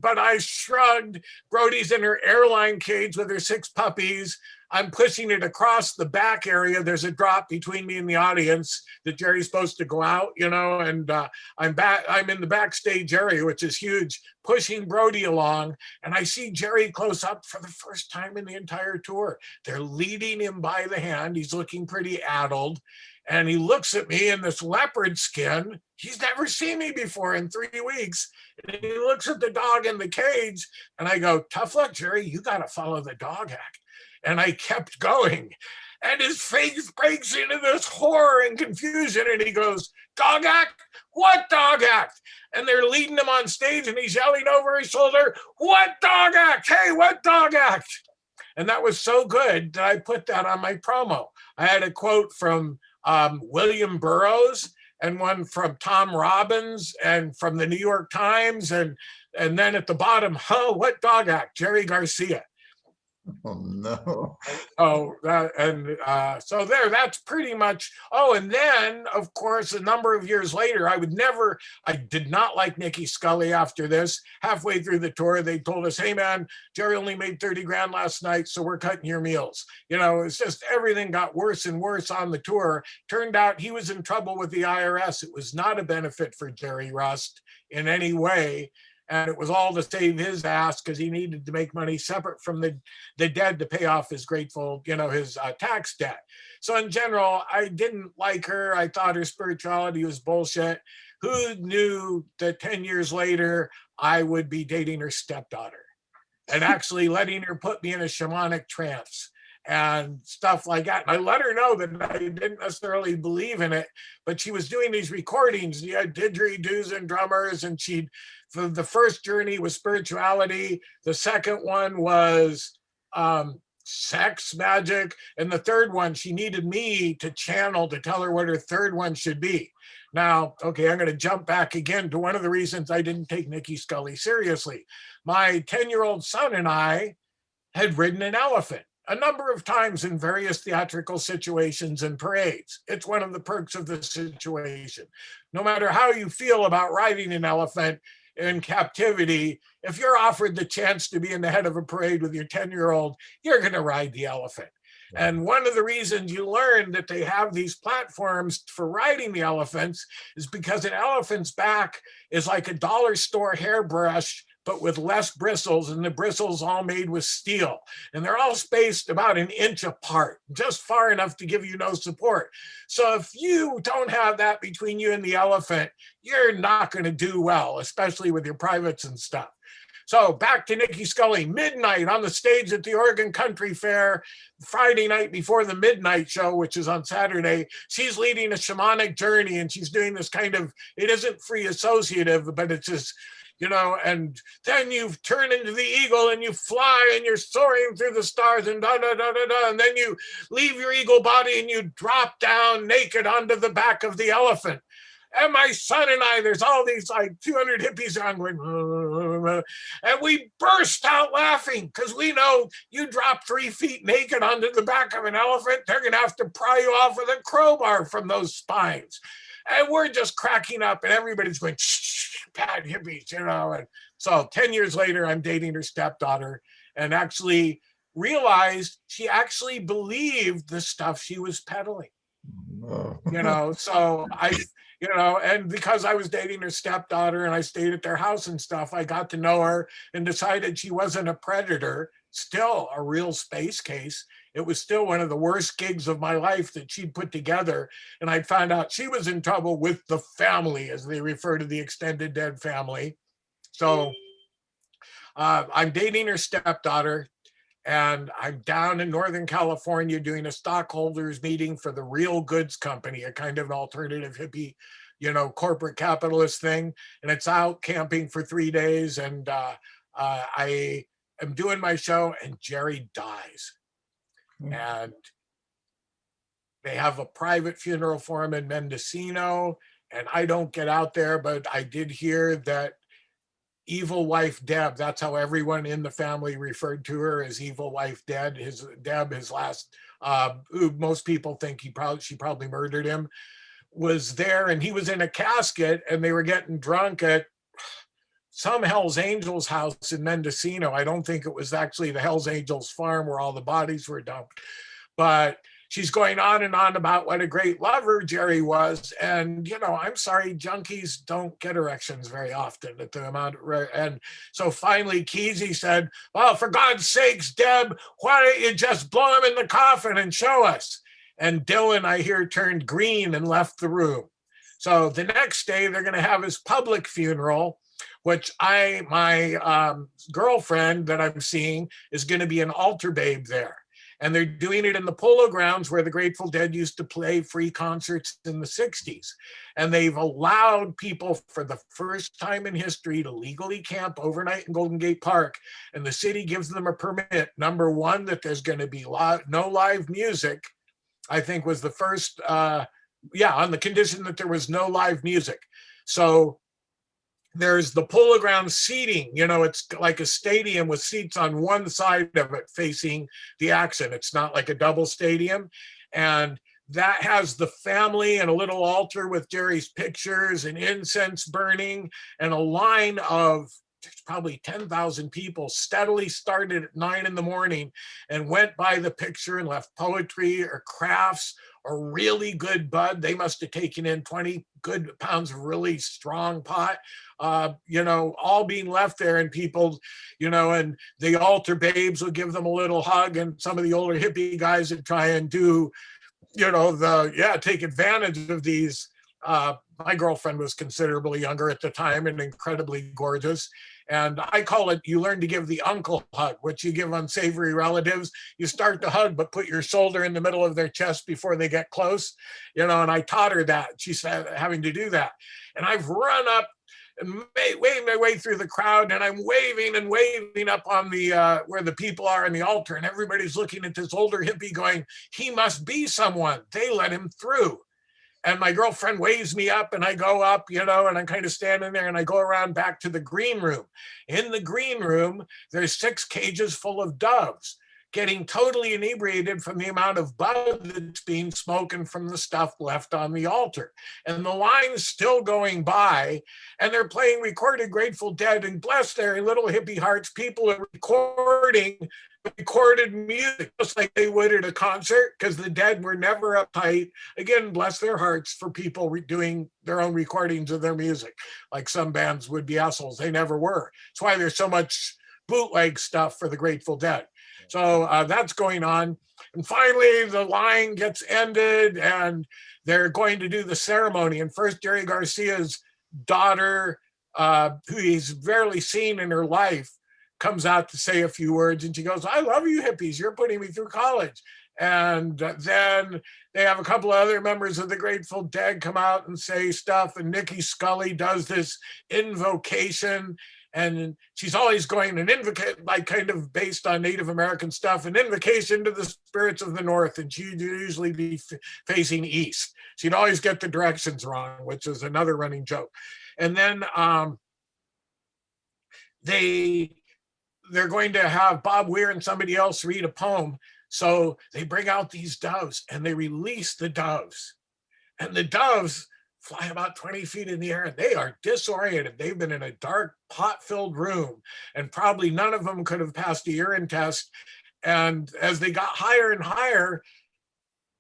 But I shrugged. Brody's in her airline cage with her 6 puppies. I'm pushing it across the back area. There's a drop between me and the audience that Jerry's supposed to go out, and I'm in the backstage area, which is huge, pushing Brody along. And I see Jerry close up for the first time in the entire tour. They're leading him by the hand. He's looking pretty addled. And he looks at me in this leopard skin. He's never seen me before in 3 weeks. And he looks at the dog in the cage. And I go, "Tough luck, Jerry. You got to follow the dog act." And I kept going. And his face breaks into this horror and confusion. And he goes, "Dog act? What dog act?" And they're leading him on stage and he's yelling over his shoulder, "What dog act? Hey, what dog act?" And that was so good that I put that on my promo. I had a quote from William Burroughs and one from Tom Robbins and from the New York Times. And then at the bottom, "What dog act? Jerry Garcia." Oh, no. Oh, so there, that's pretty much. Oh, and then, of course, a number of years later, I did not like Nikki Scully after this. Halfway through the tour, they told us, "Hey, man, Jerry only made 30 grand last night, so we're cutting your meals." It's just everything got worse and worse on the tour. Turned out he was in trouble with the IRS. It was not a benefit for Jerry Rust in any way. And it was all to save his ass because he needed to make money separate from the dead to pay off his his tax debt. So in general, I didn't like her. I thought her spirituality was bullshit. Who knew that 10 years later, I would be dating her stepdaughter and actually letting her put me in a shamanic trance and stuff like that. And I let her know that I didn't necessarily believe in it, but she was doing these recordings. You had didgeridoos and drummers, and the first journey was spirituality. The second one was sex magic. And the third one, she needed me to channel to tell her what her third one should be. Now, okay, I'm going to jump back again to one of the reasons I didn't take Nikki Scully seriously. My 10-year-old son and I had ridden an elephant a number of times in various theatrical situations and parades. It's one of the perks of the situation. No matter how you feel about riding an elephant in captivity, if you're offered the chance to be in the head of a parade with your 10-year-old, you're going to ride the elephant. And one of the reasons you learn that they have these platforms for riding the elephants is because an elephant's back is like a dollar store hairbrush, but with less bristles, and the bristles all made with steel. And they're all spaced about an inch apart, just far enough to give you no support. So if you don't have that between you and the elephant, you're not going to do well, especially with your privates and stuff. So back to Nikki Scully, midnight on the stage at the Oregon Country Fair, Friday night before the midnight show, which is on Saturday. She's leading a shamanic journey, and she's doing this kind of, it isn't free associative, but it's this and then you turn into the eagle and you fly and you're soaring through the stars and da da da da da, and then you leave your eagle body and you drop down naked onto the back of the elephant. And my son and I, there's all these like 200 hippies around going, and we burst out laughing because we know you drop 3 feet naked onto the back of an elephant, they're going to have to pry you off with a crowbar from those spines. And we're just cracking up, and everybody's going, shh, bad hippies, And so 10 years later, I'm dating her stepdaughter and actually realized she actually believed the stuff she was peddling. So and because I was dating her stepdaughter and I stayed at their house and stuff, I got to know her and decided she wasn't a predator, still a real space case. It was still one of the worst gigs of my life that she'd put together. And I found out she was in trouble with the family, as they refer to the extended dead family. So I'm dating her stepdaughter. And I'm down in Northern California doing a stockholders meeting for the Real Goods Company, a kind of an alternative hippie, corporate capitalist thing. And it's out camping for 3 days. And I am doing my show and Jerry dies. And they have a private funeral for him in Mendocino. And I don't get out there, but I did hear that evil wife Deb, that's how everyone in the family referred to her, as evil wife Deb. His last, who most people think she probably murdered him, was there, and he was in a casket, and they were getting drunk at some Hells Angels house in Mendocino. I don't think it was actually the Hells Angels farm where all the bodies were dumped, but she's going on and on about what a great lover Jerry was. And, I'm sorry, junkies don't get erections very often at the amount. And so finally, Kesey said, well, for God's sakes, Deb, why don't you just blow him in the coffin and show us? And Dylan, I hear, turned green and left the room. So the next day, they're going to have his public funeral, which my girlfriend that I'm seeing is going to be an altar babe there. And they're doing it in the Polo Grounds where the Grateful Dead used to play free concerts in the 60s. And they've allowed people for the first time in history to legally camp overnight in Golden Gate Park. And the city gives them a permit. Number one, that there's going to be no live music, I think was the first, on the condition that there was no live music. So there's the Polo Grounds seating, it's like a stadium with seats on one side of it facing the action. It's not like a double stadium. And that has the family and a little altar with Jerry's pictures and incense burning, and a line of probably 10,000 people steadily started at 9 a.m. and went by the picture and left poetry or crafts or really good bud. They must have taken in 20 good pounds of really strong pot, all being left there, and people, and the altar babes would give them a little hug, and some of the older hippie guys would try and do, take advantage of these. My girlfriend was considerably younger at the time and incredibly gorgeous. And I call it, you learn to give the uncle hug, which you give unsavory relatives. You start to hug, but put your shoulder in the middle of their chest before they get close, and I taught her that. She said, having to do that. And I've run up and waved my way through the crowd, and I'm waving and waving up on the, where the people are in the altar, and everybody's looking at this older hippie going, he must be someone. They let him through. And my girlfriend waves me up, and I go up, and I'm kind of standing there, and I go around back to the green room. In the green room, there's 6 cages full of doves getting totally inebriated from the amount of bud that's being smoking from the stuff left on the altar. And the line's still going by, and they're playing recorded Grateful Dead, and bless their little hippie hearts, people are recorded music just like they would at a concert, because the Dead were never uptight. Again, bless their hearts for people doing their own recordings of their music. Like some bands would be assholes. They never were. That's why there's so much bootleg stuff for the Grateful Dead. So that's going on. And finally, the line gets ended, and they're going to do the ceremony. And first, Jerry Garcia's daughter, who he's barely seen in her life, comes out to say a few words, and she goes, I love you hippies, you're putting me through college. And then they have a couple of other members of the Grateful Dead come out and say stuff. And Nikki Scully does this invocation. And she's always going an invocate, like kind of based on Native American stuff, an invocation to the spirits of the North. And she'd usually be facing east. She'd always get the directions wrong, which is another running joke. And then they're going to have Bob Weir and somebody else read a poem. So they bring out these doves and they release the doves. And the doves fly about 20 feet in the air and they are disoriented. They've been in a dark, pot-filled room and probably none of them could have passed a urine test. And as they got higher and higher,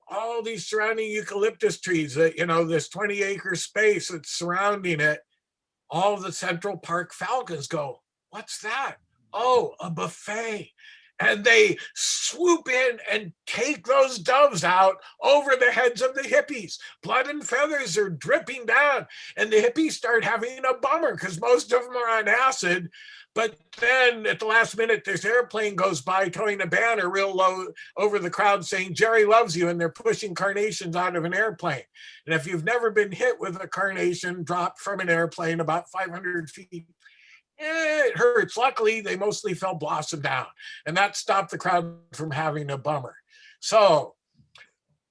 all these surrounding eucalyptus trees, this 20-acre space that's surrounding it, all of the Central Park falcons go, "What's that? Oh, a buffet." And they swoop in and take those doves out over the heads of the hippies. Blood and feathers are dripping down. And the hippies start having a bummer because most of them are on acid. But then at the last minute, this airplane goes by towing a banner real low over the crowd saying, "Jerry loves you." And they're pushing carnations out of an airplane. And if you've never been hit with a carnation dropped from an airplane about 500 feet, it hurts. Luckily, they mostly fell blossom down, and that stopped the crowd from having a bummer. So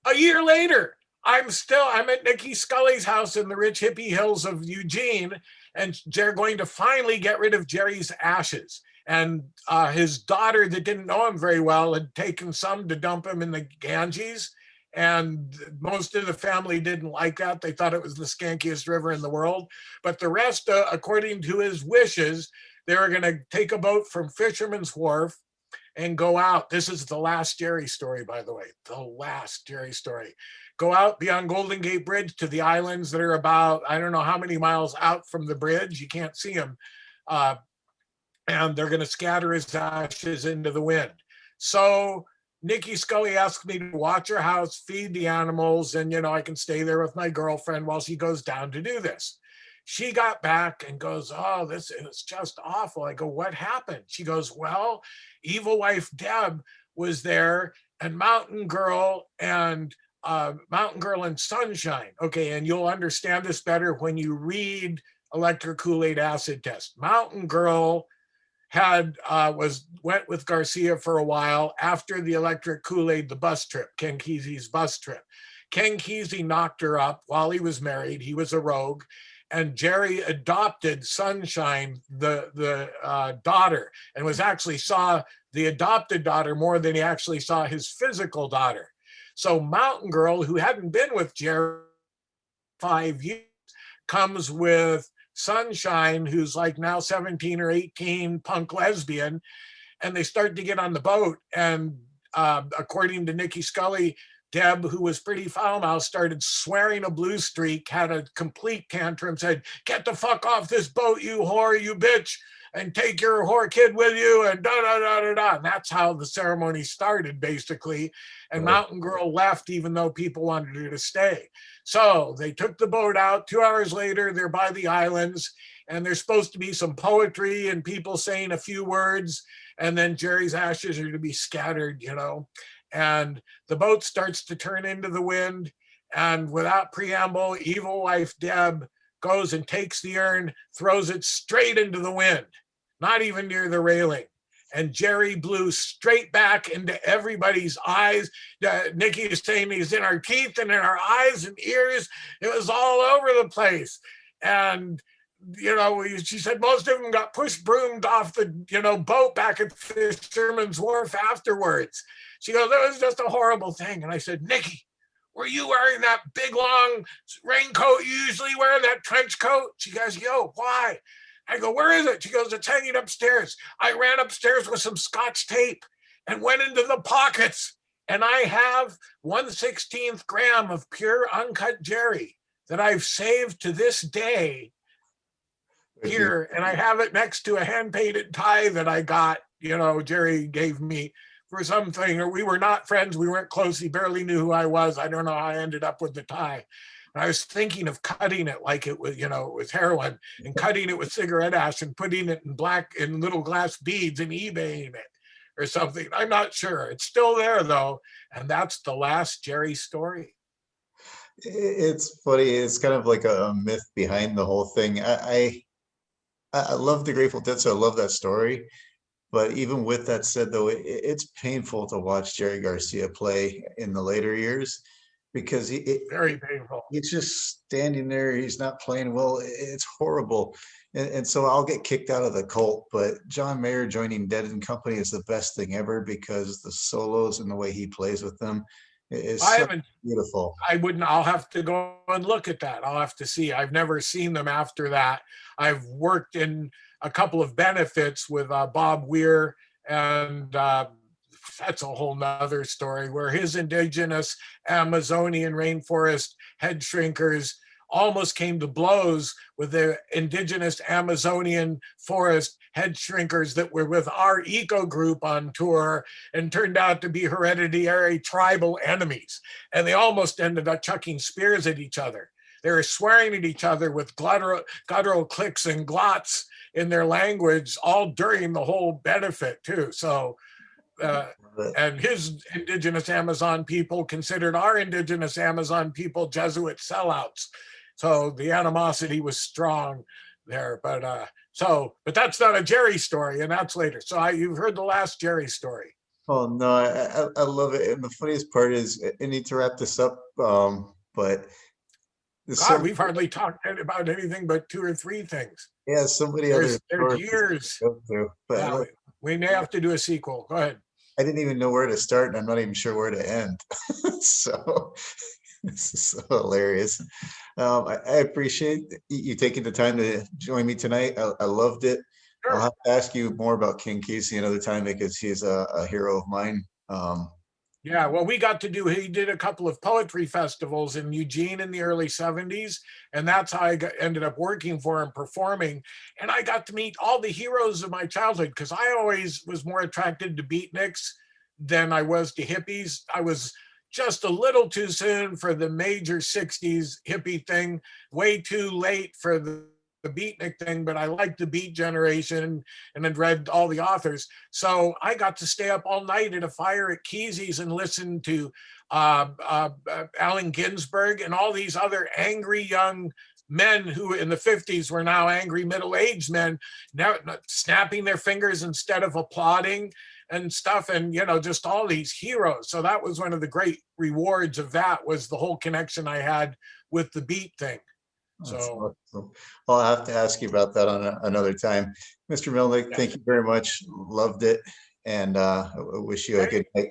a year later, I'm at Nikki Scully's house in the rich hippie hills of Eugene, and they're going to finally get rid of Jerry's ashes. And his daughter that didn't know him very well had taken some to dump him in the Ganges. And most of the family didn't like that. They thought it was the skankiest river in the world. But the rest, according to his wishes, they were going to take a boat from Fisherman's Wharf and go out. This is the last Jerry story, by the way, the last Jerry story. Go out beyond Golden Gate Bridge to the islands that are about, I don't know how many miles out from the bridge. You can't see them. And they're going to scatter his ashes into the wind. So Nikki Scully asked me to watch her house, feed the animals, and, I can stay there with my girlfriend while she goes down to do this. She got back and goes, "Oh, this is just awful." I go, "What happened?" She goes, "Well, evil wife Deb was there and Mountain Girl and Sunshine." Okay, and you'll understand this better when you read Electric Kool-Aid Acid Test. Mountain Girl went with Garcia for a while after the Electric Kool-Aid, the bus trip, Ken Kesey's bus trip. Ken Kesey knocked her up while he was married. He was a rogue. And Jerry adopted Sunshine, the daughter, and saw the adopted daughter more than he actually saw his physical daughter. So Mountain Girl, who hadn't been with Jerry 5 years, comes with Sunshine, who's like now 17 or 18, punk lesbian, and they start to get on the boat. And according to Nikki Scully, Deb, who was pretty foul-mouthed, started swearing a blue streak, had a complete tantrum, said, "Get the fuck off this boat, you whore, you bitch, and take your whore kid with you," and da-da-da-da-da. And that's how the ceremony started, basically. And Mountain Girl left, even though people wanted her to stay. So they took the boat out. 2 hours later, they're by the islands, and there's supposed to be some poetry and people saying a few words, and then Jerry's ashes are to be scattered, And the boat starts to turn into the wind, and without preamble, evil wife Deb goes and takes the urn, throws it straight into the wind, not even near the railing. And Jerry blew straight back into everybody's eyes. Nikki is saying he's in our teeth and in our eyes and ears. It was all over the place. And, she said most of them got push-broomed off the, boat back at Fisherman's Wharf afterwards. She goes, "That was just a horrible thing." And I said, "Nikki, were you wearing that big, long raincoat you usually wear, that trench coat?" She goes, "Yo, why?" I go, "Where is it?" She goes, "It's hanging upstairs." I ran upstairs with some Scotch tape and went into the pockets. And I have 1/16 gram of pure uncut Jerry that I've saved to this day here. And I have it next to a hand-painted tie that I got, Jerry gave me for something, or we were not friends. We weren't close. He barely knew who I was. I don't know how I ended up with the tie. And I was thinking of cutting it like it was, it was heroin, and cutting it with cigarette ash and putting it in little glass beads and eBaying it. or something. I'm not sure. It's still there though, and that's the last Jerry story. It's funny. It's kind of like a myth behind the whole thing. I love the Grateful Dead, so I love that story. But even with that said, though, it's painful to watch Jerry Garcia play in the later years because Very painful. he's just standing there. He's not playing well. It's horrible. And so I'll get kicked out of the cult. But John Mayer joining Dead and Company is the best thing ever because the solos and the way he plays with them is I so haven't beautiful. I wouldn't. I'll have to go and look at that. I'll have to see. I've never seen them after that. I've worked in a couple of benefits with Bob Weir, and that's a whole nother story where his indigenous Amazonian rainforest head shrinkers almost came to blows with the indigenous Amazonian forest head shrinkers that were with our eco group on tour and turned out to be hereditary tribal enemies. And they almost ended up chucking spears at each other. They were swearing at each other with guttural clicks and glots in their language, all during the whole benefit, too. So, and his indigenous Amazon people considered our indigenous Amazon people Jesuit sellouts. So the animosity was strong there. But but that's not a Jerry story, and that's later. So you've heard the last Jerry story. Oh no, I love it. And the funniest part is I need to wrap this up. But God, we've hardly talked about anything but 2 or 3 things. Yeah, so many other There's years. But yeah, we may have to do a sequel. Go ahead. I didn't even know where to start, and I'm not even sure where to end. So this is so hilarious. I appreciate you taking the time to join me tonight. I loved it. Sure. I'll have to ask you more about King Casey another time because he's a hero of mine. Yeah, well, he did a couple of poetry festivals in Eugene in the early 70s. And that's how I ended up working for him, performing. And I got to meet all the heroes of my childhood because I always was more attracted to beatniks than I was to hippies. I was just a little too soon for the major 60s hippie thing, way too late for the beatnik thing, but I liked the beat generation and had read all the authors. So I got to stay up all night at a fire at Kesey's and listen to Allen Ginsberg and all these other angry young men who in the 50s were now angry middle-aged men, now snapping their fingers instead of applauding and stuff, and just all these heroes. So that was one of the great rewards of that, was the whole connection I had with the beat thing. So awesome. I'll have to ask you about that on another time. Mr. Mielnik, thank you very much. Loved it. And I wish you a good night.